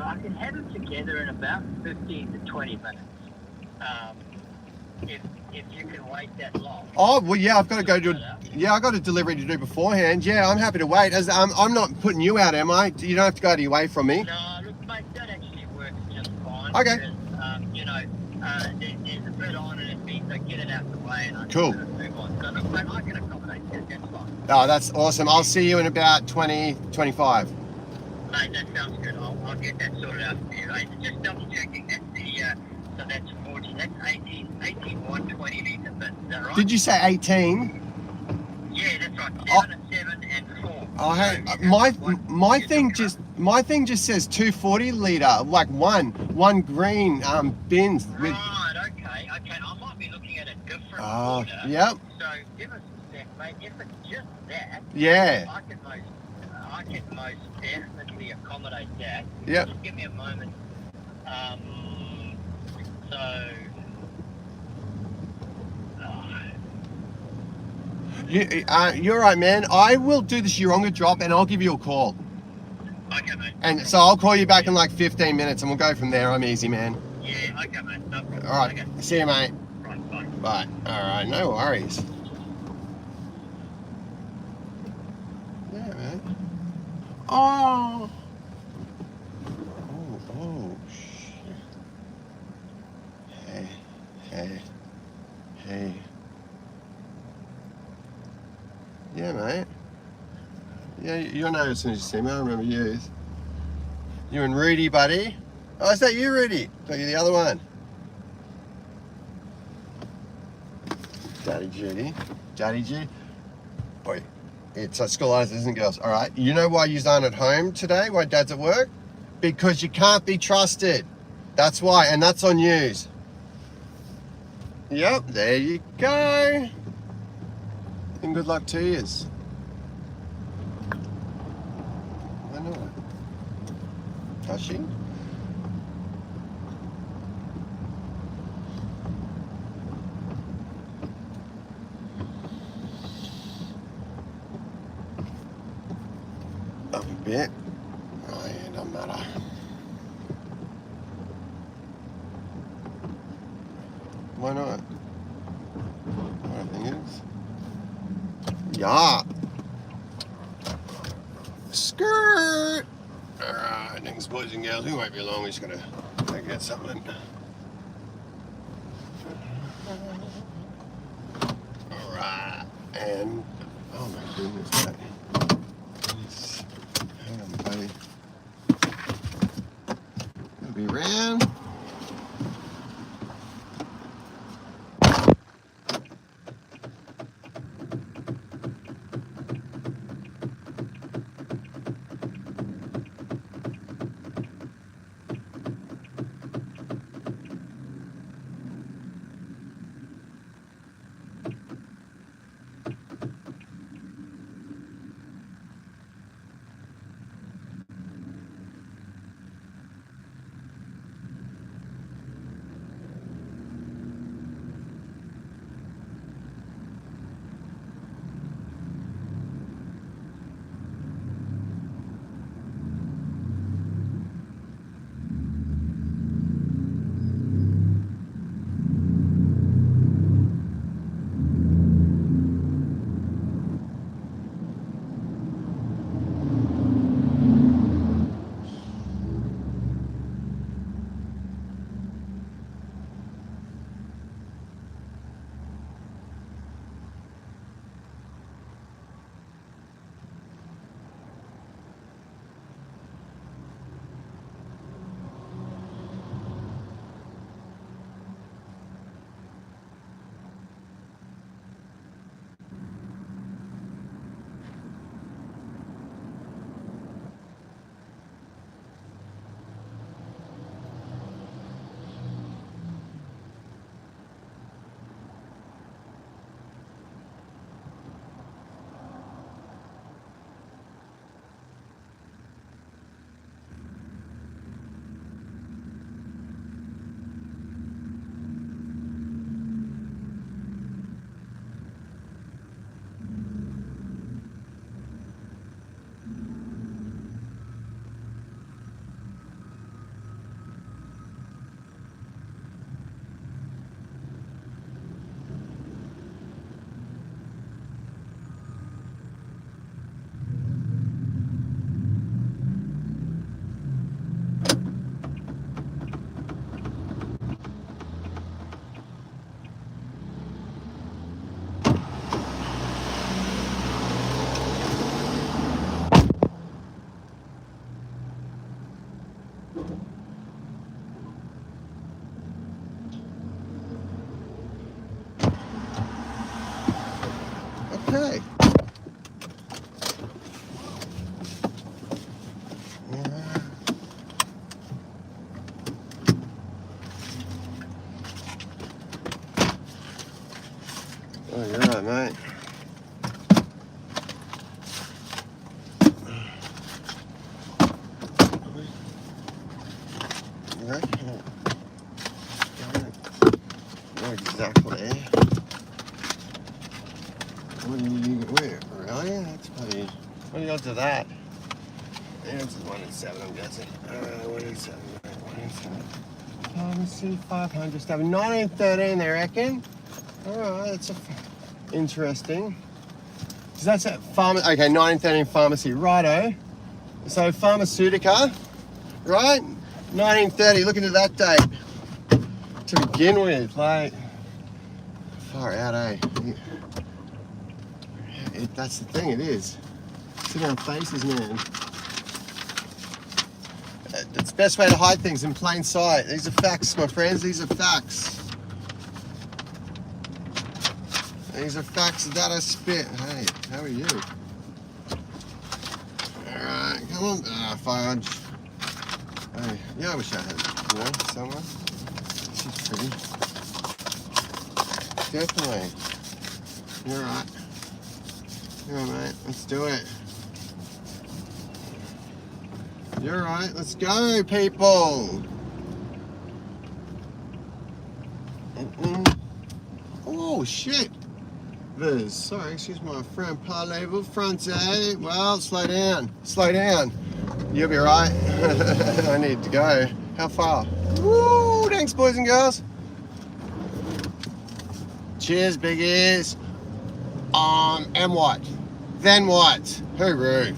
I can have them together in about 15 to 20 minutes. If you can wait that long. Oh well, yeah. I've got to go to. I got a delivery to do beforehand. Yeah, I'm happy to wait. As I'm not putting you out, am I? You don't have to go out of your way from me. No, look, mate, that actually works just fine. Okay. Because, there's a bit on it. It means I get it out the way and I Cool. can move on. So look, mate, I can accommodate that. That's fine. Oh, that's awesome. I'll see you in about 20, 25. Mate, that sounds good. I'll get that sorted out for you. Hey, just double checking. That's so that's 40. That's 18 120 litre bits. Is that right? Did you say 18? Yeah, that's right. 7 and 4. Oh, hey, my thing just says 240 litre, like one green bins with. Right. Okay. I might be looking at a different order. Yep. So give us a sec, mate. If it's just that, Yeah. I can most definitely accommodate that. Yep. Just give me a moment. You're right, man. I will do this Yeronga drop and I'll give you a call. Okay, mate. And so I'll call you back in like 15 minutes and we'll go from there. I'm easy, man. Yeah, okay, mate. No problem. All right. Okay. See you, mate. Right, bye. Bye. All right. No worries. Yeah, man. Oh, shit. Hey. Yeah, mate. Yeah, you'll know as soon as you see me. I remember you. You and Rudy, buddy. Oh, is that you, Rudy? Thought you the other one. Daddy G. Wait, it's school hours, isn't it, girls? All right. You know why you aren't at home today? Why Dad's at work? Because you can't be trusted. That's why, and that's on news. Yep, there you go. And good luck to yous. Why not? Touching? Up a bit. Oh yeah, doesn't matter. Why not? What I think is. Yeah. Skirt. All right, thanks, boys and girls. We won't be long. We're just gonna go get something. All right, and oh my goodness, mate. Hang on, buddy. It'll be round. Okay. Oh, you're right, mate. Not exactly. Wait, really? That's pretty. What are the odds of that? The odds is 1 in 7, I'm guessing. 1 in 7. 1 in 7. Pharmacy 500 stuff. 1913, they reckon. Alright, that's interesting. So that's at pharmacy. Okay, 1913 pharmacy. Righto. So Pharmaceutica, right? 1930. Looking at that date to begin with, like far out, eh? That's the thing. It is. It's in our faces, man. It's the best way to hide things in plain sight. These are facts, my friends. These are facts. These are facts that I spit. Hey, how are you? Alright, come on. Ah, fudge. Hey, yeah, I wish I had, someone. She's pretty. Definitely. You're right. You're right, mate. Let's do it. You're right. Let's go, people. Oh, shit. Sorry, excuse my friend. Parlez-vous français? Well, slow down. Slow down. You'll be right. I need to go. How far? Woo! Thanks, boys and girls. Cheers, big ears. And what? Then what? Hooroo.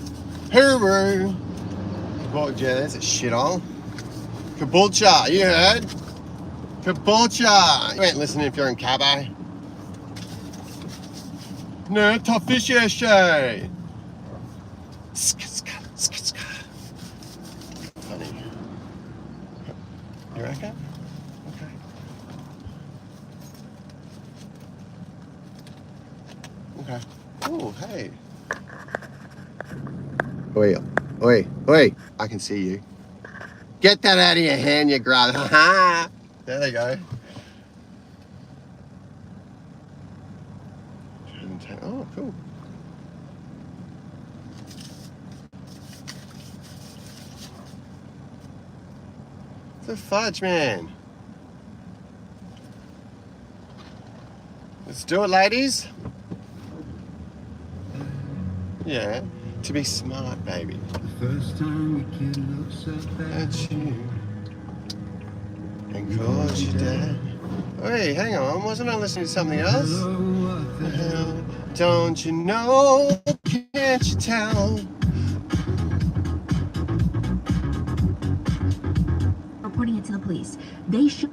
Hooroo. Oh, yeah, there's a shithole. Caboolture, you heard? Caboolture. You ain't listening if you're in Cabo. No, tough fish, funny. You reckon? Okay. Oh, hey. Oi, oi, oi. I can see you. Get that out of your hand, you grub. Ha There they go. Oh, cool. The fudge, man. Let's do it, ladies. Yeah, to be smart, baby. The first time your kid looks up at you and calls you dad. Wait, hang on, wasn't I listening to something else? Well, don't you know, can't you tell? Reporting it to the police. They should.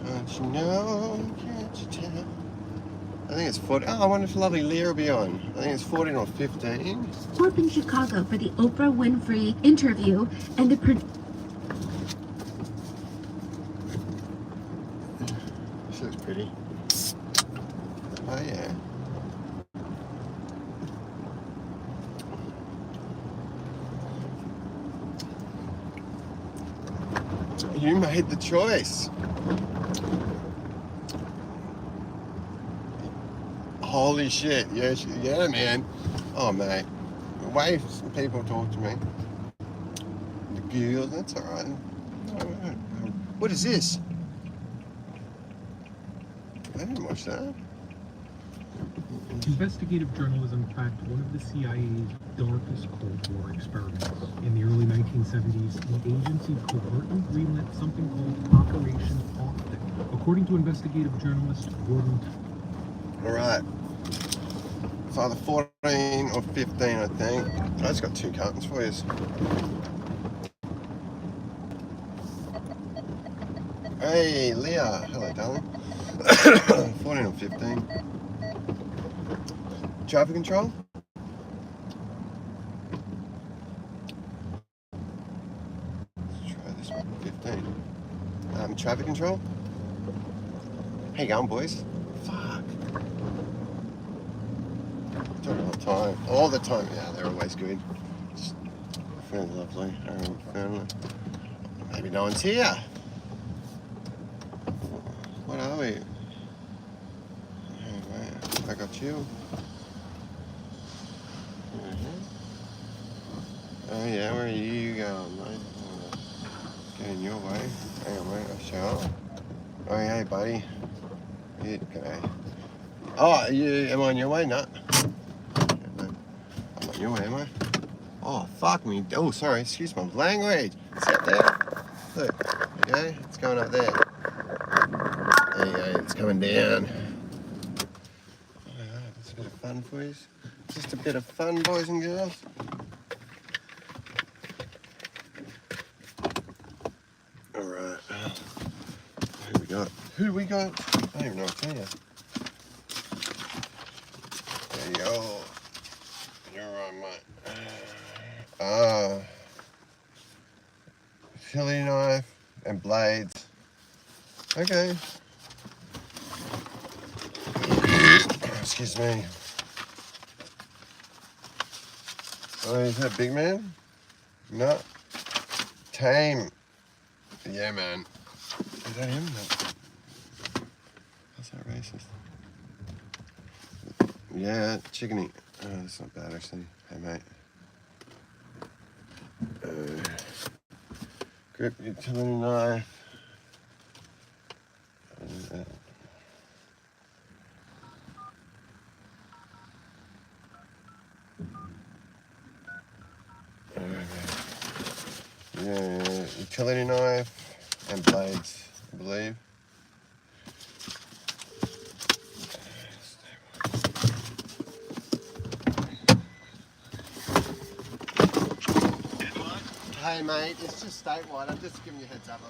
Don't you know, can't you tell? I think it's 40. Oh, I wonder if lovely Leah will be on. I think it's 14 or 15. Up in Chicago for the Oprah Winfrey interview, and the This looks pretty. Oh yeah. You made the choice. Holy shit, yeah, man. Oh, mate. The way some people talk to me. The girls, that's all right. What is this? I didn't watch that. Investigative journalism cracked one of the CIA's darkest Cold War experiments. In the early 1970s, the agency covertly greenlit something called Operation Optic. According to investigative journalist Gordon. All right. It's either 14 or 15, I think. I just got 2 cartons for you. Hey, Leah. Hello, darling. 14 or 15. Traffic control? Let's try this one. 15. traffic control? How you going, boys? Fuck. Do it all the time. All the time. Yeah, they're always good. Just very lovely. Maybe no one's here. What are we? Anyway, I got you. Oh yeah, where are you going, mate? Getting your way. Hang on, mate, I'll show up. Oh, hey, buddy. Yeah, g'day. Oh, am I on your way? No. I'm on your way, am I? Oh, fuck me. Oh, sorry, excuse my language. It's out there. Look, okay, it's going up there. There you go, it's coming down. Alright, that's a bit of fun for you. Just a bit of fun, boys and girls. Alright, who we got? Who we got? I don't even know what to tell you. There you go. You're on my... utility knife and blades. Okay. Excuse me. Oh, is that big man? No. Tame. Yeah, man. Is that him? No. How's that racist? Yeah, chickeny. Oh, that's not bad, actually. Hey, mate. Grip utility knife. Yeah, utility knife and blades, I believe. Hey mate, it's just statewide. I'm just giving you a heads up.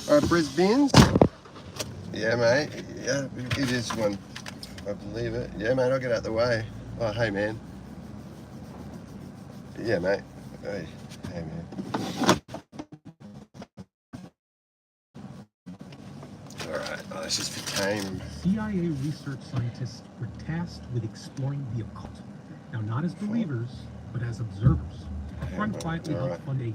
Alright, Brisbane's. Yeah, mate. Yeah, it is one. I believe it. Yeah, mate, I'll get out the way. Oh, hey, man. Yeah, mate. Hey, man. Alright, oh, that's just for tame. CIA research scientists were tasked with exploring the occult. Now, not as believers, but as observers. A friend quietly helped fund a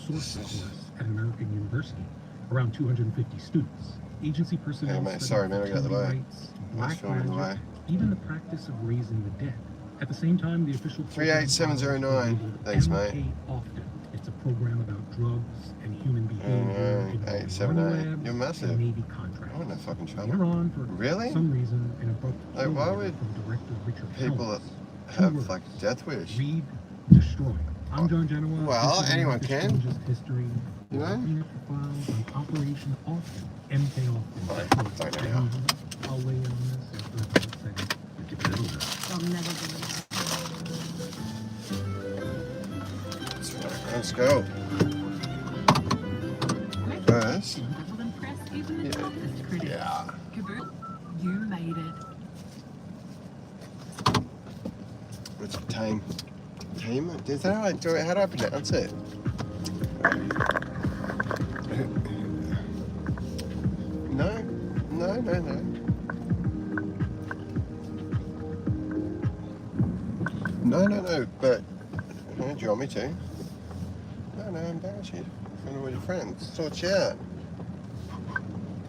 source course at an American university. Around 250 students. Agency personnel sorry, man, I got the way. rights, black magic, even the practice of raising the dead. At the same time, the official 38709. Thanks, mate. Often. It's a program about drugs and human behavior. 878. You're massive. Navy contracts. I'm in no fucking trouble. You're on for some reason an abrupt like, why would people have like death wish? Read, destroy. I'm John Genoa. Well, anyone can. History. You know? Files on Operation Austin. MK Austin. Don't know how. I'll weigh in on this after a second. Get the middle of I'll never do it. Let's go. First. Yeah. You made it. What's tame? Tame? Is that how I do it? How do I pronounce it? No, but do you want me to? No, embarrass you. In front of all your friends. Sort you out.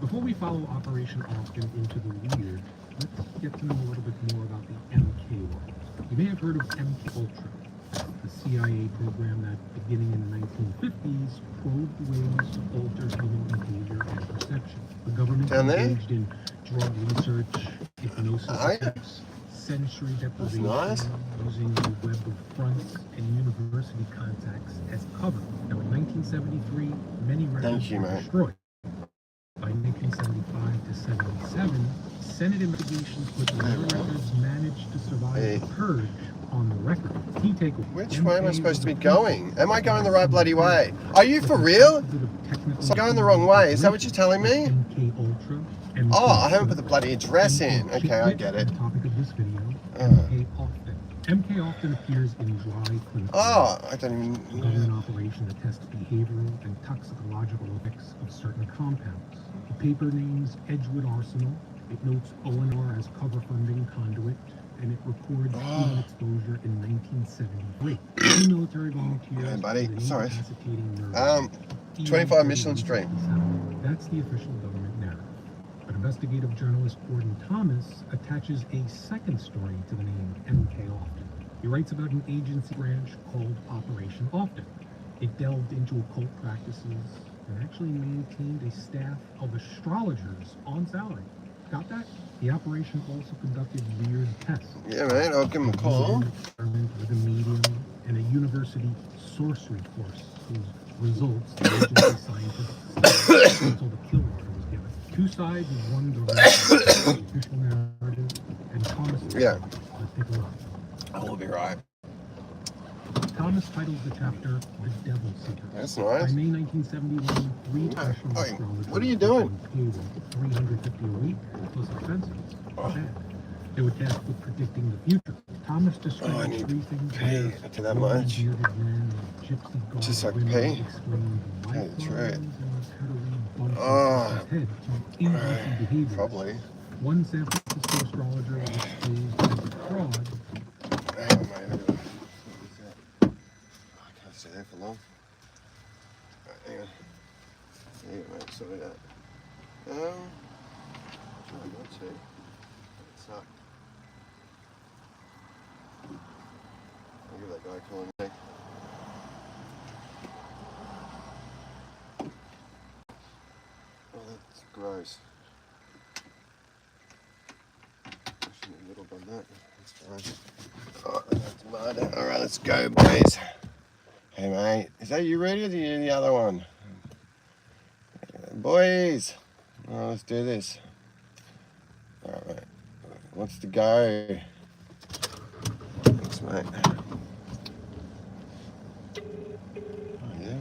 Before we follow Operation Austin into the weird, let's get to know a little bit more about the MK world. You may have heard of MK Ultra, the CIA program that, beginning in the 1950s, probed ways to alter human behavior and perception. The government engaged in drug research, hypnosis attempts, sensory deprivation, using the web of fronts and university contacts as cover. Now, in 1973, many records were destroyed. By 1975 to 77, Senate investigations with whatever records managed to survive the purge on the record. Key takeaway. Which way am I supposed to be going? Am I going the right bloody way? Are you for real? So I'm going the wrong way. Is that what you're telling me? Oh, I haven't put the bloody address in. Okay, I get it. Topic of this video, MK often appears in dry clinical. Oh, I don't even. A government operation that tests behavioral and toxicological effects of certain compounds. The paper names Edgewood Arsenal. It notes ONR as cover funding conduit, and it records human exposure in 1973. Two military volunteers. Hey, buddy. Sorry. 25 Michelin stream. That's the official government narrative. But investigative journalist Gordon Thomas attaches a second story to the name MK Often. He writes about an agency branch called Operation Often. It delved into occult practices and actually maintained a staff of astrologers on salary. Got that? The operation also conducted weird tests. Yeah, man, I'll give him a call. An experiment with a medium and a university sorcery course whose results the agency scientists until the kill order was given. Two sides of one direction, the official narrative, and Thomas. Yeah. Let's take a look. I will be right. Thomas titles the chapter The Devil Seeker. That's nice. By May 1971, three professional astrologers. What are you doing? $350 a week plus expenses. Bad. They were tasked with predicting the future. Thomas described three things. Pay to that much. Just like pay. Hey, that's right. Probably. One San Francisco astrologer was exposed as a fraud. Stay there for long. Hang on. Yeah, mate, sort it out. Try not to. It sucked. I'll give that guy a call in a sec. Oh, that's gross. I shouldn't have little done that. That's fine. Oh, that's mud. Alright, let's go, boys. Hey mate, is that you ready or the other one? Boys! Oh, let's do this. Alright mate, what's the go? Thanks mate. Oh yeah.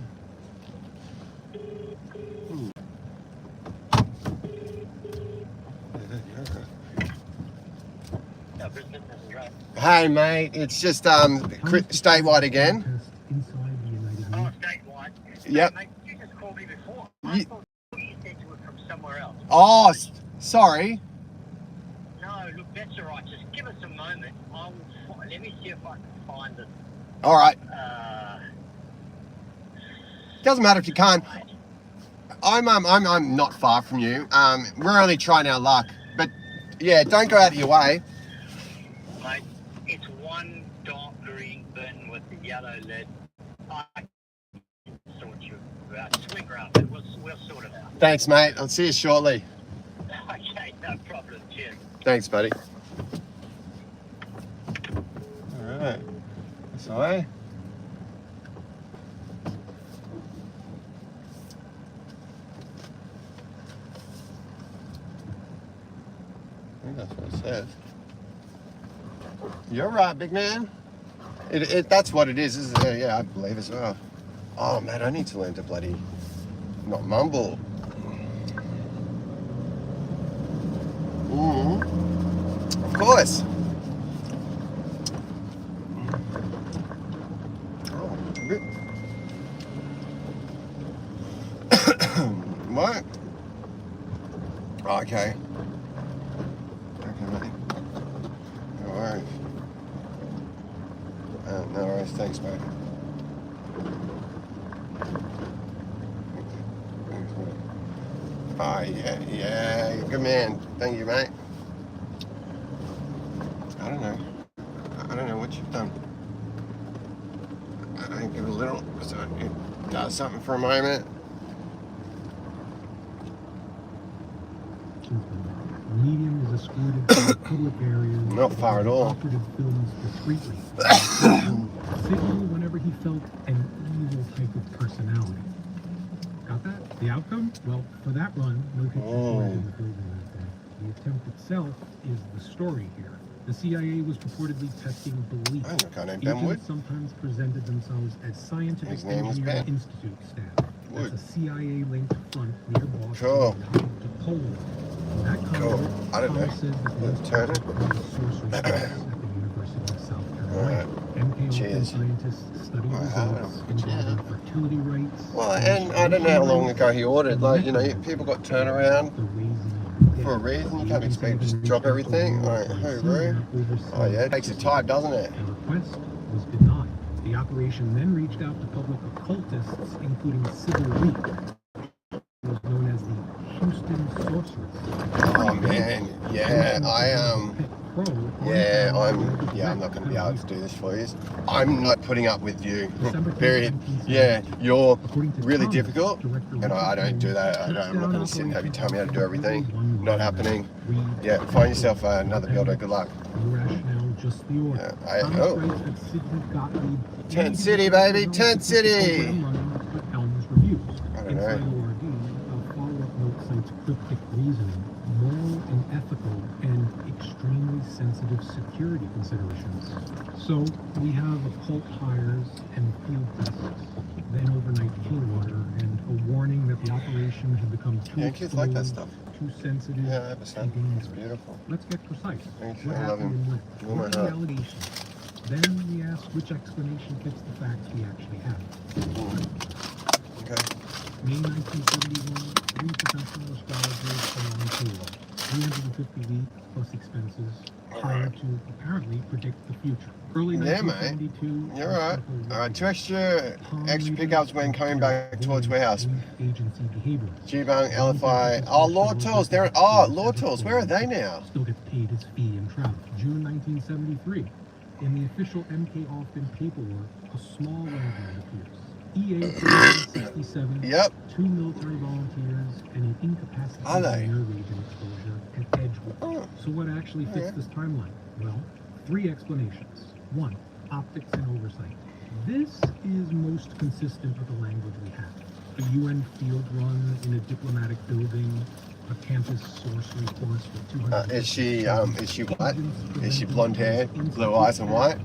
Hey mate, it's just statewide again. Oh, statewide. Yep. Mate, you just called me before. I thought you said you were from somewhere else. Oh, sorry. No, look, that's all right. Just give us a moment. I will. Let me see if I can find it. All right. Doesn't matter if you can't. I'm not far from you. We're only trying our luck, but yeah, don't go out of your way. Mate, it's one dark green bin with the yellow lid. I sort you out. Swing around. We'll sort it out. Thanks, mate. I'll see you shortly. Okay, no problem. Cheers. Thanks, buddy. All right. That's all right. I think that's what it says. You're right, big man. That's what it is, isn't it? Yeah, I believe as well. Oh, man, I need to learn to bloody not mumble. Of course. What? Oh, okay. No worries. Thanks, mate. Oh, yeah, good man. Thank you, mate. I don't know what you've done. I give it a little, so it does something for a moment. Medium is escorted to public areas. Not far at all. Operative films discreetly. Signal whenever he felt an evil type of personality. Got that? The outcome? Well, for that run, no pictures were in the building that day. The attempt itself is the story here. The CIA was purportedly testing belief. Agents sometimes presented themselves as scientific engineering institute staff. That's a CIA-linked front near Boston to Poland. That cool. I don't know. Let's turn it. at the University of South Carolina. MK Ultra scientists study results involving fertility rates. Well, and I don't know how long ago he ordered. Like, you know, people got turnaround for a reason. You can't expect to just drop everything. Like, hooroo. Oh yeah, it takes a time, doesn't it? The request was denied. The operation then reached out to public occultists, including Civil League. It was known as the Houston Sorceress. Oh man, yeah, I'm not going to be able to do this for you. I'm not putting up with you. Period. Yeah, you're really difficult, and I don't do that. I'm not going to sit and have you tell me how to do everything. Not happening. Yeah, find yourself another builder. Good luck. Tent City, baby, Tent City. I don't know. Cites cryptic reasoning, moral and ethical, and extremely sensitive security considerations. So we have occult hires and field tests, then overnight kill order, and a warning that the operation had become too kids like that stuff. Too sensitive. Yeah, I understand. It's beautiful. Let's get precise. What happened and when? What are the allegations? Then we ask which explanation fits the facts we actually have. Okay. May 1971, 3 professional astrologers are on payroll, 350 a week plus expenses, hired to apparently predict the future. Early 1972, mate. You're right. All right, 2 extra pickups when coming back towards warehouse. Agency behavior. G-Bunk, LFI. Oh, Law Tools. Law Tools. Where are they now? Still gets paid his fee and travel. June 1973. In the official MK Austin paperwork, a small wagon appears. EA 67, 2 military volunteers, and an incapacitated nerve agent exposure at Edgewood. So what actually fits this timeline? Well, 3 explanations. 1, optics and oversight. This is most consistent with the language we have. A UN field run in a diplomatic building, a campus sorcery course with 200... Is she what? Is she blonde hair, blue eyes and white?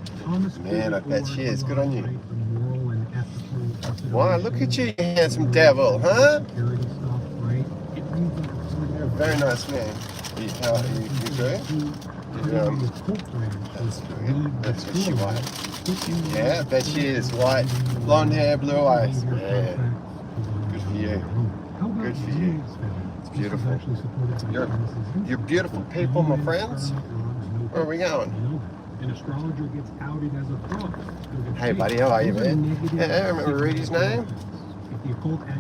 Man, I bet she is. Good on you. Why, look at you, you handsome devil, huh? You're a very nice man. You good? That's what she white. Yeah, I bet she is white. Blonde hair, blue eyes. Yeah. Good for you. Good for you. It's beautiful. You're beautiful people, my friends. Where are we going? An astrologer gets outed as a fraud. Hey buddy, how are you, man? Yeah, remember Rudy's name?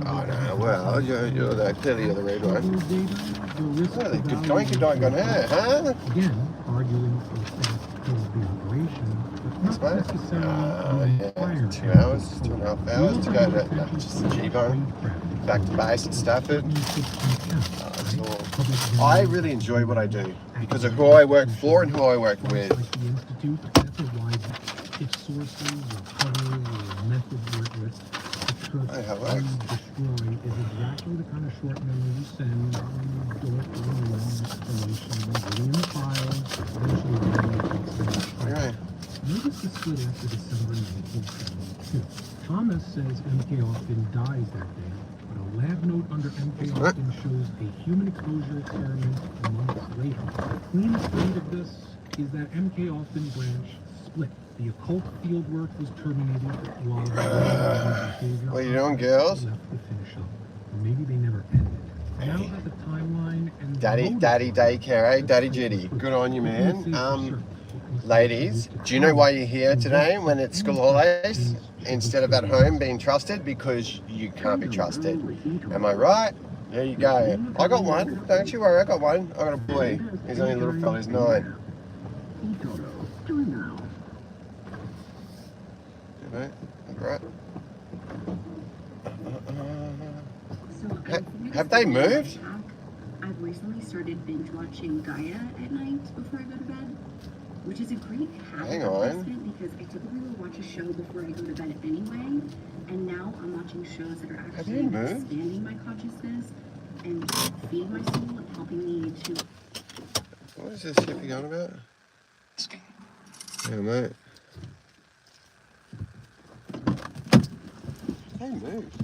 Oh no, well, you're clearly the red one. Well, good donkey dog on her, huh? Again, arguing for the operation, but not necessarily yeah, 2 hours, 2.5 hours to go to just the G-Bone, back to base at Stafford. I really enjoy what I do because of who I work for and who I work with. If sources or covers or methods work with, the church destroy is exactly the kind of short memo you send. You don't long explanation, getting in the file, eventually right. Notice the split after December 1972. Thomas says MK Austin dies that day, but a lab note under MK Austin shows a human exposure experiment months later. The cleanest read of this is that MK Austin branch split. The occult field work was terminated while the behavior what are you doing, girls? left to finish up. Or maybe they never ended. Now that the timeline and Daddy daycare, eh? Daddy Jetty. Good on you, man. Ladies, do you know why you're here today when it's school holidays instead of at home being trusted? Because you can't be trusted. Am I right? There you go. I got one. Don't you worry, I got one. I got a boy. He's only a little fella. He's 9. Right? Right. Have they moved? I've recently started binge watching Gaia at night before I go to bed, which is a great habit because I typically will watch a show before I go to bed anyway, and now I'm watching shows that are actually expanding my consciousness and feeding my soul and helping me to... What is this shipping on about? Yeah, mate. They moved.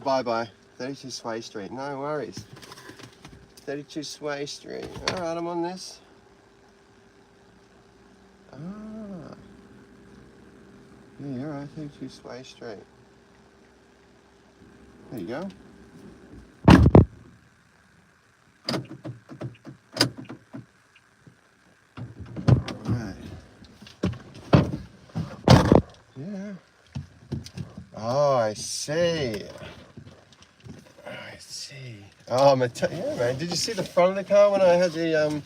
Bye-bye. 32 Sway Street. No worries. 32 Sway Street. Alright, I'm on this. Ah. Yeah, you're right. 32 Sway Street. There you go. Right. Yeah. Oh, I see. I see. Oh, yeah, man. Did you see the front of the car when I had the, I don't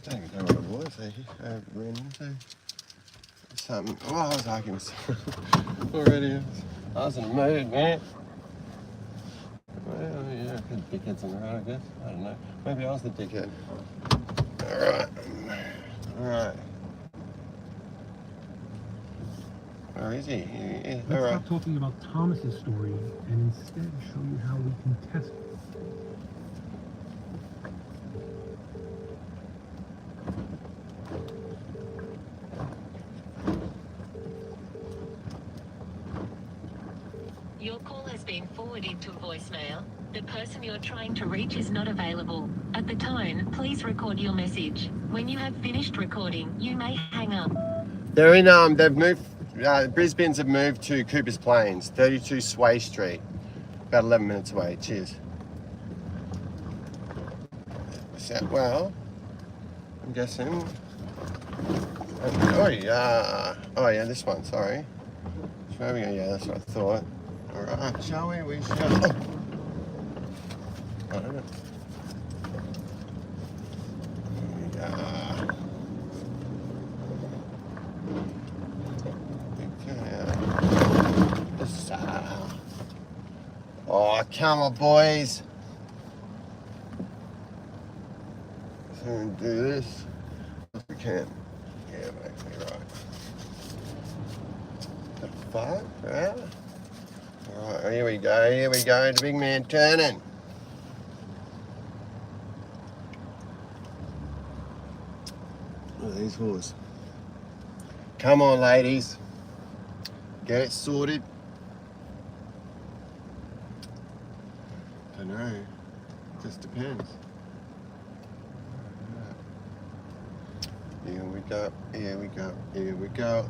even know what it was. I ran into something. Oh, I was arguing with someone already. I was in a mood, man. Well, yeah, I had dickheads on the road, I guess. I don't know. Maybe I was the dickhead. Alright. Alright. Where is he? Let's stop talking about Thomas's story and instead show you how we can test it. Your call has been forwarded to voicemail. The person you're trying to reach is not available. At the tone, please record your message. When you have finished recording, you may hang up. They're in, they've moved, Brisbane's have moved to Cooper's Plains, 32 Sway Street. About 11 minutes away. Cheers. Well, I'm guessing. Oh yeah, this one, sorry. There we go, yeah, that's what I thought. Alright, shall we? We shall. Oh. I don't know. Oh, come on, boys. So we can do this. If we can. Yeah, mate, you're right. The fuck? Yeah. Alright, here we go, the big man turning. Look at these whores. Come on, ladies. Get it sorted. don't know. Just depends. Here we go, here we go, here we go.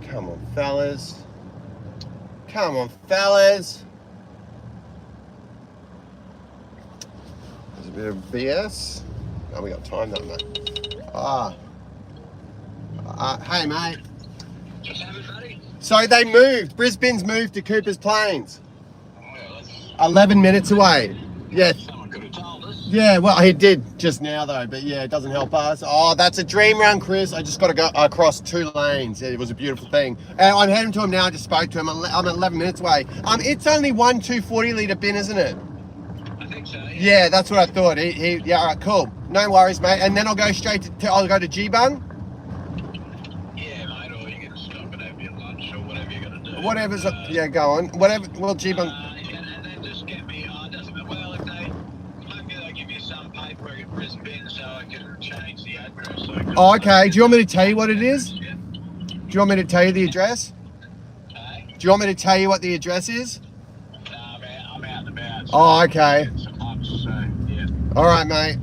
Come on, fellas. Come on, fellas. There's a bit of BS. Oh, we got time, don't we? Hey, mate. So they moved. Brisbane's moved to Cooper's Plains. 11 minutes away. Yeah. Yeah, well, he did just now, though, but yeah, it doesn't help us. Oh, that's a dream run, Chris. I just got to go across 2 lanes. It was a beautiful thing. And I'm heading to him now. I just spoke to him. I'm 11 minutes away. It's only one 240-litre bin, isn't it? I think so, yeah. Yeah, that's what I thought. Yeah, all right, cool. No worries, mate. And then I'll go straight I'll go to G-Bung. Yeah, mate, or you can stop and have your lunch or whatever you got to do. Whatever's, yeah, go on. Whatever, well, G-Bung. And then just get me, well, if they'll give you some paperwork at Brisbane so I can change the address. Oh, okay. Do you want me to tell you what it is? Do you want me to tell you the address? Do you want me to tell you what the address is? No, I'm out and about. So Oh, okay. so, yeah. All right, mate.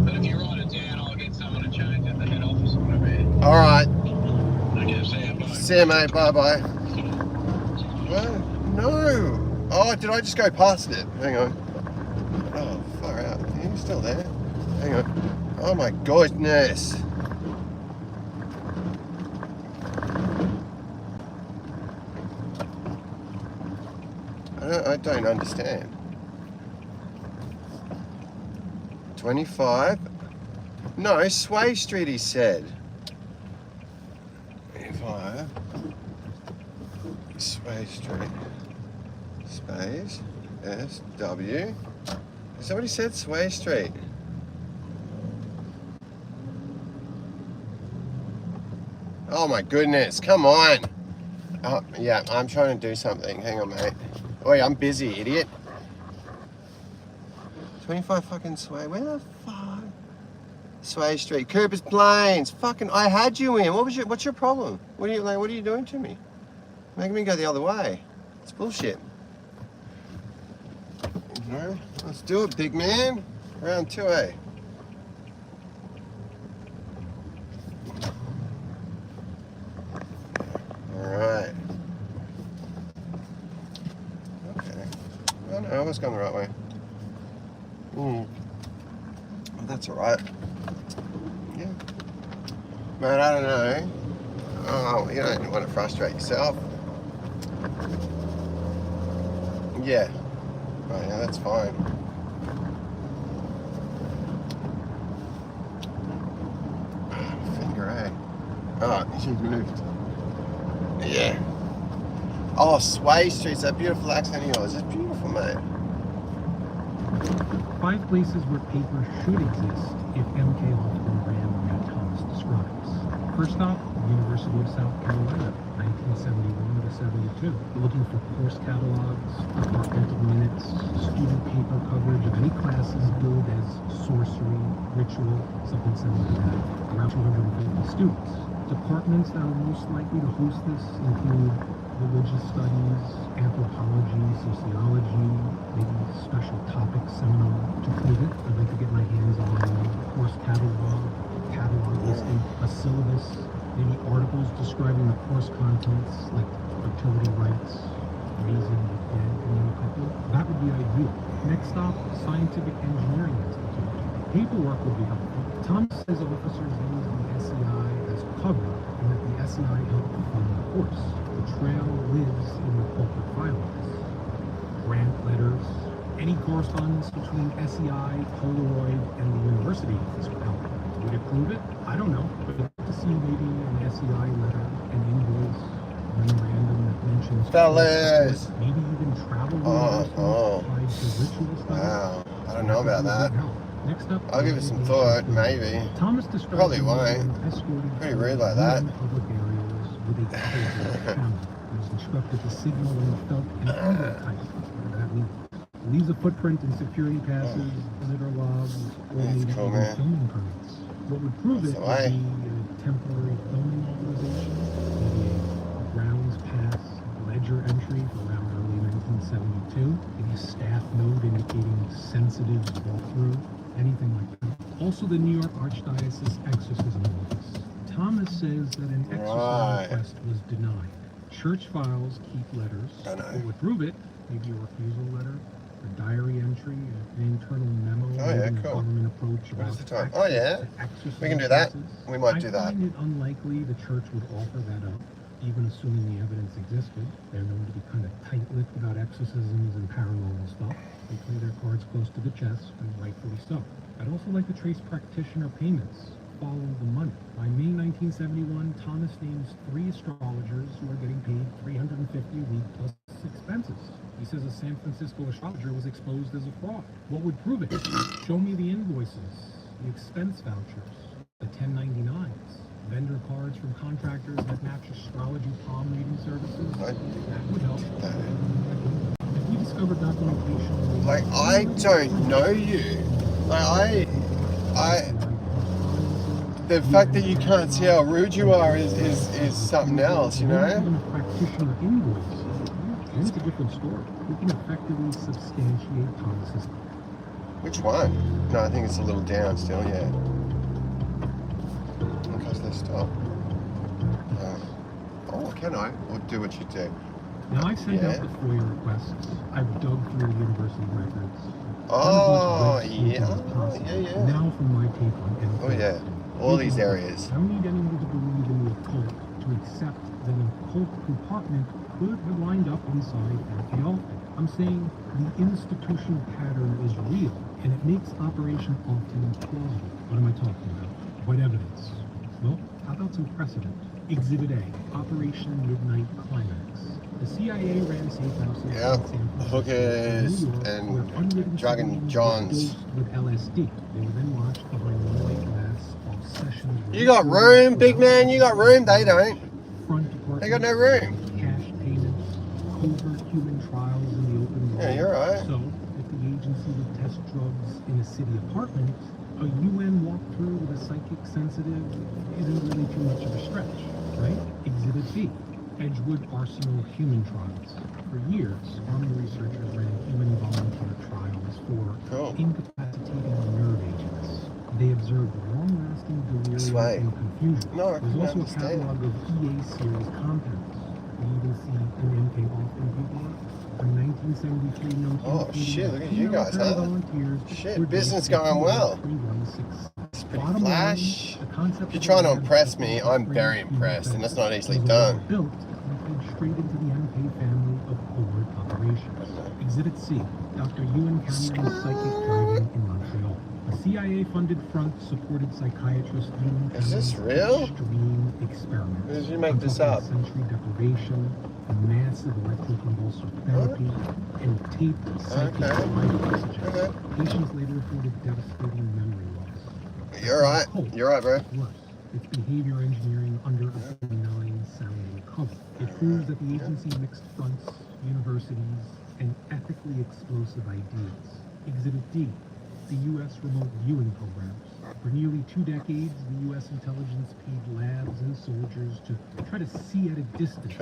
But if you write it down, I'll get someone to change it at the head office or whatever. All right. Okay, see you, bye. See you, mate. Bye-bye. What? No. Oh, did I just go past it? Hang on. Oh, far out. Are you still there? Hang on. Oh, my goodness. I don't understand. 25? No, Sway Street, he said. 25. Sway Street. Space. S-W. Somebody said Sway Street. Oh my goodness, come on. Oh, yeah, I'm trying to do something. Hang on, mate. Oi, I'm busy, idiot. 25 fucking Sway. Where the fuck? Sway Street, Cooper's Plains. Fucking, I had you in. What's your problem? What are you doing to me? Making me go the other way. It's bullshit. No, let's do it, big man. Round 2A. All right. Okay. Oh no, I was going the right way. Well, that's all right. Yeah. Man, I don't know. Oh, you don't want to frustrate yourself. Yeah. Oh, yeah, that's fine. Finger A. Oh, you moved. Yeah. Oh, Sway Street's that beautiful accent of yours. It's beautiful, mate. 5 places where paper should exist if MK often ran what Thomas describes. First off, University of South Carolina, 1971 to 72. Looking for course catalogs, departmental minutes, student paper coverage of any classes billed as sorcery, ritual, something similar to that. Around 250 students. Departments that are most likely to host this include religious studies, anthropology, sociology, maybe special topic seminar. To prove it, I'd like to get my hands on a course catalog listing, a syllabus, maybe articles describing the course contents like fertility rights, raising the dead, and then a couple. That would be ideal. Next stop, Scientific Engineering Institute. Paperwork would be helpful. Thomas says officers use the SEI as cover and that the SEI helped fund the course. The trail lives in the corporate filings. Grant letters, any correspondence between SEI, Polaroid, and the university office would help. Would it prove it? I don't know, but I'd like to see maybe an SEI letter, an invoice, memorandum that mentions fellas, maybe even travel tied to ritual studies. Wow, I don't know about that. Next up, I'll give it some thought, maybe. Thomas Probably won't. Pretty rude like that. Public areas with a camera. He was instructed to signal when he felt an evil type. That leaves a footprint in security passes, visitor logs, or maybe even filming permits. What would prove it would be a temporary filming authorization, maybe a grounds pass ledger entry for around early 1972. Maybe a staff note indicating sensitive walkthrough, anything like that. Also, the New York Archdiocese Exorcism Office. Thomas says that an exorcism request was denied. Church files keep letters. What would prove it? Maybe a refusal letter, a diary entry, an internal memo, a government approach about the time? Oh yeah, we can do that. We might do that. I find it unlikely the church would offer that up, even assuming the evidence existed. They're known to be kind of tight-lipped about exorcisms and paranormal stuff. They play their cards close to the chest, and rightfully so. I'd also like to trace practitioner payments. Follow the money. By May 1971, Thomas names 3 astrologers who are getting paid $350 a week plus expenses. He says a San Francisco astrologer was exposed as a fraud. What would prove it? Show me the invoices, the expense vouchers, the 1099s, vendor cards from contractors that match astrology palm reading services. That would help. If we discover documentation... Like, I don't know you. Like, the fact that you can't see how rude you are is something else, you know? Practitioner invoice. It's a different story. We can effectively substantiate Thomas's claim. Which one? No, I think it's a little down still, yeah. Because they stop. Oh, can I? Or do what you do? Now, I've sent out the FOIA requests. I've dug through the university records. Oh, yeah. Now for my take on it. Oh, yeah. All these areas. I don't need anyone to believe in the occult to accept that an occult compartment could have lined up inside MK Ultra. I'm saying the institutional pattern is real, and it makes Operation often plausible. What am I talking about? What evidence? Well, how about some precedent? Exhibit A, Operation Midnight Climax. The CIA ran safe houses in San Francisco, hookers New York, and Dragon Johns. With LSD. They were then launched behind one-way glass while sessions. You got room, big man. You got room. They don't. They got no room. Cash payments, covert human trials in the open world. Yeah, you're right. So, if the agency would test drugs in a city apartment, a UN walkthrough with a psychic sensitive isn't really too much of a stretch, right? Exhibit B, Edgewood Arsenal human trials. For years, Army researchers ran human volunteer trials for incapacitating nerve agents. They observed long-lasting delirium and confusion. There's also a catalog of EA series compounds. We even see an MK Ultra paperwork from 1973 notes. Oh shit, look at you guys, huh? Shit, business going well. It's pretty flash. If you're trying to impress me, I'm very impressed, and that's not easily done. Built and fed straight into the MK family of covert operations. Exhibit C, Dr. Ewan Cameron's psychic driving in Montreal. A CIA-funded front supported psychiatrist Ewan Cameron's extreme experiments. Where did you make this up? Sensory deprivation, massive electroconvulsive therapy, and taped psychic messages. Patients later reported devastating memory loss. You're right. You're right, bro. Worse, it's behavior engineering under a benign sounding cover. It proves that the agency mixed fronts, universities, and ethically explosive ideas. Exhibit D, the U.S. remote viewing programs. For nearly 2 decades, the U.S. intelligence paid labs and soldiers to try to see at a distance.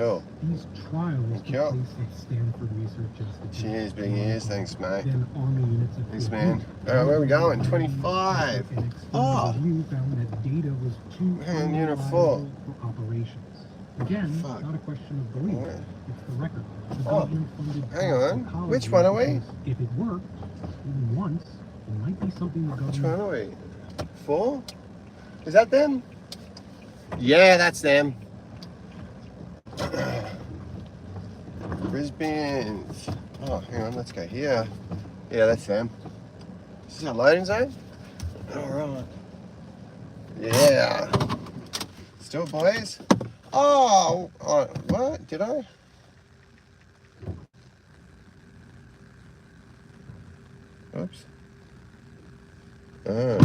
These trials took place at Stanford Research Institute. Cheers, big ears. Thanks, mate. Then Army units of Thanks, man. Alright, where are we going? 25. Oh! Review found that data was too unreliable for operations. Again, not a question of belief. It's the record. The government-funded hang on. Which one are we? If it worked, even once, it might be something the government... Which one are we? 4? Is that them? Yeah, that's them. Brisbane. Oh, hang on, let's go here. Yeah, that's them. Is this our loading zone? Alright. Yeah. Still, boys? Oh, what? Did I? Oops. Oh.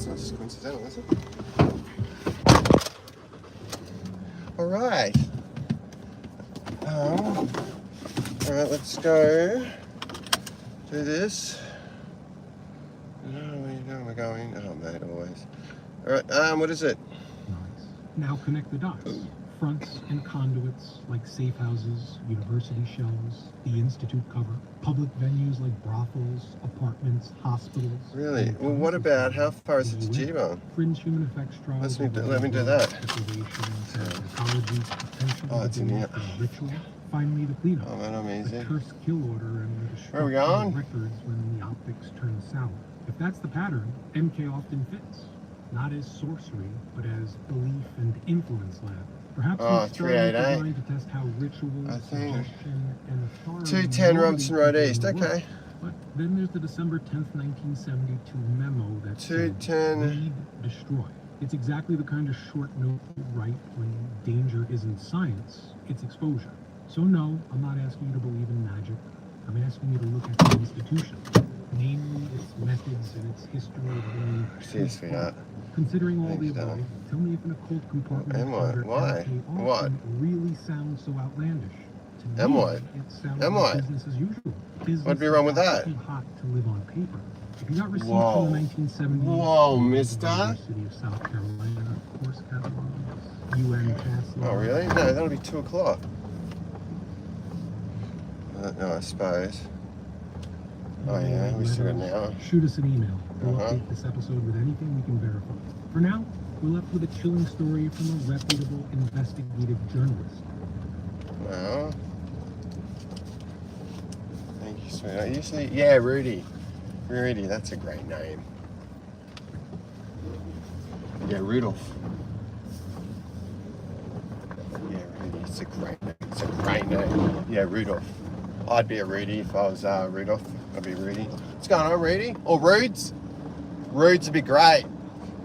That's not coincidental, is it? Alright. Alright, let's go do this. Where am I going? Oh, mate, always. Alright, what is it? Now connect the dots. Fronts and conduits like safe houses, university shells, the institute cover, public venues like brothels, apartments, hospitals. Really? Well, what about how far is it to G-Bone? Fringe human effects trials. Let me do that. Ecology, potential. Oh, it's in here. Ritual. Finally, the cleanup. Oh, man, I'm easy. The terse kill order and the Where are we destruction going? of records when the optics turn sour. If that's the pattern, MK often fits. Not as sorcery, but as belief and influence lab. Perhaps the experiment designed to test how rituals, suggestion, and authority... 210 Robinson Road East, okay. But then there's the December 10th, 1972 memo that 210... read, destroy. It's exactly the kind of short note you write when danger isn't science, it's exposure. So no, I'm not asking you to believe in magic. I'm asking you to look at the institution. Namely, its methods and its history of being... Considering all the above, tell me if an occult compartment What? really sounds so outlandish. To Am me, I? It sounds like business as usual. What'd be wrong with that? Too hot to live on paper. If you got receipts Whoa. from the 1970s, Whoa, mister. University of South Carolina, course catalogs, UN chancellor. Oh, really? No, that'll be 2 o'clock. No, I suppose. Oh, yeah, we still got an hour. Shoot us an email. We'll update this episode with anything we can verify. For now, we're left with a chilling story from a reputable investigative journalist. Well, thank you, sweetheart. Usually, yeah, Rudy. Rudy, that's a great name. Yeah, Rudolph. Yeah, Rudy, it's a great name. It's a great name. Yeah, Rudolph. I'd be a Rudy if I was Rudolph. I'd be Rudy. What's going on, Rudy? Or Rudes? Rudes would be great.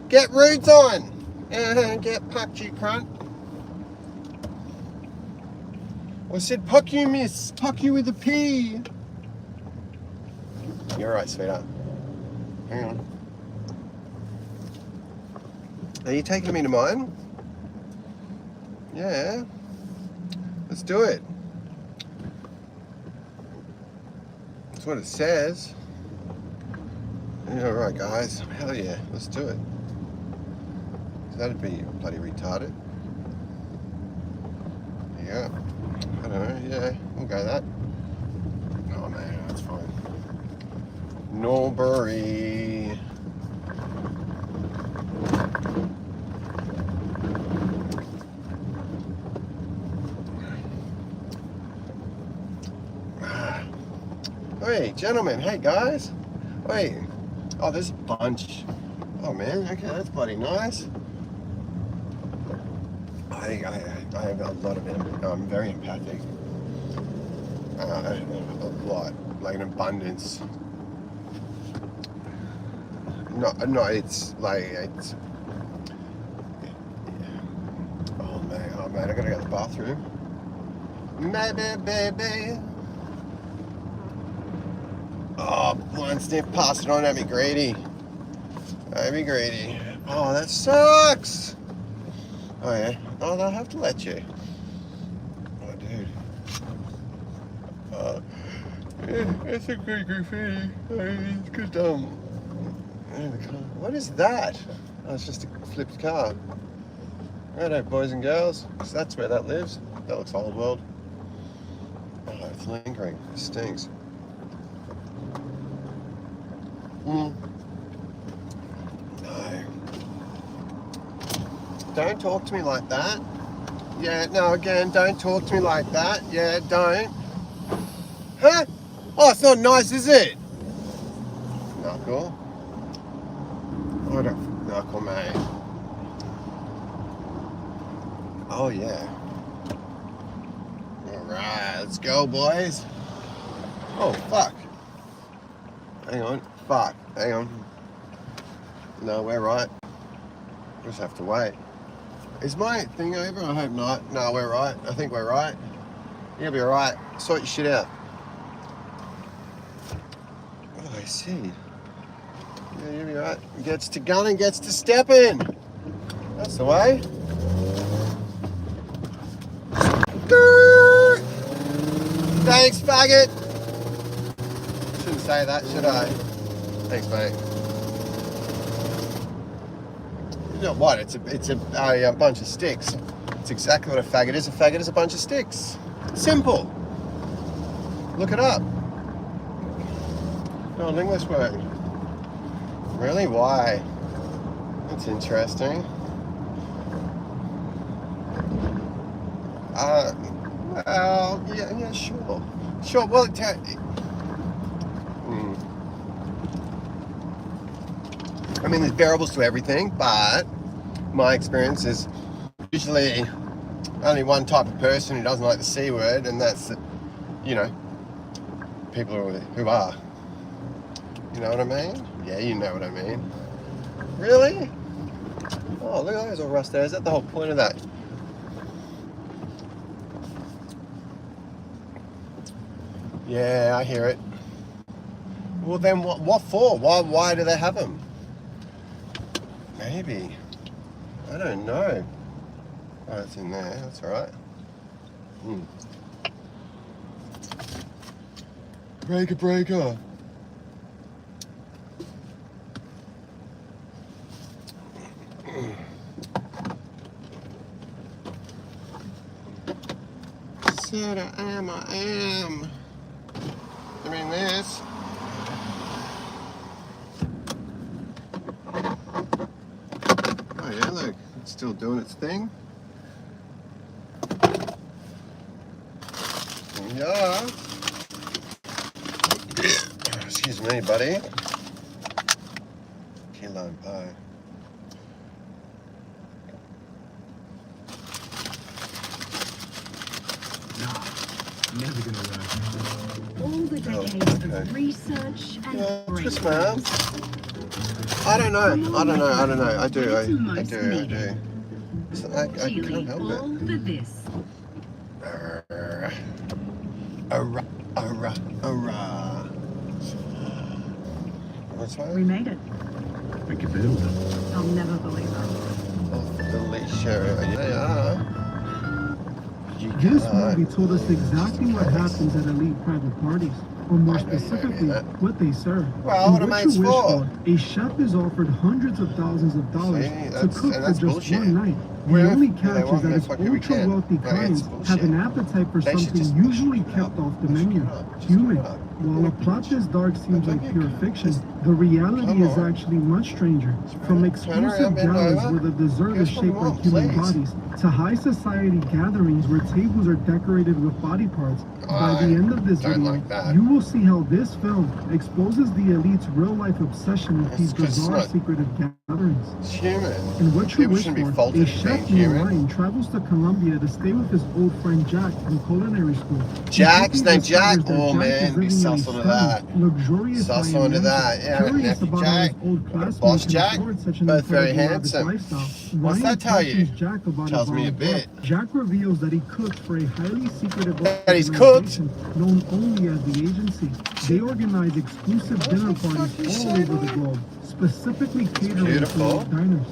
Get Rudes on! Get pucked, you cunt. I said puck you, miss. Puck you with a P. You're right, sweetheart. Hang on. Are you taking me to mine? Yeah. Let's do it. That's what it says. Yeah, alright guys. Hell yeah, let's do it. That'd be bloody retarded. Yeah. I don't know, yeah, we'll go that. Oh man, that's fine. Norbury. Hey, gentlemen, hey guys. Wait. Oh, there's a bunch. Oh man, okay, that's bloody nice. I have a lot of I'm very empathic. A lot, like an abundance. No, it's like it's. Oh man, I gotta go to the bathroom. Maybe, baby. Oh, blind sniff, pass it on, don't be greedy. Don't be greedy. Oh, that sucks. Oh yeah. Oh, they'll have to let you. Oh, dude. Yeah, it's a good graffiti. It's good. What is that? Oh, it's just a flipped car. Righto, boys and girls. So that's where that lives. That looks old world. Oh, it's lingering. It stinks. No. Don't talk to me like that. Yeah, no, again, don't talk to me like that. Yeah, don't. Huh? Oh, it's not nice, is it? Knuckle. What a knuckle, mate. Oh, yeah. Alright, let's go, boys. Oh, fuck. Hang on. Fuck. Hang on. No, we're right. Just have to wait. Is my thing over? I hope not. No, we're right. I think we're right. You'll be alright. Sort your shit out. Oh, I see. you'll be right. Gets to gunning, gets to stepping. That's the way. Thanks, faggot. Shouldn't say that, should I? Thanks, mate. You know what? It's a bunch of sticks. It's exactly what a faggot is. A faggot is a bunch of sticks. Simple. Look it up. No, an English word. Really? Why? That's interesting. Well, yeah, sure. Sure, well, I mean, there's variables to everything, but my experience is usually only one type of person who doesn't like the C word, and that's, you know, people who are. You know what I mean? Yeah, you know what I mean. Really? Oh, look at those all rust there. Is that the whole point of that? Yeah, I hear it. Well, then what for? Why do they have them? Maybe. I don't know. Oh, it's in there. That's all right. Breaker. Said I am. I mean this. Oh yeah, look, it's still doing its thing. Yeah. Excuse me, buddy. Kilo pie. Never gonna run. All the decades of research and I don't know. I do. So I can't help it. All for this. We made it. I can believe that. I'll never believe that. This movie told us exactly what happens at elite private parties, or more specifically, what they serve. Well, what am I for? A chef is offered hundreds of thousands of dollars to cook for just one night. The only catch is that its ultra-wealthy clients have an appetite for something usually kept off the menu: human. While a plot this dark seems like pure fiction, the reality is actually much stranger. From exclusive galas where the dessert is shaped like human bodies, to high society gatherings where tables are decorated with body parts. By the end of this video, you will see how this film exposes the elite's real-life obsession with these bizarre secretive gatherings. It's human. And what you wish for, a chef named Ryan travels to Colombia to stay with his old friend Jack from culinary school. Jack's named Jack? Oh man, be sus onto that. Luxurious sus onto that. Yeah, nephew Jack. Boss Jack. Both very handsome. What's that tell you? Tells me a bit. Jack reveals that he cooks for a highly secretive that he's cooked known only as the agency. They organize exclusive dinner parties all over the globe, specifically catering to diners.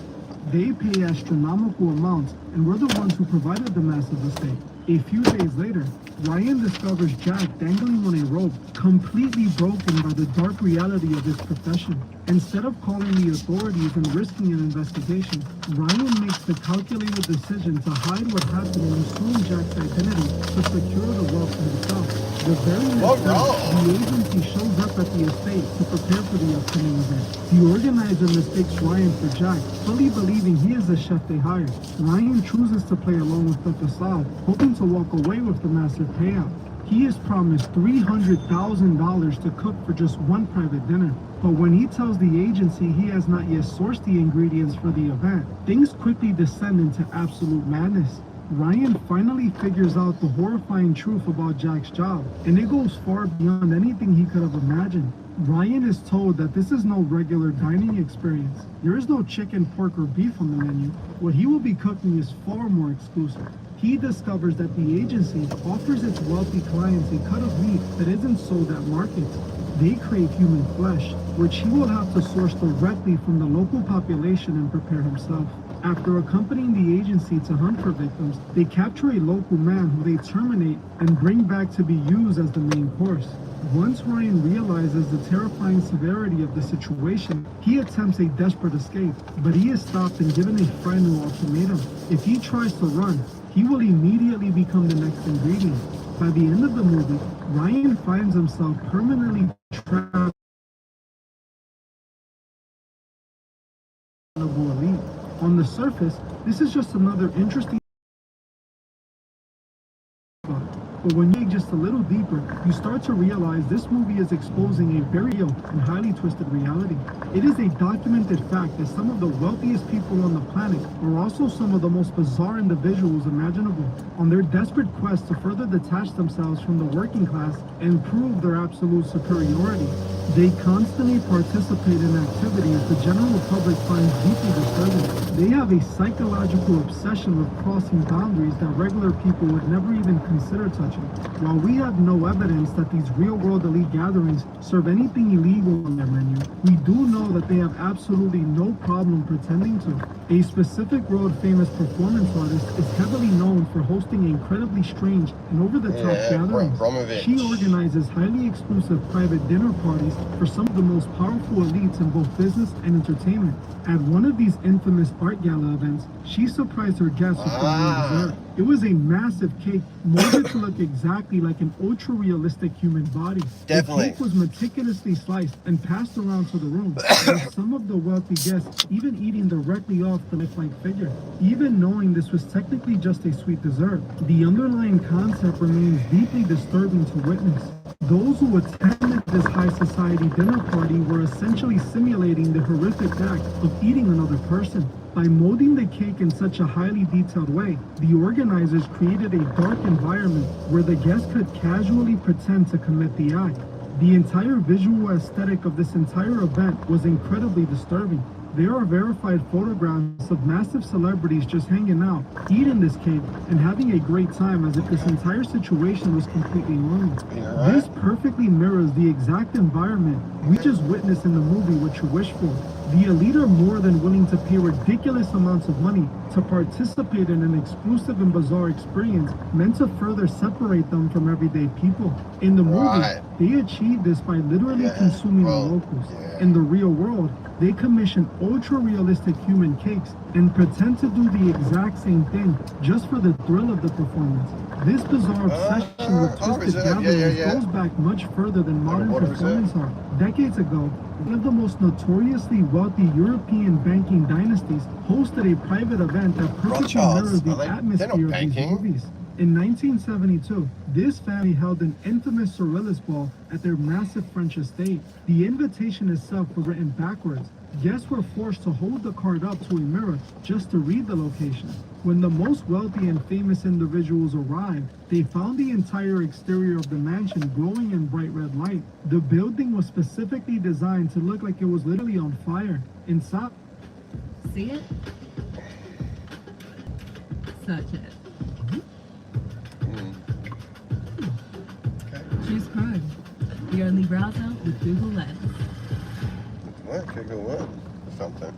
They pay astronomical amounts, and we're the ones who provided the massive estate. A few days later, Ryan discovers Jack dangling on a rope, completely broken by the dark reality of his profession. Instead of calling the authorities and risking an investigation, Ryan makes the calculated decision to hide what happened and assume Jack's identity to secure the wealth for himself. The very next day, the agency shows up at the estate to prepare for the upcoming event. The organizer mistakes Ryan for Jack, fully believing he is the chef they hired. Ryan chooses to play along with the facade, hoping to walk away with the massive payout. He is promised $300,000 to cook for just one private dinner. But when he tells the agency he has not yet sourced the ingredients for the event, things quickly descend into absolute madness. Ryan finally figures out the horrifying truth about Jack's job, and it goes far beyond anything he could have imagined. Ryan is told that this is no regular dining experience. There is no chicken, pork, or beef on the menu. What he will be cooking is far more exclusive. he discovers that the agency offers its wealthy clients a cut of meat that isn't sold at markets. They crave human flesh, which he will have to source directly from the local population and prepare himself. After accompanying the agency to hunt for victims, they capture a local man who they terminate and bring back to be used as the main course. Once Ryan realizes the terrifying severity of the situation, he attempts a desperate escape, but he is stopped and given a final ultimatum. If he tries to run, he will immediately become the next ingredient. By the end of the movie, Ryan finds himself permanently trapped in the elite. On the surface, this is just another interesting but when you dig just a little deeper, you start to realize this movie is exposing a very real and highly twisted reality. It is a documented fact that some of the wealthiest people on the planet are also some of the most bizarre individuals imaginable. On their desperate quest to further detach themselves from the working class and prove their absolute superiority, they constantly participate in activities the general public finds deeply disturbing. They have a psychological obsession with crossing boundaries that regular people would never even consider touching. While we have no evidence that these real-world elite gatherings serve anything illegal on their menu, we do know that they have absolutely no problem pretending to. A specific world-famous performance artist is heavily known for hosting incredibly strange and over-the-top gatherings. She organizes highly exclusive private dinner parties for some of the most powerful elites in both business and entertainment. At one of these infamous art gala events, she surprised her guests with the dessert. It was a massive cake molded to look exactly like an ultra-realistic human body. Definitely. The cake was meticulously sliced and passed around to the room, with some of the wealthy guests even eating directly off the lifelike figure. Even knowing this was technically just a sweet dessert, the underlying concept remains deeply disturbing to witness. Those who attended this high society dinner party were essentially simulating the horrific act of eating another person. By molding the cake in such a highly detailed way, the organizers created a dark environment where the guests could casually pretend to commit the act. The entire visual aesthetic of this entire event was incredibly disturbing. There are verified photographs of massive celebrities just hanging out, eating this cake, and having a great time as if this entire situation was completely normal. This perfectly mirrors the exact environment we just witnessed in the movie What You Wish For. The elite are more than willing to pay ridiculous amounts of money to participate in an exclusive and bizarre experience meant to further separate them from everyday people. In the movie, they achieve this by literally consuming the locals. In the real world, they commission ultra-realistic human cakes and pretend to do the exact same thing just for the thrill of the performance. This bizarre obsession with twisted gatherings goes back much further than modern performance art. Decades ago, one of the most notoriously wealthy European banking dynasties hosted a private event that perfectly mirrors the atmosphere of these movies. In 1972, this family held an infamous Surrealist ball at their massive French estate. The invitation itself was written backwards. Guests were forced to hold the card up to a mirror just to read the location. When the most wealthy and famous individuals arrived, they found the entire exterior of the mansion glowing in bright red light. The building was specifically designed to look like it was literally on fire. Inside, see it? Such it. Choose Chrome. Your only browser with Google Lens. What? Google what? Something.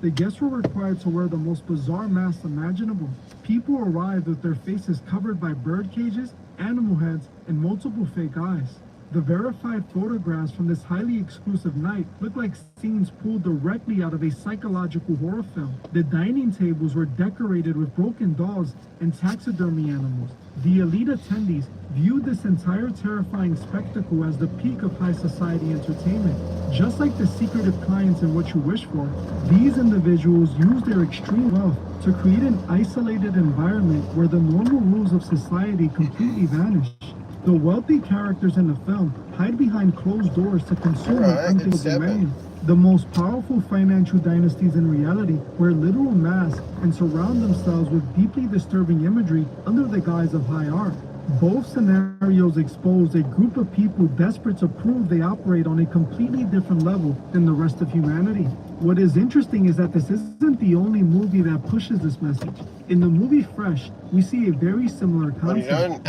the guests were required to wear the most bizarre masks imaginable. People arrived with their faces covered by bird cages, animal heads, and multiple fake eyes. The verified photographs from this highly exclusive night look like scenes pulled directly out of a psychological horror film. The dining tables were decorated with broken dolls and taxidermy animals. The elite attendees viewed this entire terrifying spectacle as the peak of high society entertainment. Just like the secretive clients in What You Wish For, these individuals used their extreme wealth to create an isolated environment where the normal rules of society completely vanished. The wealthy characters in the film hide behind closed doors to consume an unthinkable menu. The most powerful financial dynasties in reality wear literal masks and surround themselves with deeply disturbing imagery under the guise of high art. Both scenarios expose a group of people desperate to prove they operate on a completely different level than the rest of humanity. What is interesting is that this isn't the only movie that pushes this message. In the movie Fresh, we see a very similar concept.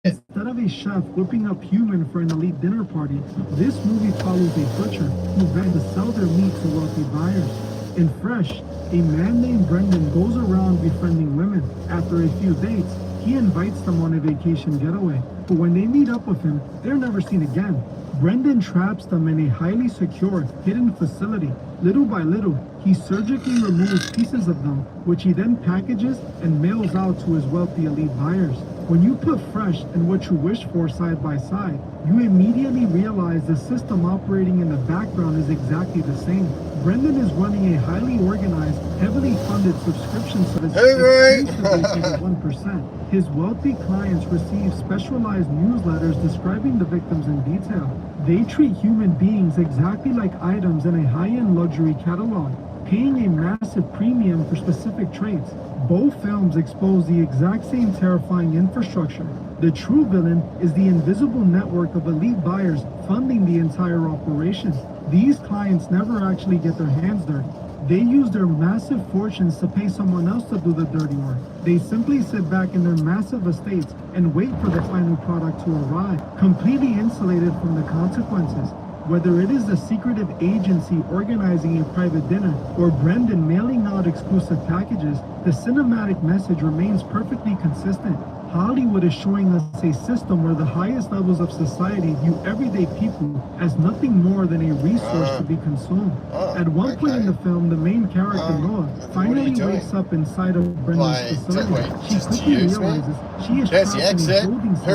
Instead of a chef whipping up human for an elite dinner party, this movie follows a butcher who vowed to sell their meat to wealthy buyers. In Fresh, a man named Brendan goes around befriending women. After a few dates, he invites them on a vacation getaway. But when they meet up with him, they're never seen again. Brendan traps them in a highly secure, hidden facility. Little by little, he surgically removes pieces of them, which he then packages and mails out to his wealthy elite buyers. When you put Fresh and What You Wish For side by side, you immediately realize the system operating in the background is exactly the same. Brendan is running a highly organized, heavily funded subscription service exclusively for the 1%. His wealthy clients receive specialized newsletters describing the victims in detail. They treat human beings exactly like items in a high-end luxury catalog, paying a massive premium for specific traits. Both films expose the exact same terrifying infrastructure. The true villain is the invisible network of elite buyers funding the entire operation. These clients never actually get their hands dirty. They use their massive fortunes to pay someone else to do the dirty work. They simply sit back in their massive estates and wait for the final product to arrive, completely insulated from the consequences. Whether it is the secretive agency organizing a private dinner or Brendan mailing out exclusive packages, the cinematic message remains perfectly consistent. Hollywood is showing us a system where the highest levels of society view everyday people as nothing more than a resource to be consumed. At one point in the film, the main character, Noah, finally wakes up inside of Brendan's facility. She quickly realizes she is trapped in a holding cell.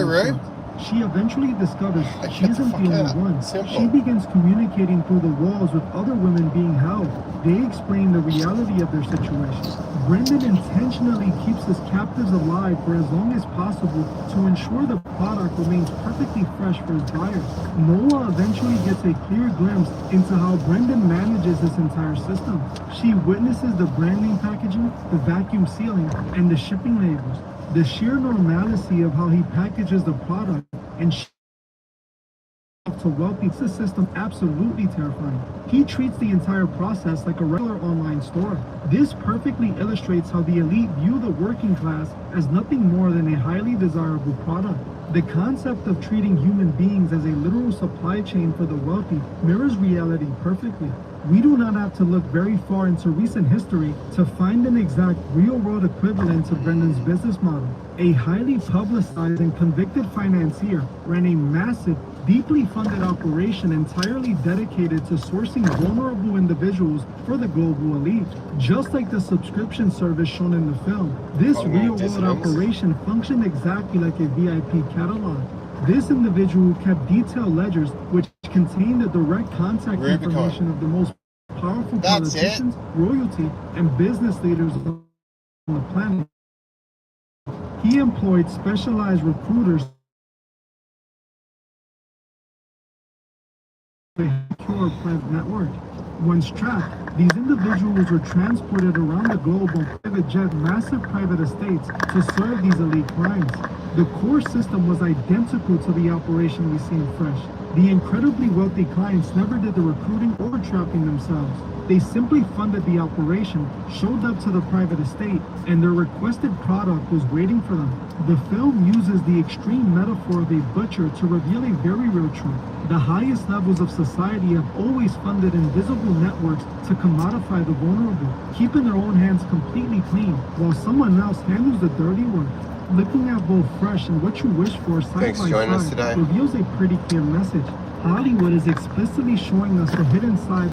She eventually discovers she isn't the only one. She begins communicating through the walls with other women being held. They explain the reality of their situation. Brendan intentionally keeps his captives alive for as long as possible to ensure the product remains perfectly fresh for his buyers. Noah eventually gets a clear glimpse into how Brendan manages this entire system. She witnesses the branding packaging, the vacuum sealing, and the shipping labels. The sheer normalcy of how he packages the product and to wealthy the system absolutely terrifying. He treats the entire process like a regular online store. This perfectly illustrates how the elite view the working class as nothing more than a highly desirable product. The concept of treating human beings as a literal supply chain for the wealthy mirrors reality perfectly. We do not have to look very far into recent history to find an exact real-world equivalent to Brendan's business model. A highly publicized and convicted financier ran a massive, deeply funded operation entirely dedicated to sourcing vulnerable individuals for the global elite. Just like the subscription service shown in the film, this real-world operation functioned exactly like a VIP catalog. This individual kept detailed ledgers which contained the direct contact information of the most powerful politicians, royalty, and business leaders on the planet. He employed specialized recruiters to secure a private network. Once trapped, these individuals were transported around the globe on private jet, massive private estates to serve these elite clients. The core system was identical to the operation we see in Fresh. The incredibly wealthy clients never did the recruiting or trapping themselves. They simply funded the operation, showed up to the private estate, and their requested product was waiting for them. The film uses the extreme metaphor of a butcher to reveal a very real truth. The highest levels of society have always funded invisible networks to commodify the vulnerable, keeping their own hands completely clean, while someone else handles the dirty work. Looking at both Fresh and What You Wish For side by side reveals a pretty clear message. Hollywood is explicitly showing us the hidden side